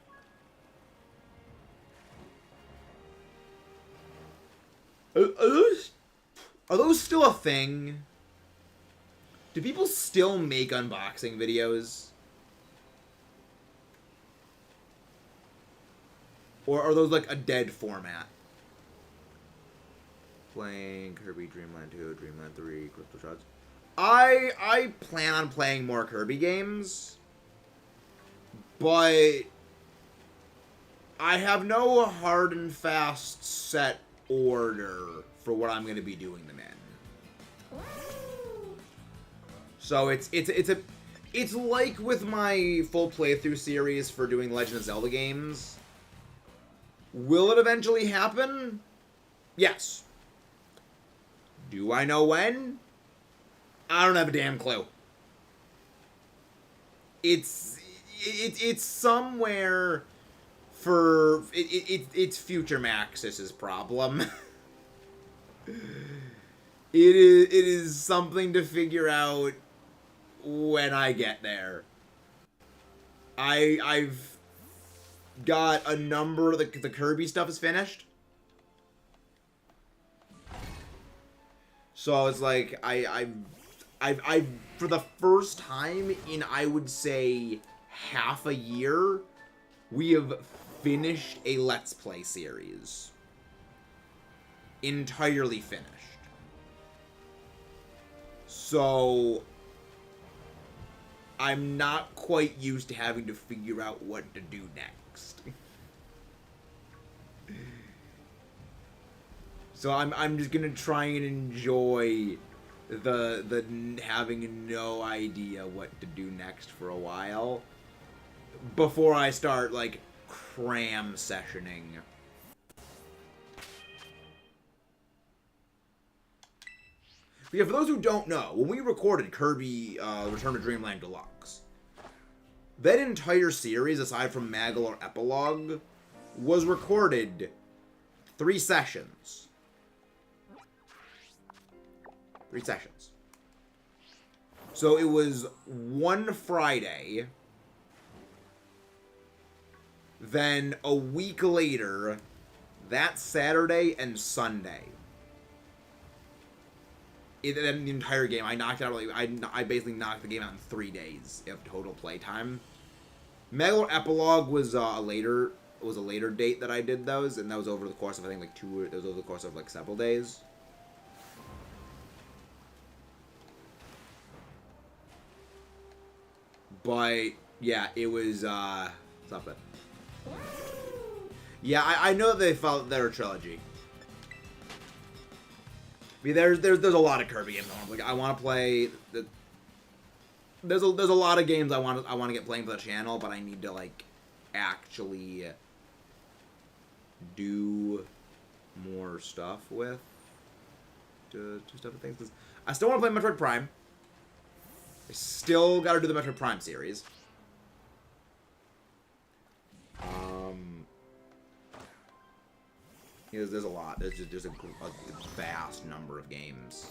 Are those still a thing? Do people still make unboxing videos? Or are those like a dead format? Playing Kirby Dreamland 2, Dreamland 3, Crystal Shards. I plan on playing more Kirby games, but I have no hard and fast set order for what I'm going to be doing them in. So it's like with my full playthrough series for doing Legend of Zelda games. Will it eventually happen? Yes. Do I know when? I don't have a damn clue. It's somewhere for it's Future Maxis's problem. It is something to figure out when I get there. I've got a number of the Kirby stuff is finished. So it's like I've for the first time in I would say half a year, we have finished a Let's Play series. Entirely finished. So I'm not quite used to having to figure out what to do next. So I'm just gonna try and enjoy the having no idea what to do next for a while before I start like cram sessioning. But yeah, for those who don't know, when we recorded Kirby Return to Dreamland Deluxe, that entire series, aside from Maggle or Epilogue, was recorded 3 sessions. 3 sessions. So it was one Friday, then a week later, that Saturday and Sunday. Then the entire game, I knocked out. I basically knocked the game out in 3 days of total playtime. Maggle Epilogue was a later date that I did those, and that was over the course of I think like it was over the course of like several days. But yeah, it was something. Yeah, I know that they felt they're a trilogy. I mean, there's a lot of Kirby games. Like I want to play. There's a lot of games I want to get playing for the channel, but I need to like actually do more stuff with stuff and things. 'Cause I still want to play Metroid Prime. I still got to do the Metroid Prime series. There's a lot. There's a vast number of games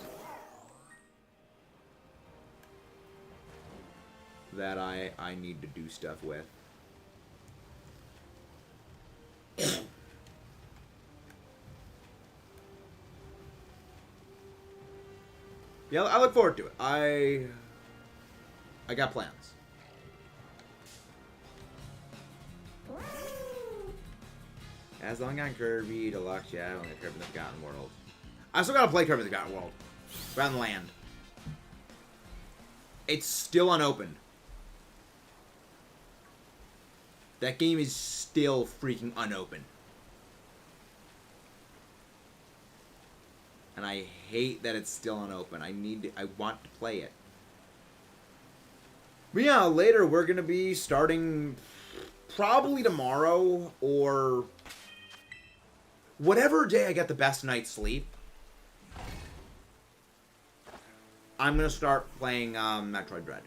that I need to do stuff with. Yeah, I look forward to it. I got plans. As long on Kirby, Deluxe, yeah, only Kirby in the Forgotten World. I still gotta play Kirby in the Forgotten World. Forgotten Land. It's still unopened. That game is still freaking unopened. And I hate that it's still unopened. I want to play it. But yeah, later we're gonna be starting probably tomorrow or whatever day I get the best night's sleep. I'm gonna start playing Metroid Dread.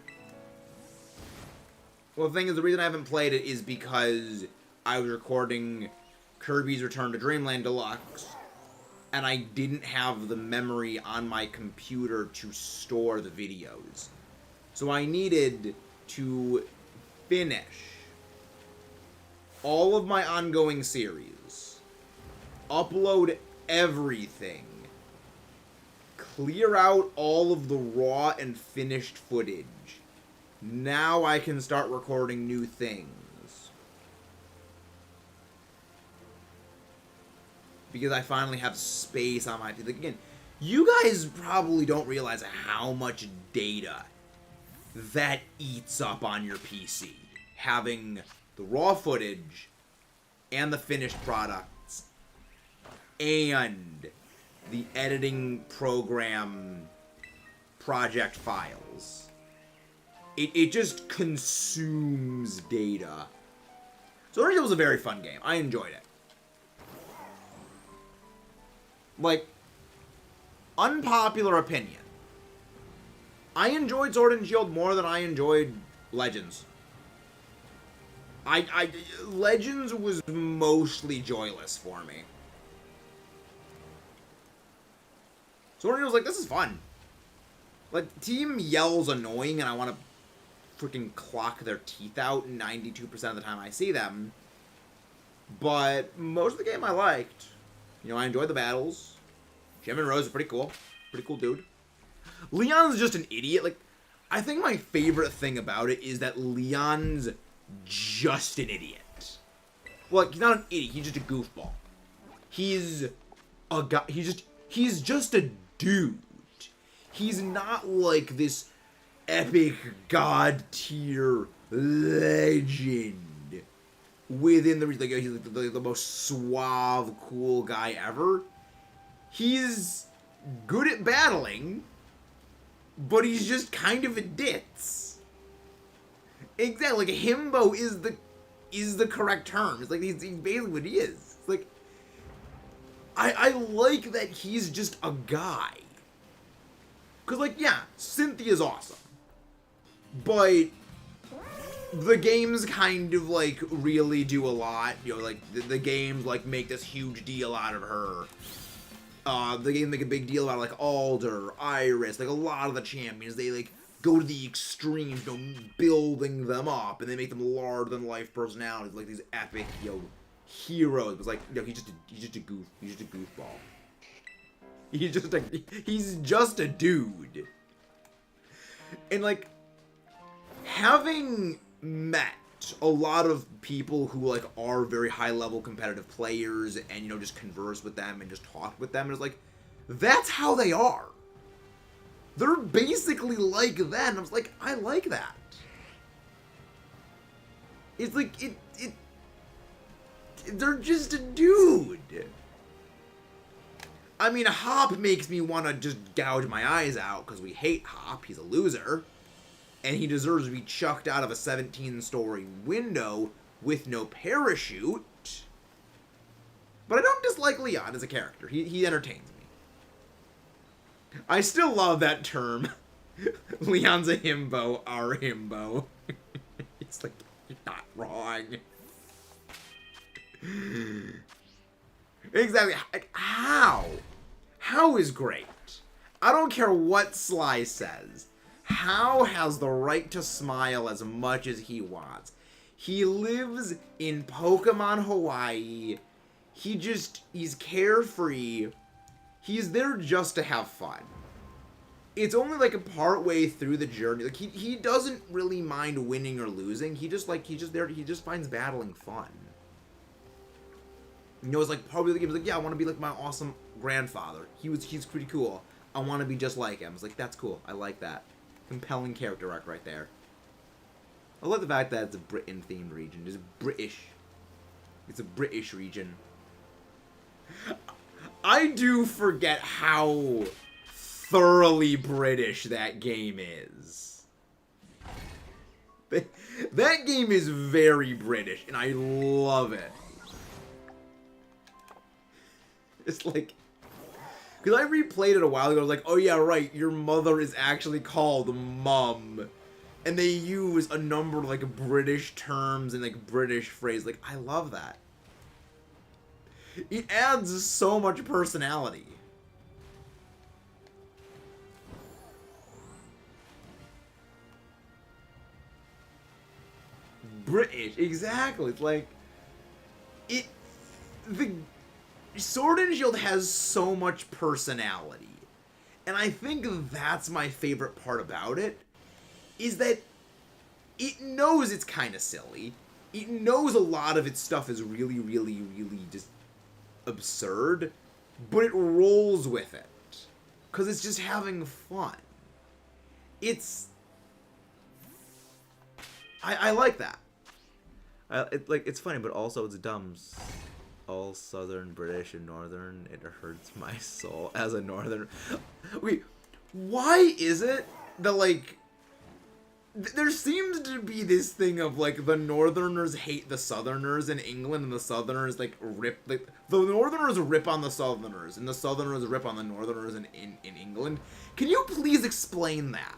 Well, the thing is, the reason I haven't played it is because I was recording Kirby's Return to Dreamland Deluxe, and I didn't have the memory on my computer to store the videos. So I needed to finish all of my ongoing series, upload everything, clear out all of the raw and finished footage. Now I can start recording new things. Because I finally have space on my... Like, again, you guys probably don't realize how much data that eats up on your PC. Having the raw footage and the finished products and the editing program project files. It just consumes data. So it was a very fun game. I enjoyed it. Like, unpopular opinion. I enjoyed Sword and Shield more than I enjoyed Legends. Legends was mostly joyless for me. Sword and Shield was like, this is fun. Like, team yells annoying and I want to freaking clock their teeth out 92% of the time I see them. But most of the game I liked. You know, I enjoyed the battles. Jim and Rose are pretty cool. Pretty cool dude. Leon's just an idiot. Like, I think my favorite thing about it is that Leon's just an idiot. Well, like, he's not an idiot. He's just a goofball. He's a guy. He's just a dude. He's not like this epic god tier legend within the, like, he's like the most suave, cool guy ever. He's good at battling, but he's just kind of a ditz. Exactly, like himbo is the correct term. It's like he's basically what he is. It's like I like that he's just a guy. Cause like, yeah, Cynthia's awesome. But the games kind of like really do a lot. You know, like the games like make this huge deal out of her. The game make a big deal about like Alder, Iris, like a lot of the champions, they like go to the extremes, you know, building them up, and they make them larger than life personalities, like these epic, you know, heroes. It's like, you know, he's just a goofball. He's just a dude. And like, having met a lot of people who like are very high level competitive players and, you know, just converse with them and just talk with them, and it's like, that's how they are. They're basically like that, and I was like, I like that. It's like, they're just a dude. I mean, Hop makes me want to just gouge my eyes out, because we hate Hop. He's a loser. And he deserves to be chucked out of a 17-story window with no parachute. But I don't dislike Leon as a character. He entertains me. I still love that term. Leon's a himbo, our himbo. It's like, you're not wrong. Exactly. How? How is great? I don't care what Sly says. How has the right to smile as much as he wants? He lives in Pokemon Hawaii. He's carefree. He's there just to have fun. It's only like a part way through the journey. Like he doesn't really mind winning or losing. He just finds battling fun. You know, it's like probably the game was like, yeah, I want to be like my awesome grandfather. He's pretty cool. I want to be just like him. It's like, that's cool. I like that. Compelling character arc right there. I love the fact that it's a Britain-themed region. It's British. It's a British region. I do forget how thoroughly British that game is. That game is very British, and I love it. It's like... Because I replayed it a while ago, I was like, oh yeah, right, your mother is actually called Mum. And they use a number of, like, British terms and, like, British phrases. Like, I love that. It adds so much personality. British, exactly. It's like... The Sword and Shield has so much personality. And I think that's my favorite part about it. Is that it knows it's kind of silly. It knows a lot of its stuff is really, really, really just absurd. But it rolls with it. Because it's just having fun. I like that. It's funny, but also it's dumb. All Southern, British, and Northern. It hurts my soul as a Northern. Wait, why is it that, like... There seems to be this thing of, like, the Northerners hate the Southerners in England, and the Southerners, like, rip... Like, the Northerners rip on the Southerners, and the Southerners rip on the Northerners in England. Can you please explain that?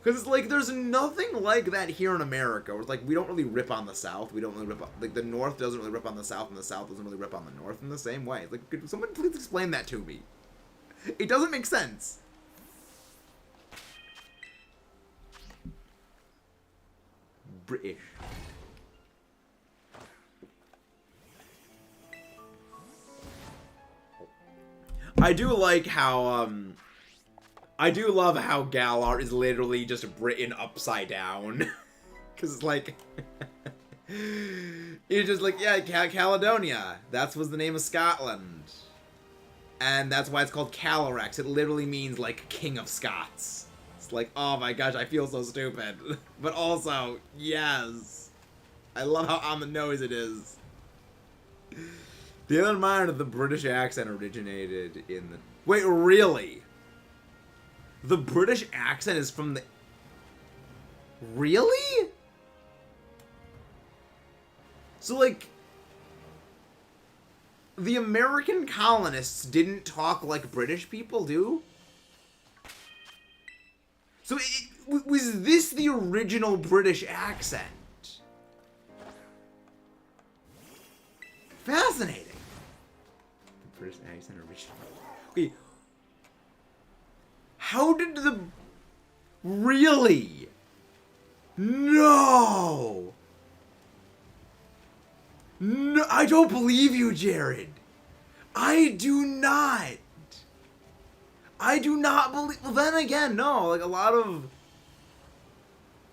Because it's like, there's nothing like that here in America, where it's like, we don't really rip on the South, we don't really rip on... Like, the North doesn't really rip on the South, and the South doesn't really rip on the North in the same way. Like, could someone please explain that to me? It doesn't make sense. British. I do like how, I do love how Galar is literally just Britain upside down. Because it's like... You're just like, yeah, Caledonia. That was the name of Scotland. And that's why it's called Calyrex. It literally means, like, King of Scots. It's like, oh my gosh, I feel so stupid. But also, yes. I love how on the nose it is. The other mind of the British accent originated in the... Wait, really? The British accent is from the... Really? So, like... The American colonists didn't talk like British people do? So, was this the original British accent? Fascinating. The British accent original. Wait. How did the... Really? No! No, I don't believe you, Jared. I do not. I do not believe... Well, then again, no. Like, a lot of...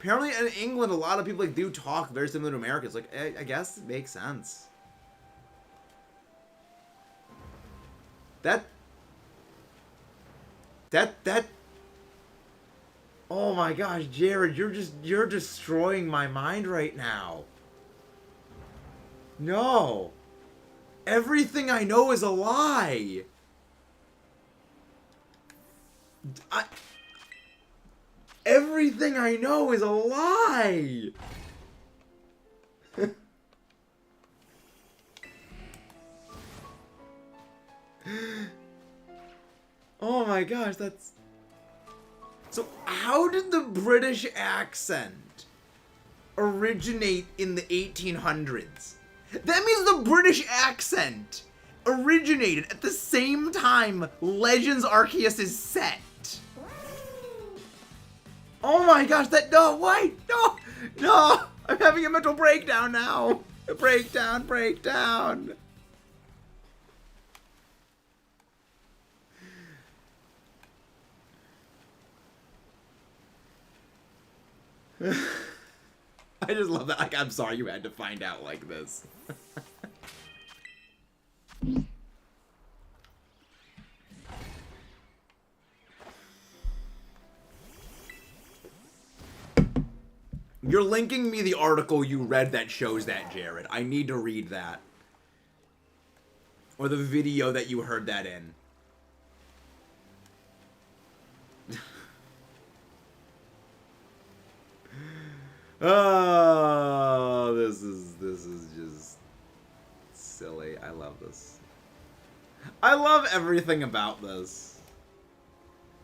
Apparently, in England, a lot of people, like, do talk very similar to Americans. Like, I guess it makes sense. That... Oh my gosh, Jared, you're destroying my mind right now. No. Everything I know is a lie. Everything I know is a lie. Oh my gosh, that's... So, how did the British accent originate in the 1800s? That means the British accent originated at the same time Legends Arceus is set. Oh my gosh, that... No, wait! No! No! I'm having a mental breakdown now! Breakdown! I just love that. Like, I'm sorry you had to find out like this. You're linking me the article you read that shows that, Jared. I need to read that. Or the video that you heard that in. Oh, this is just silly. I love this. I love everything about this.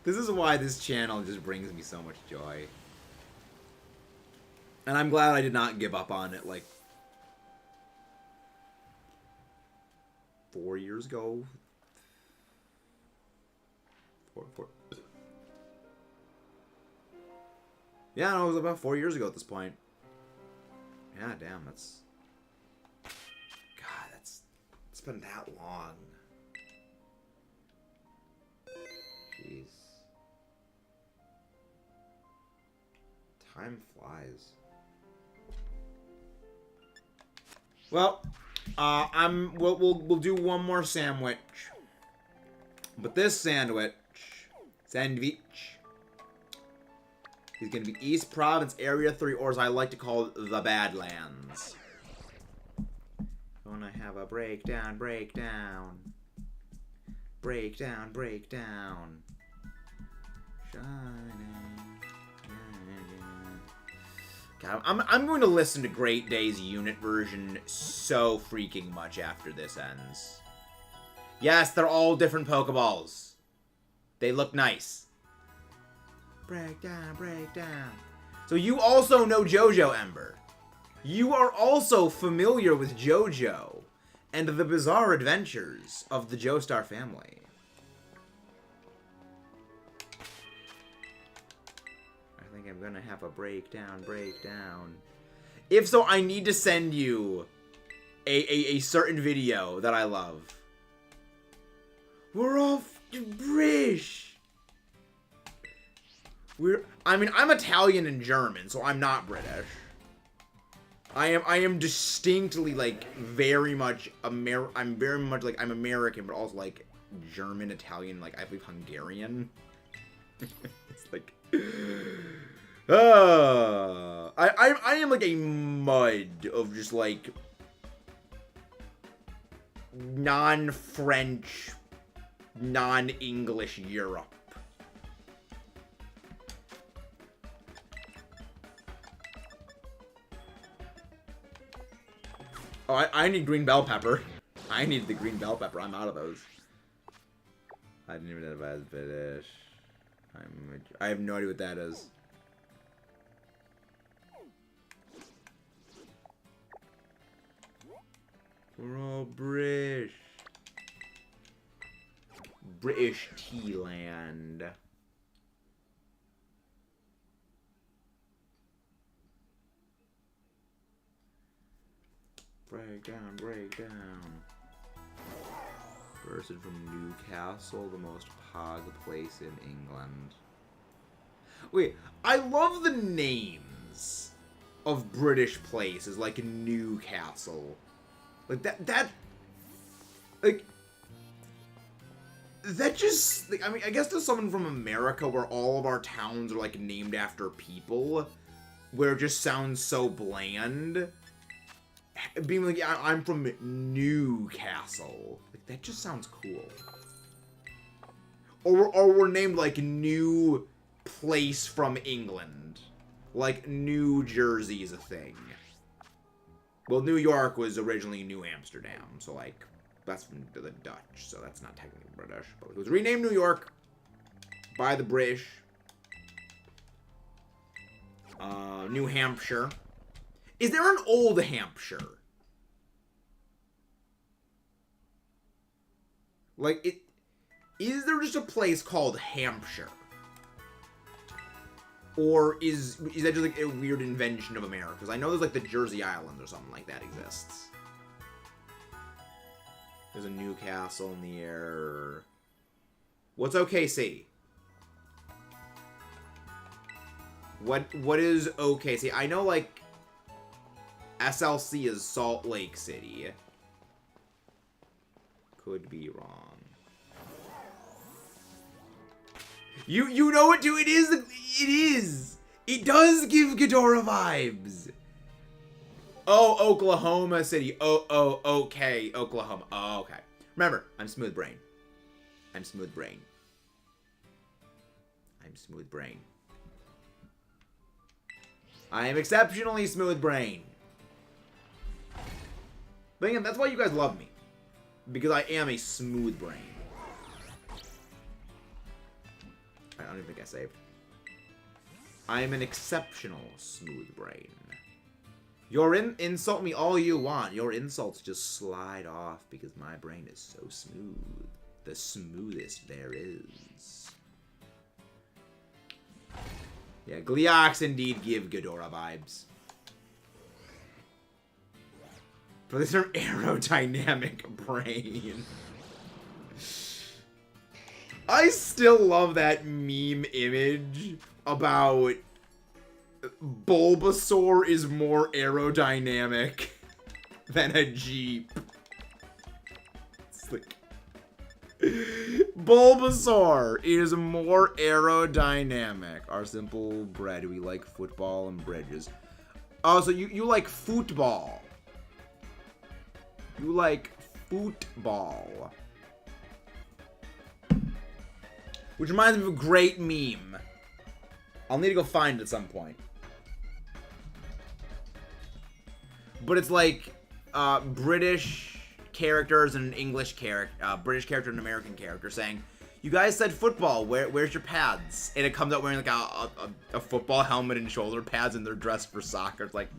This is why this channel just brings me so much joy. And I'm glad I did not give up on it, like, 4 years ago. Four. Yeah, no, it was about 4 years ago at this point. Yeah, damn, that's... God, it's been that long. Jeez. Time flies. Well, we'll do one more sandwich. But this sandwich is gonna be East Province Area 3, or as I like to call it, the Badlands. Gonna have a breakdown. Shining. God, I'm going to listen to Great Day's unit version so freaking much after this ends. Yes, they're all different Pokeballs. They look nice. Breakdown. So you also know JoJo, Ember. You are also familiar with JoJo and the bizarre adventures of the Joestar family. I think I'm gonna have a breakdown. If so, I need to send you a certain video that I love. We're off to British. I'm Italian and German, so I'm not British. I am distinctly, like, very much I'm American, but also, like, German, Italian, like, I believe Hungarian. It's like... I am, like, a mud of just, like, non-French, non-English Europe. Oh, I need green bell pepper. I need the green bell pepper. I'm out of those. I didn't even know as British. I have no idea what that is. We're all British. British tea land. Breakdown. Person from Newcastle, the most pog place in England. Wait, I love the names of British places, like Newcastle. Like, that just, like, I mean, I guess there's someone from America where all of our towns are, like, named after people, where it just sounds so bland. Being like, yeah, I'm from Newcastle. Like, that just sounds cool. Or we're named, like, New Place from England. Like, New Jersey is a thing. Well, New York was originally New Amsterdam, so, like, that's from the Dutch, so that's not technically British. But it was renamed New York by the British. New Hampshire. Is there an Old Hampshire? Like, is there just a place called Hampshire? Or is that just, like, a weird invention of America? Because I know there's, like, the Jersey Islands or something like that exists. There's a Newcastle in the air. What's OKC? What is OKC? I know, like, SLC is Salt Lake City. Could be wrong. You know what, dude? It is. It is. It does give Ghidorah vibes. Oh, Oklahoma City. Oh, okay. Oklahoma. Oh, okay. Remember, I'm smooth brain. I'm smooth brain. I'm smooth brain. I am exceptionally smooth brain. But again, that's why you guys love me. Because I am a smooth brain. I don't even think I saved. I am an exceptional smooth brain. Insult me all you want. Your insults just slide off because my brain is so smooth. The smoothest there is. Yeah, Gleeox indeed give Ghidorah vibes. For the term aerodynamic brain. I still love that meme image about Bulbasaur is more aerodynamic than a Jeep. It's like Bulbasaur is more aerodynamic. Our simple bread. We like football and bridges. Oh, so you like football. You like football. Which reminds me of a great meme. I'll need to go find it at some point. But it's like British characters and an English character, British character and an American character saying, "You guys said football. Where's your pads?" And it comes out wearing like a football helmet and shoulder pads, and they're dressed for soccer. It's like,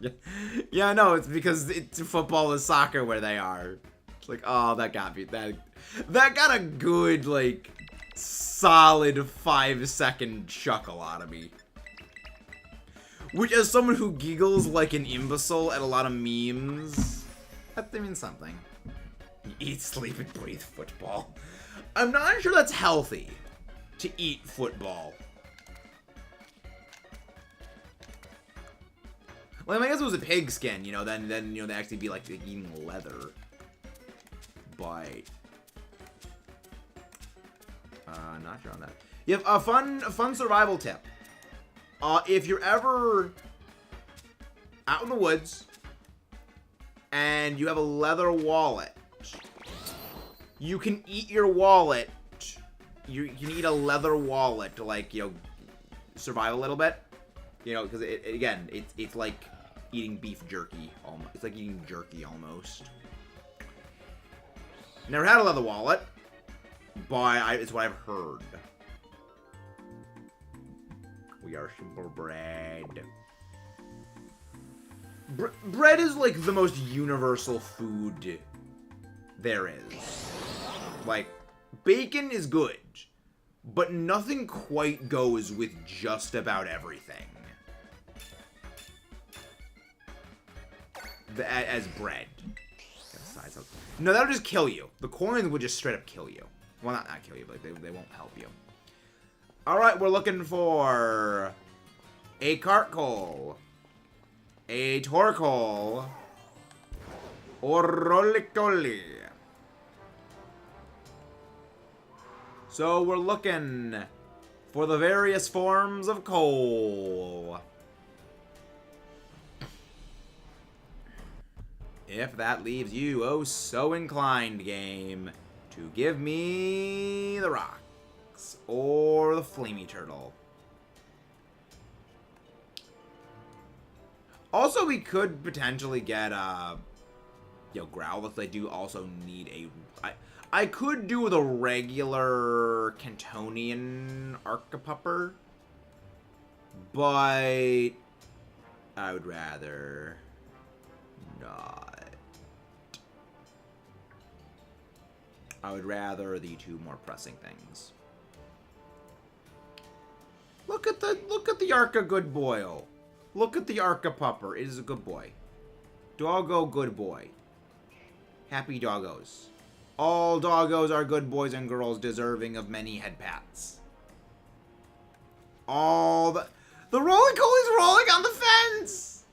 yeah, no, it's because football is soccer where they are. It's like, oh, that got me. That got a good like solid 5-second chuckle out of me. Which, as someone who giggles like an imbecile at a lot of memes, that means something. Eat, sleep, and breathe football. I'm not sure that's healthy to eat football. Well, I guess it was a pigskin, you know, then you know, they actually be like eating leather. But not sure on that. You have a fun survival tip. If you're ever out in the woods and you have a leather wallet, you can eat your wallet. You can eat a leather wallet to, like, you know, survive a little bit. You know, because it's like eating beef jerky. Almost, it's like eating jerky almost. Never had a leather wallet, but it's what I've heard. We are simple bread. Bread is like the most universal food there is. Like, bacon is good, but nothing quite goes with just about everything as bread. No, that would just kill you. The coins would just straight up kill you. Well, not kill you, but they won't help you. Alright, we're looking for a Carkol, a Torkoal, or Rolicoli. So we're looking for the various forms of coal. If that leaves you, oh so inclined, game, to give me the rocks or the flamey turtle. Also, we could potentially get Growlithe. I do also need a. I could do the regular Cantonian Archipupper, but I would rather not. I would rather the two more pressing things. Look at the Arca good boy. Look at the Archipupper. It is a good boy. Doggo good boy. Happy doggos. All doggos are good boys and girls deserving of many head pats. All the Rolicoli's rolling on the fence.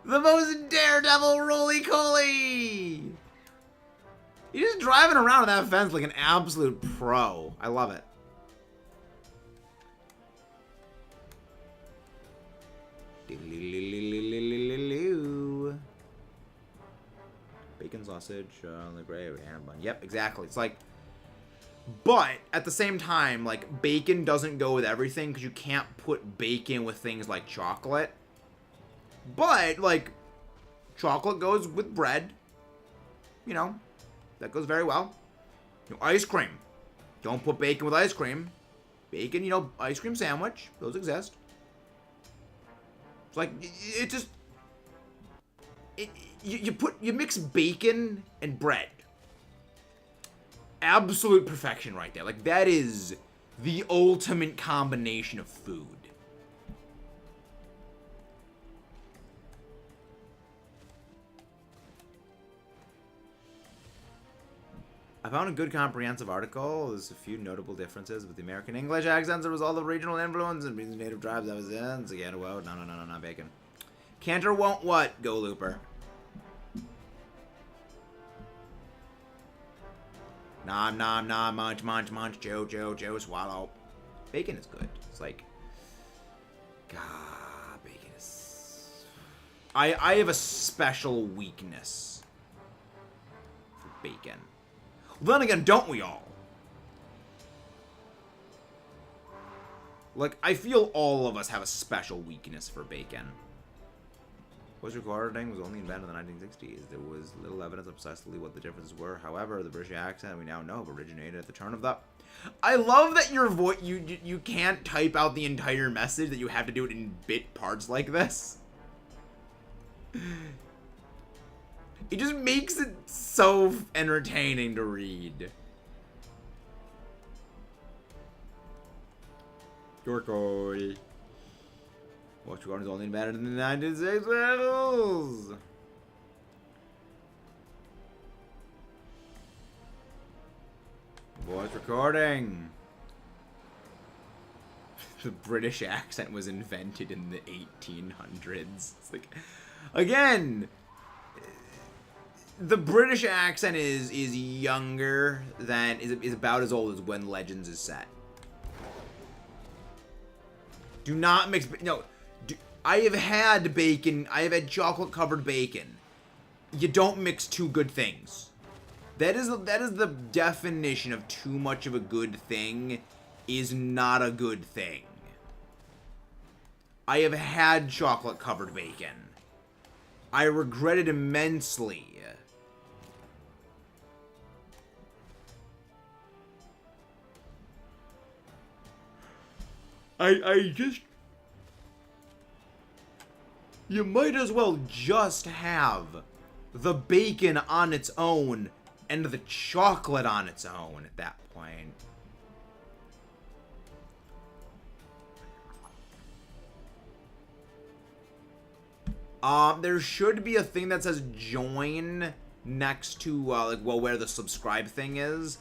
The most daredevil roly-coly! He's just driving around on that fence like an absolute pro. I love it. Bacon sausage on the gravy and bun. Yep, exactly. It's like, but at the same time, like, bacon doesn't go with everything because you can't put bacon with things like chocolate. But, like, chocolate goes with bread. You know, that goes very well. You know, ice cream. Don't put bacon with ice cream. Bacon, you know, ice cream sandwich. Those exist. It's like, it just... You mix bacon and bread. Absolute perfection right there. Like, that is the ultimate combination of food. I found a good comprehensive article. There's a few notable differences with the American English accents as a result of regional influence and the native tribes I was in. So again, whoa, no, not bacon. Cantor won't what? Go Looper. Nom, nom, nom, munch, munch, munch, Joe, swallow. Bacon is good. It's like, God, bacon is... I have a special weakness for bacon. Well, then again, don't we all? Like, I feel all of us have a special weakness for bacon. Voice recording was only invented in the 1960s. There was little evidence of precisely what the differences were. However, the British accent we now know originated at the turn of the... I love that your voice... You can't type out the entire message, that you have to do it in bit parts like this. It just makes it so entertaining to read. Yorkoi. Voice recording is only invented in the 1960s levels. Voice recording. The British accent was invented in the 1800s. It's like, again, the British accent is younger than, is about as old as when Legends is set. Do not mix, no. I have had bacon. I have had chocolate-covered bacon. You don't mix two good things. That is the definition of too much of a good thing is not a good thing. I have had chocolate-covered bacon. I regret it immensely. I just... You might as well just have the bacon on its own and the chocolate on its own at that point. There should be a thing that says join next to, like, well, where the subscribe thing is.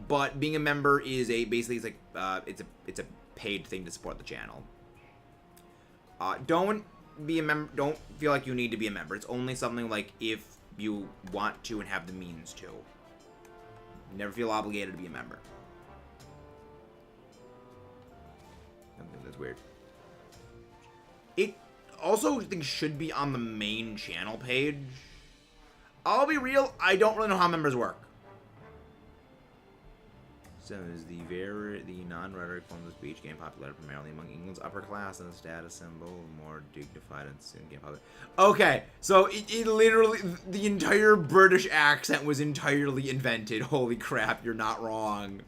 But being a member is basically, it's like, it's a paid thing to support the channel. Don't be a member. Don't feel like you need to be a member. It's only something like if you want to and have the means to. Never feel obligated to be a member. I think that's weird. It also, I think, should be on the main channel page. I'll be real, I don't really know how members work. So is the non-rhetoric forms of speech gained popularity primarily among England's upper class and a status symbol, more dignified and soon gained popularity. Okay, so it literally, the entire British accent was entirely invented. Holy crap, you're not wrong.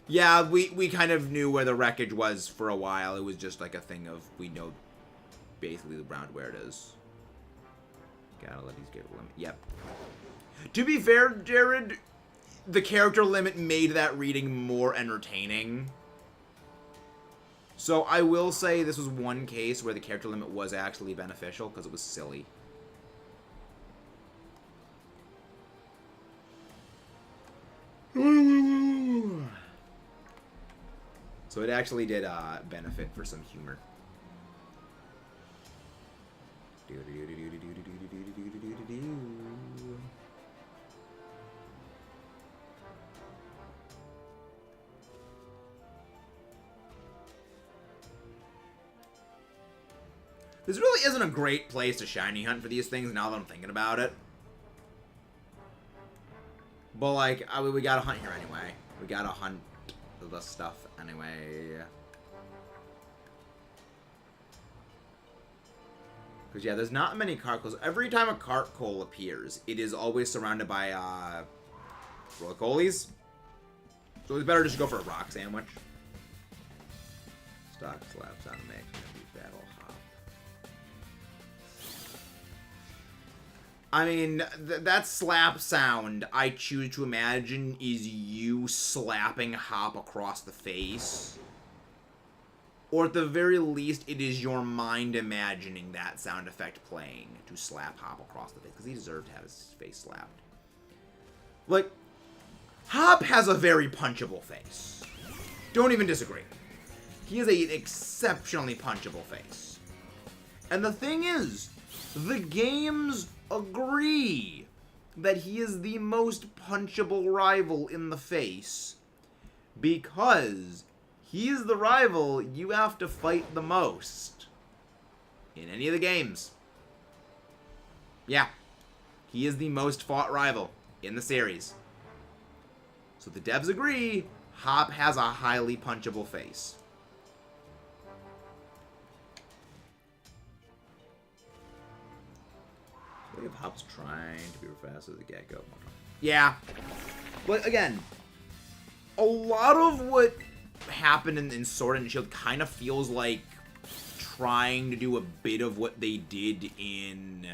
Yeah, we kind of knew where the wreckage was for a while. It was just like a thing of, we know basically around where it is. Gotta let these get a limit. Yep. To be fair, Jared, the character limit made that reading more entertaining. So I will say this was one case where the character limit was actually beneficial because it was silly. So it actually did benefit for some humor. This really isn't a great place to shiny hunt for these things now that I'm thinking about it. But, like, we gotta hunt here anyway. We gotta hunt the stuff anyway. Because, yeah, there's not many cart coals. Every time a cart coal appears, it is always surrounded by, roly-colies. So it's better just to go for a rock sandwich. Stock slaps on mix. Battle hop. I mean, that slap sound, I choose to imagine, is you slapping Hop across the face. Or at the very least, it is your mind imagining that sound effect playing to slap Hop across the face. Because he deserved to have his face slapped. Like, Hop has a very punchable face. Don't even disagree. He has an exceptionally punchable face. And the thing is, the games agree that he is the most punchable rival in the face because he is the rival you have to fight the most in any of the games. Yeah, he is the most fought rival in the series. So the devs agree, Hop has a highly punchable face. If Hop's trying to be fast as a gecko. Yeah. But again, a lot of what happened in Sword and Shield kind of feels like trying to do a bit of what they did in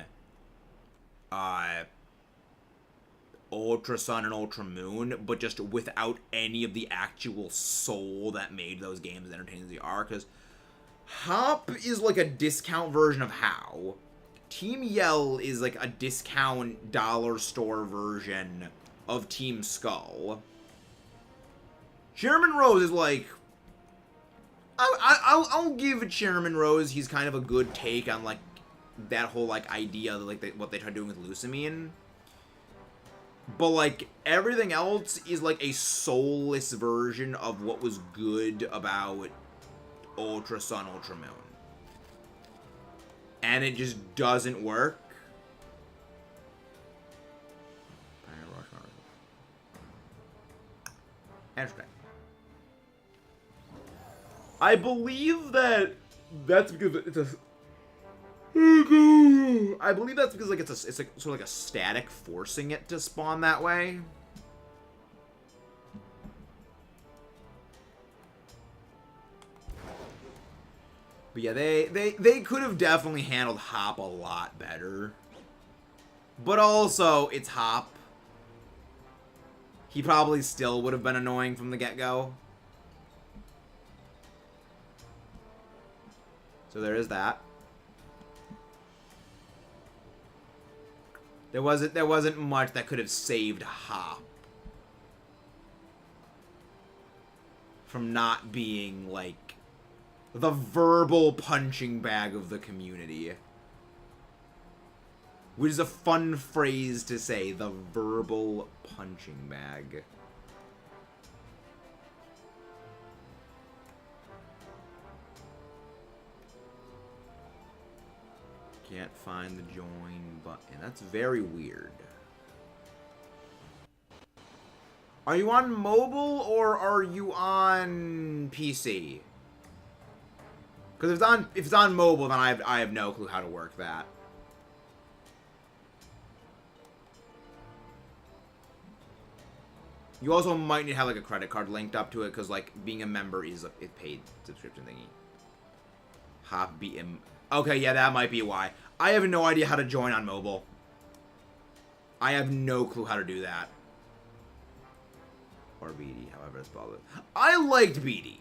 Ultra Sun and Ultra Moon, but just without any of the actual soul that made those games as entertaining as they are. Because Hop is like a discount version of How. Team Yell is like a discount dollar store version of Team Skull. Chairman Rose is like, I'll give Chairman Rose, he's kind of a good take on like that whole like idea, like what they tried doing with Lusamine. But like everything else is like a soulless version of what was good about Ultra Sun, Ultra Moon. And it just doesn't work. I believe that's because it's a. I believe that's because like it's like sort of like a static forcing it to spawn that way. But yeah, they could have definitely handled Hop a lot better. But also, it's Hop. He probably still would have been annoying from the get-go. So there is that. There wasn't much that could have saved Hop from not being like the verbal punching bag of the community. Which is a fun phrase to say, the verbal punching bag. Can't find the join button. That's very weird. Are you on mobile or are you on PC? Because if it's on mobile, then I have no clue how to work that. You also might need to have like a credit card linked up to it, because like being a member is a paid subscription thingy. Hop BM. Okay, yeah, that might be why. I have no idea how to join on mobile. I have no clue how to do that. Or BD, however it's spelled. I liked BD.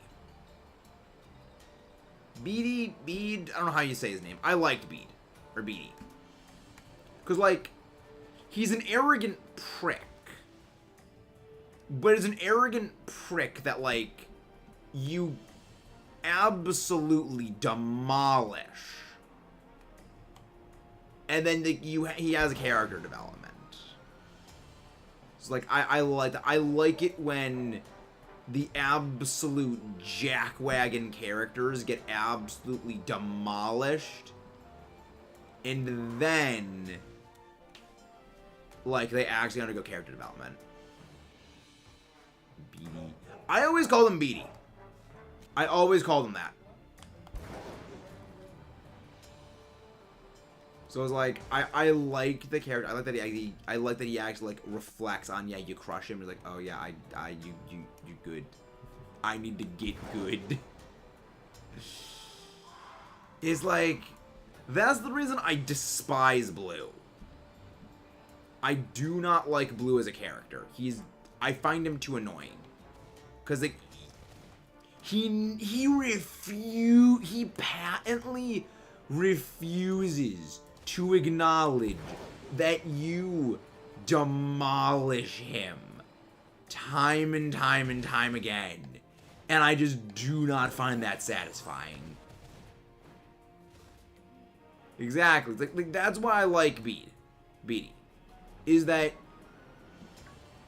Bede, I don't know how you say his name. I liked Bede. Or BD. Because, like, he's an arrogant prick. But it's an arrogant prick that, like, you absolutely demolish And then he has a character development. So like I like that. I like it when the absolute jackwagon characters get absolutely demolished, and then like they actually undergo character development. Beady. I always call them Beady. I always call them that. So it's like I like the character. I like that he actually like reflects on, yeah, you crush him. He's like, oh yeah, you good. I need to get good. It's like, that's the reason I despise Blue. I do not like Blue as a character. I find him too annoying. Cause like he patently refuses to acknowledge that you demolish him time and time and time again. And I just do not find that satisfying. Exactly. Like that's why I like Beatty. Is that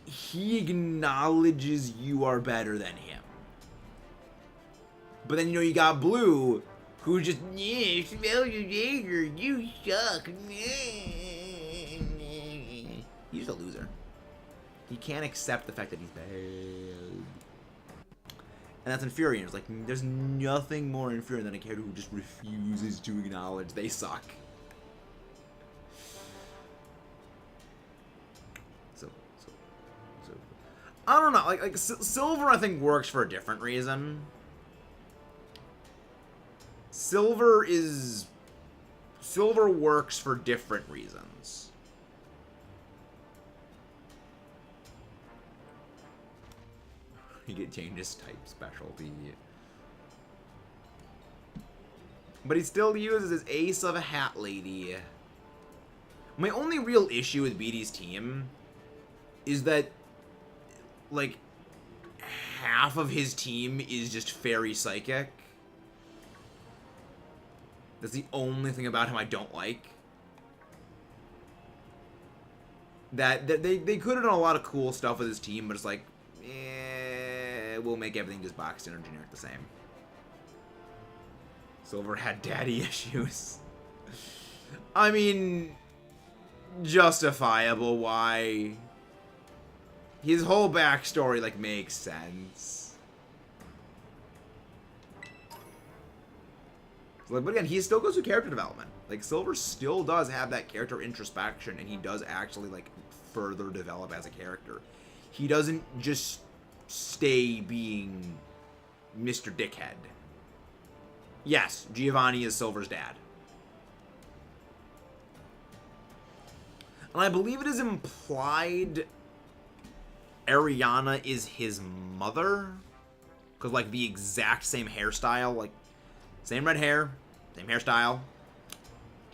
he acknowledges you are better than him. But then, you know, you got Blue, who just, yeah, smell your anger, you suck. He's a loser. He can't accept the fact that he's bad. And that's infuriating. It's like, there's nothing more infuriating than a character who just refuses to acknowledge they suck. So I don't know. Like Silver, I think, works for a different reason. Silver works for different reasons. You get changes type specialty. But he still uses his Ace of a Hat Lady. My only real issue with Beatty's team is that, like, half of his team is just Fairy Psychic. That's the only thing about him I don't like. That they could have done a lot of cool stuff with his team, but it's like, we'll make everything just boxed in or generic the same. Silver had daddy issues. I mean, justifiable. Why? His whole backstory, like, makes sense. But again, he still goes through character development. Like, Silver still does have that character introspection, and he does actually, like, further develop as a character. He doesn't just stay being Mr. Dickhead. Yes, Giovanni is Silver's dad. And I believe it is implied Ariana is his mother. Because, like, the exact same hairstyle. Like, same red hair, same hairstyle.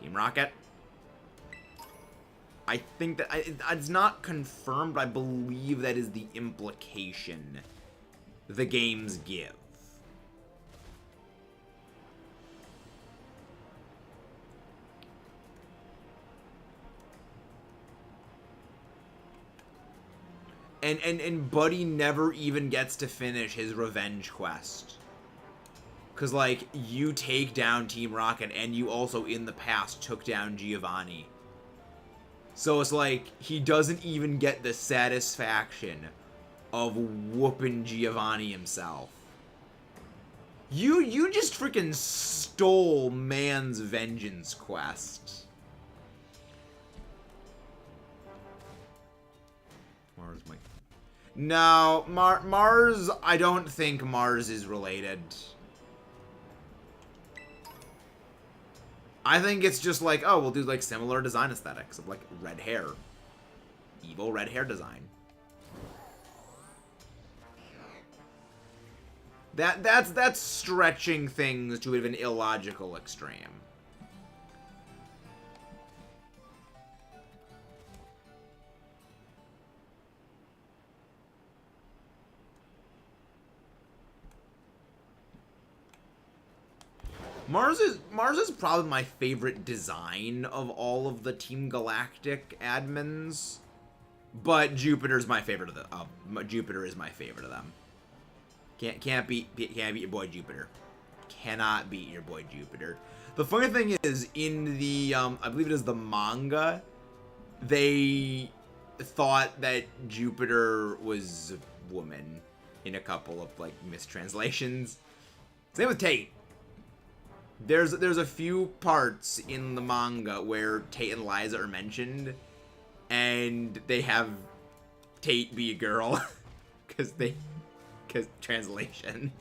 Team Rocket. I think that it's not confirmed, but I believe that is the implication the games give. And Buddy never even gets to finish his revenge quest. Because, like, you take down Team Rocket, and you also, in the past, took down Giovanni. So it's like, he doesn't even get the satisfaction of whooping Giovanni himself. You just freaking stole man's vengeance quest. Mars might... No, Mars, I don't think Mars is related. I think it's just like, oh, we'll do like similar design aesthetics of like red hair. Evil red hair design. That's stretching things to an illogical extreme. Mars is probably my favorite design of all of the Team Galactic admins, but Jupiter's my favorite of the. Jupiter is my favorite of them. Can't beat your boy Jupiter. Cannot beat your boy Jupiter. The funny thing is, in the I believe it is the manga, they thought that Jupiter was a woman in a couple of like mistranslations. Same with Tate. There's a few parts in the manga where Tate and Liza are mentioned, and they have Tate be a girl because translation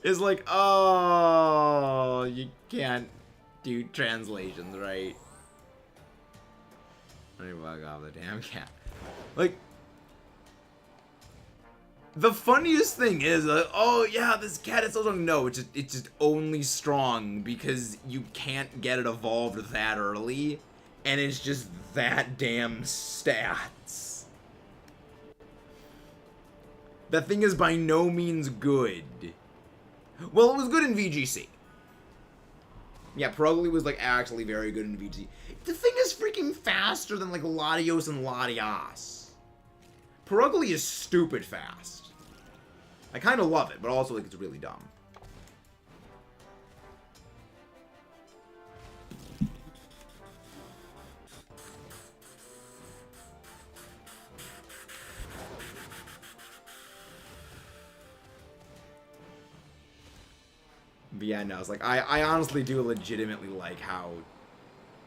is like, oh, you can't do translations right. Let me bug off the damn cat. Like, the funniest thing is, oh yeah, this cat is so strong. No, it's just only strong because you can't get it evolved that early, and it's just that damn stats. That thing is by no means good. Well, it was good in VGC. Yeah, Perugly was like actually very good in VGC. The thing is freaking faster than like Latios and Latias. Perugly is stupid fast. I kind of love it, but also like it's really dumb. But yeah, no, it's like I honestly do legitimately like how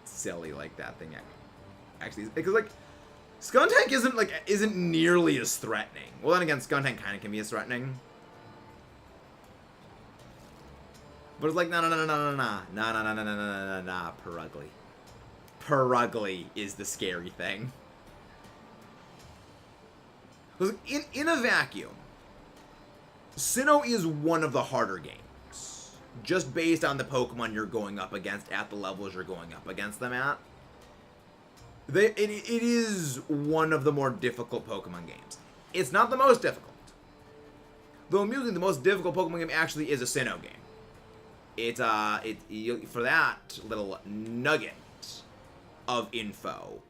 silly like that thing actually is, because like Skuntank isn't nearly as threatening. Well, then again, Skuntank kind of can be as threatening. But it's like, no, Perugly. Perugly is the scary thing. In a vacuum, Sinnoh is one of the harder games. Just based on the Pokemon you're going up against at the levels you're going up against them at. It is one of the more difficult Pokemon games. It's not the most difficult. Though amusingly, the most difficult Pokemon game actually is a Sinnoh game. For that little nugget of info,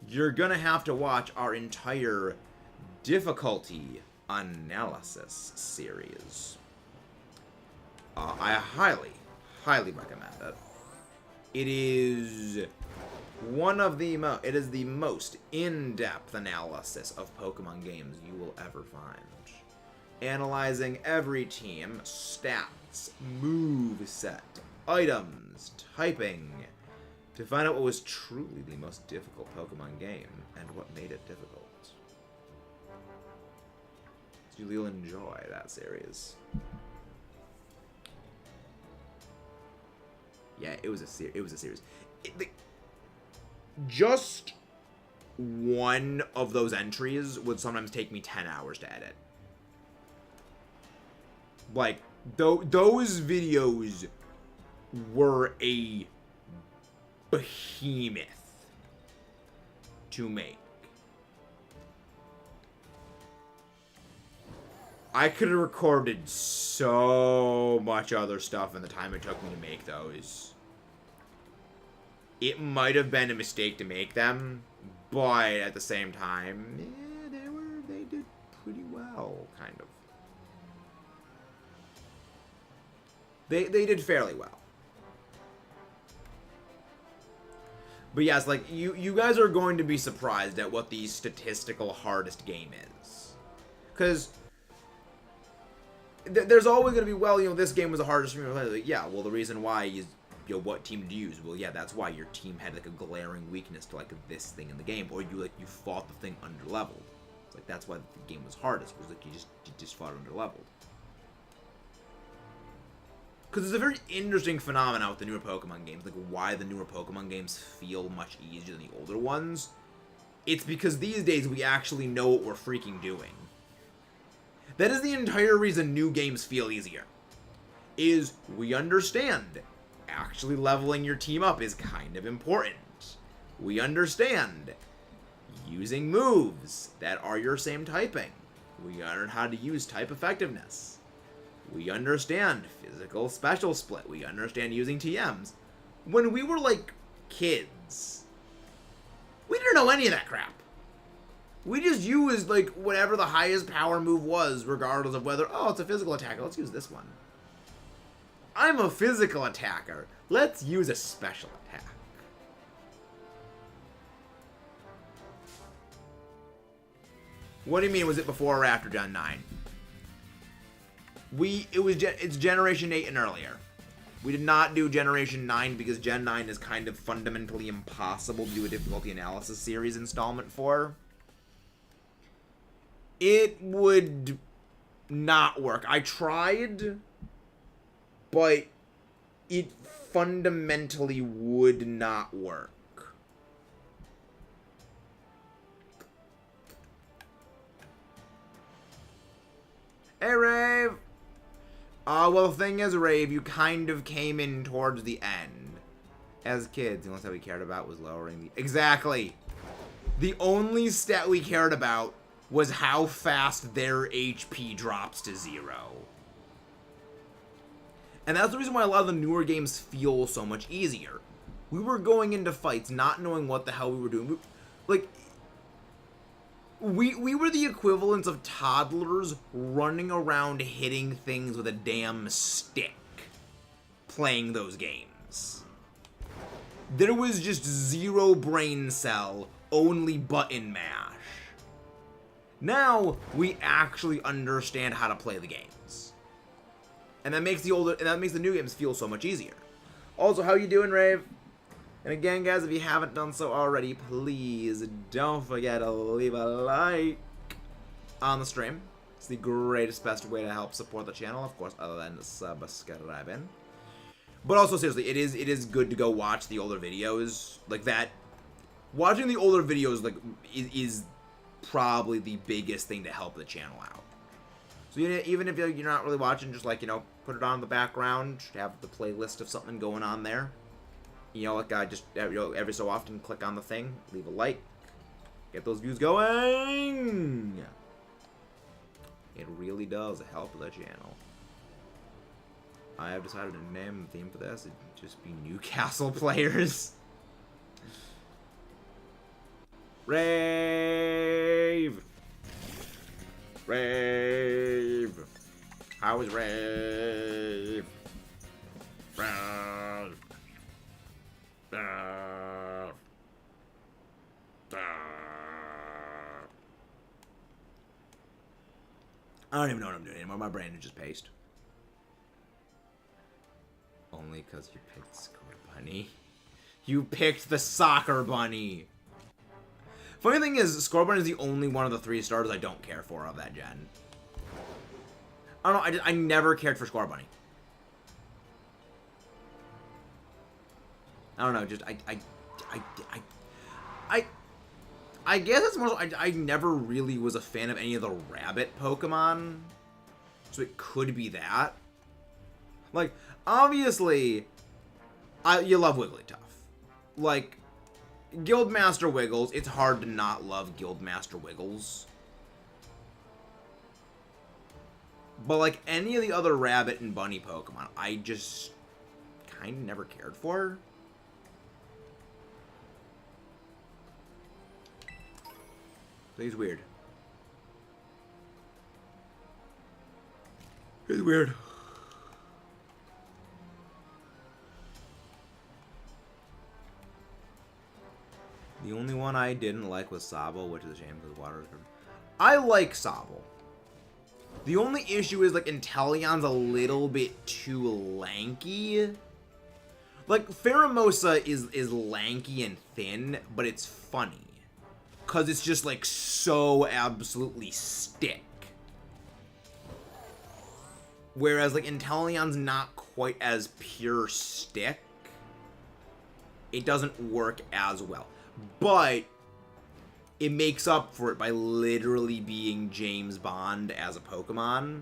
you're gonna have to watch our entire difficulty analysis series. I highly recommend it. It is it is the most in-depth analysis of Pokemon games you will ever find. Analyzing every team, stats, moveset, items, typing, to find out what was truly the most difficult Pokemon game and what made it difficult. So you'll enjoy that series. Yeah, it was a series. Just one of those entries would sometimes take me 10 hours to edit. Like, those videos were a behemoth to make. I could have recorded so much other stuff in the time it took me to make those. It might have been a mistake to make them, but at the same time, yeah, they did pretty well, kind of. They did fairly well. But yes, like, you guys are going to be surprised at what the statistical hardest game is. Because there's always going to be, well, you know, this game was the hardest for me. Like, yeah, well, the reason why is, you know, what team did you use? Well, yeah, that's why your team had, like, a glaring weakness to, like, this thing in the game. Or you fought the thing under-leveled. It's like, that's why the game was hardest. Was like, you just fought under-leveled. Because it's a very interesting phenomenon with the newer Pokemon games, like why the newer Pokemon games feel much easier than the older ones. It's because these days we actually know what we're freaking doing. That is the entire reason new games feel easier. Is we understand actually leveling your team up is kind of important. We understand using moves that are your same typing. We learn how to use type effectiveness. We understand physical special split. We understand using TMs. When we were, like, kids, we didn't know any of that crap. We just used, like, whatever the highest power move was, regardless of whether, oh, it's a physical attacker. Let's use this one. I'm a physical attacker. Let's use a special attack. What do you mean, was it before or after Gen 9? It's Generation 8 and earlier. We did not do Generation 9 because Gen 9 is kind of fundamentally impossible to do a difficulty analysis series installment for. It would not work. I tried, but it fundamentally would not work. Hey, Rave! Well, the thing is, Rave, you kind of came in towards the end. As kids, the only stat we cared about was lowering the... Exactly! The only stat we cared about was how fast their HP drops to 0. And that's the reason why a lot of the newer games feel so much easier. We were going into fights not knowing what the hell we were doing. We were the equivalent of toddlers running around hitting things with a damn stick playing those games. There was just zero brain cell, only button mash. Now we actually understand how to play the games. And that makes the new games feel so much easier. Also, how you doing, Rave? And again, guys, if you haven't done so already, please don't forget to leave a like on the stream. It's the greatest, best way to help support the channel, of course, other than subscribing. But also, seriously, it is good to go watch the older videos like that. Watching the older videos like is probably the biggest thing to help the channel out. So even if you're not really watching, just like, you know, put it on in the background, have the playlist of something going on there. You know, like just every so often click on the thing, leave a like, get those views going. It really does help the channel. I have decided to name the theme for this. It'd just be Newcastle players. Rave! Rave! How is Rave? Rave! I don't even know what I'm doing anymore. My brain is just paste. Only because you picked Score Bunny. You picked the soccer bunny. Funny thing is, Score Bunny is the only one of the 3 stars I don't care for of that gen. I don't know. I never cared for Score Bunny. I don't know. Just I guess it's more. I never really was a fan of any of the rabbit Pokemon, so it could be that. Like, obviously, you love Wigglytuff. Like, Guildmaster Wiggles, it's hard to not love Guildmaster Wiggles. But, like, any of the other rabbit and bunny Pokemon, I just kind of never cared for. So he's weird. He's weird. The only one I didn't like was Sobble, which is a shame because water is good. I like Sobble. The only issue is, like, Inteleon's a little bit too lanky. Like, Pheromosa is lanky and thin, but it's funny. Because it's just, like, so absolutely stick. Whereas, like, Inteleon's not quite as pure stick. It doesn't work as well. But it makes up for it by literally being James Bond as a Pokemon.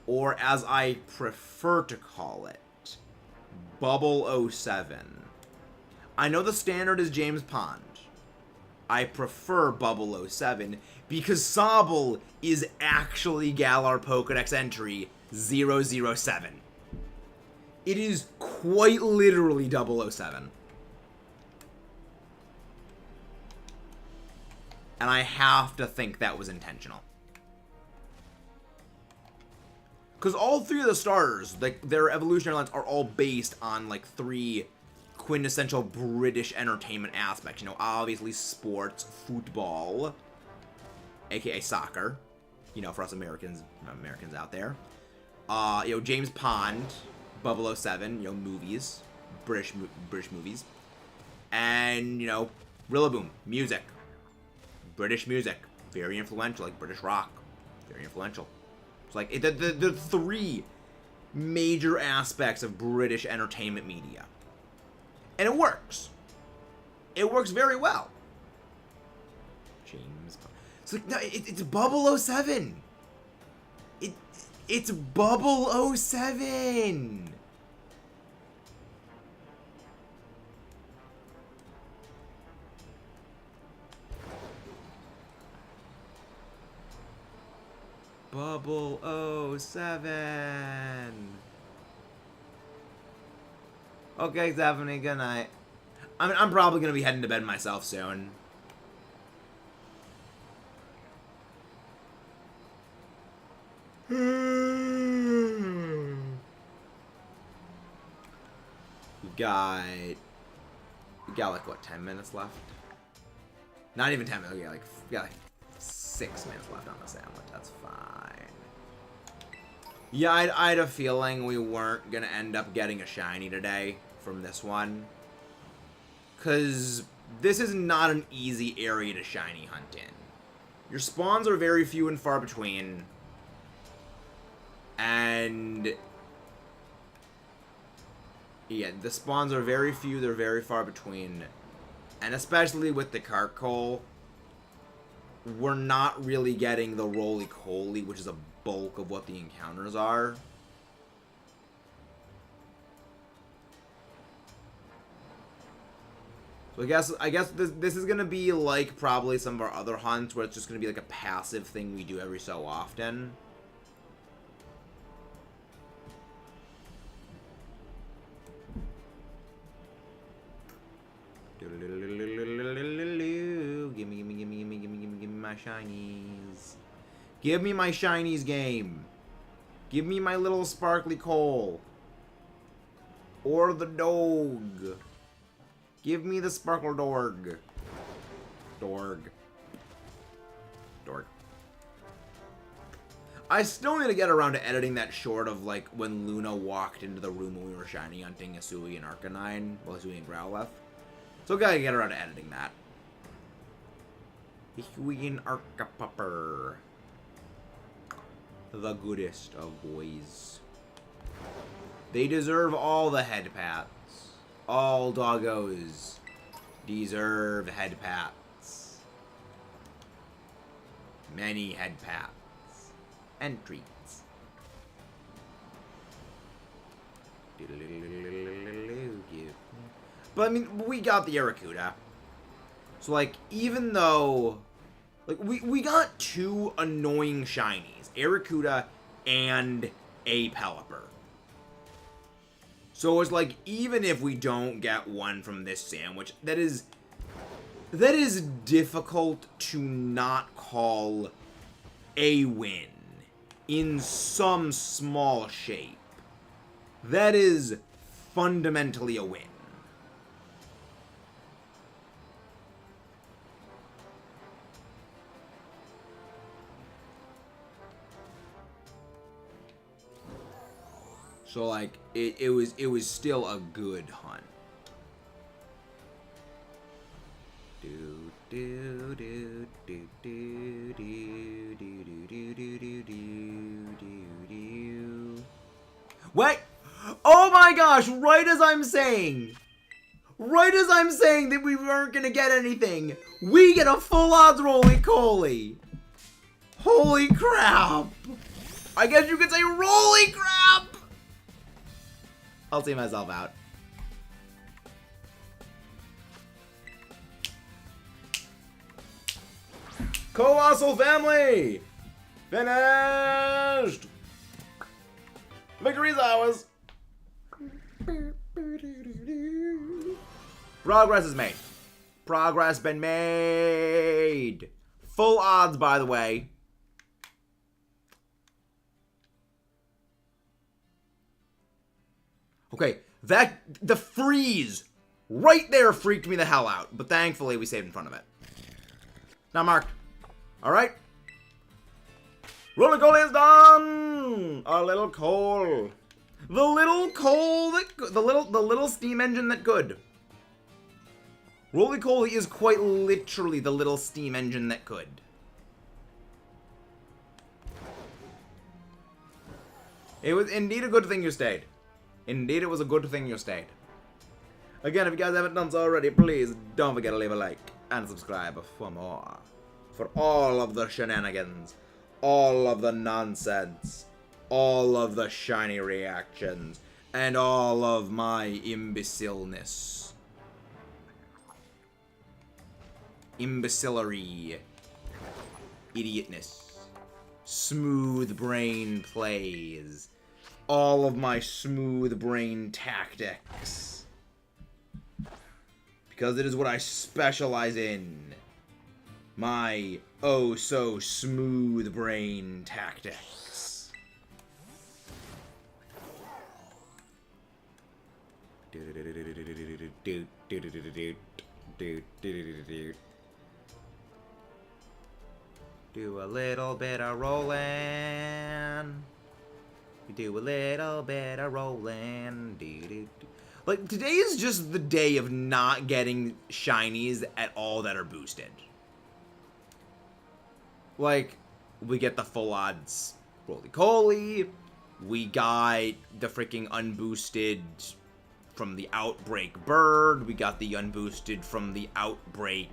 Or as I prefer to call it, 007. I know the standard is James Pond. I prefer Bubble 07 because Sobble is actually Galar Pokedex entry 007. It is quite literally 007. And I have to think that was intentional. Because all three of the starters, like, their evolutionary lines are all based on, like, 3 quintessential British entertainment aspects. You know, obviously sports, football, aka soccer. You know, for us Americans out there. You know, James Pond, 007, you know, movies, British movies. And, you know, Rillaboom, music. British music, very influential, like British rock, very influential. It's like, the 3 major aspects of British entertainment media. And it works. It works very well. James Bond. It's like, no, it's 007. It's 007. Bubble 07. Okay, Stephanie, good night. I'm probably gonna be heading to bed myself soon. We got like what, 10 minutes left? Not even 10 minutes. We got like 6 minutes left on the sandwich. That's fine. Yeah, I had a feeling we weren't gonna end up getting a shiny today from this one, cause this is not an easy area to shiny hunt in. Your spawns are very few and far between, and yeah, the spawns are very few. They're very far between, and especially with the cart coal, we're not really getting the roly-coly, which is a bulk of what the encounters are. So I guess this is gonna be like probably some of our other hunts, where it's just gonna be like a passive thing we do every so often. Give me my shinies. Give me my shinies, game. Give me my little sparkly coal. Or the dog. Give me the sparkle dorg. Dorg. I still need to get around to editing that short of, like, when Luna walked into the room when we were shiny hunting Asui and Arcanine. Well, Asui and Growlithe. So gotta get around to editing that. Asui and Arcapupper. The goodest of boys. They deserve all the head pats. All doggos deserve head pats. Many head pats. And treats. But, I mean, we got the Arrokuda. So, like, even though... Like, we got 2 annoying shinies. Arrokuda and a Pelipper. So it's like, even if we don't get one from this sandwich, that is difficult to not call a win in some small shape. That is fundamentally a win. So, like, it was still a good hunt. What? Oh my gosh, right as I'm saying that we weren't gonna get anything, we get a full odds roly-coly. Holy crap. I guess you could say roly crap. I'll see myself out. Colossal family! Finished! Victory's ours! Progress is made. Progress been made. Full odds, by the way. Okay, the freeze right there freaked me the hell out, but thankfully we saved in front of it. Not marked. All right. Roller coal is done. Our little coal. The little coal that the little steam engine that could. Roly-Coly is quite literally the little steam engine that could. It was indeed a good thing you stayed. Indeed, it was a good thing you stayed. Again, if you guys haven't done so already, please don't forget to leave a like and subscribe for more. For all of the shenanigans, all of the nonsense, all of the shiny reactions, and all of my imbecileness. Imbecillery. Idiotness. Smooth brain plays. All of my smooth brain tactics. Because it is what I specialize in. My oh so smooth brain tactics. Do a little bit of rolling. Do a little bit of rolling. Like, today is just the day of not getting shinies at all that are boosted. Like, we get the full odds Roly-Coly. We got the freaking unboosted from the Outbreak Bird. We got the unboosted from the Outbreak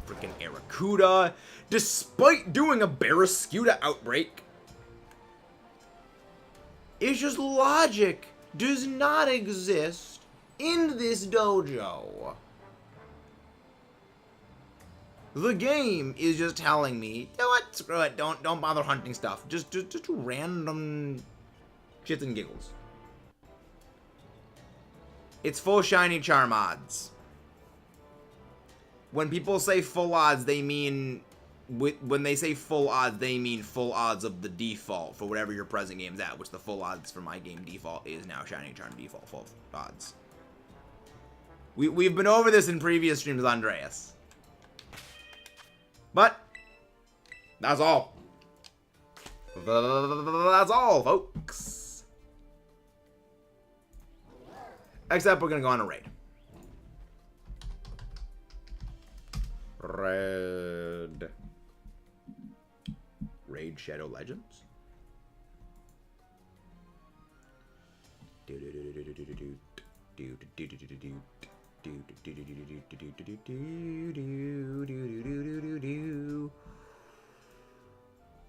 freaking Arrokuda. Despite doing a Barraskewda Outbreak, it's just logic does not exist in this dojo. The game is just telling me, you know what, screw it, don't bother hunting stuff. Just random shits and giggles. It's full shiny charm odds. When people say full odds, they mean when they say full odds, they mean full odds of the default for whatever your present game's at, which the full odds for my game default is now shiny charm default full odds. We've been over this in previous streams with Andreas. But that's all. That's all, folks. Except we're gonna go on a raid. Raid Shadow Legends.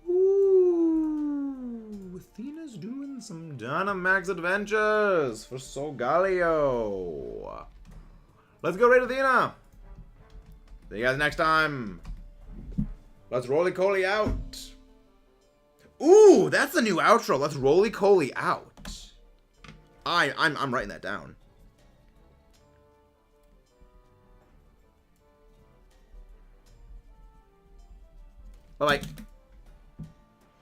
Ooh, Athena's doing some Dynamax adventures for Solgaleo. Let's go raid Athena. See you guys next time. Let's Roly-Coly out. Ooh, that's the new outro. Let's Roly-Coly out. I'm writing that down. Bye-bye.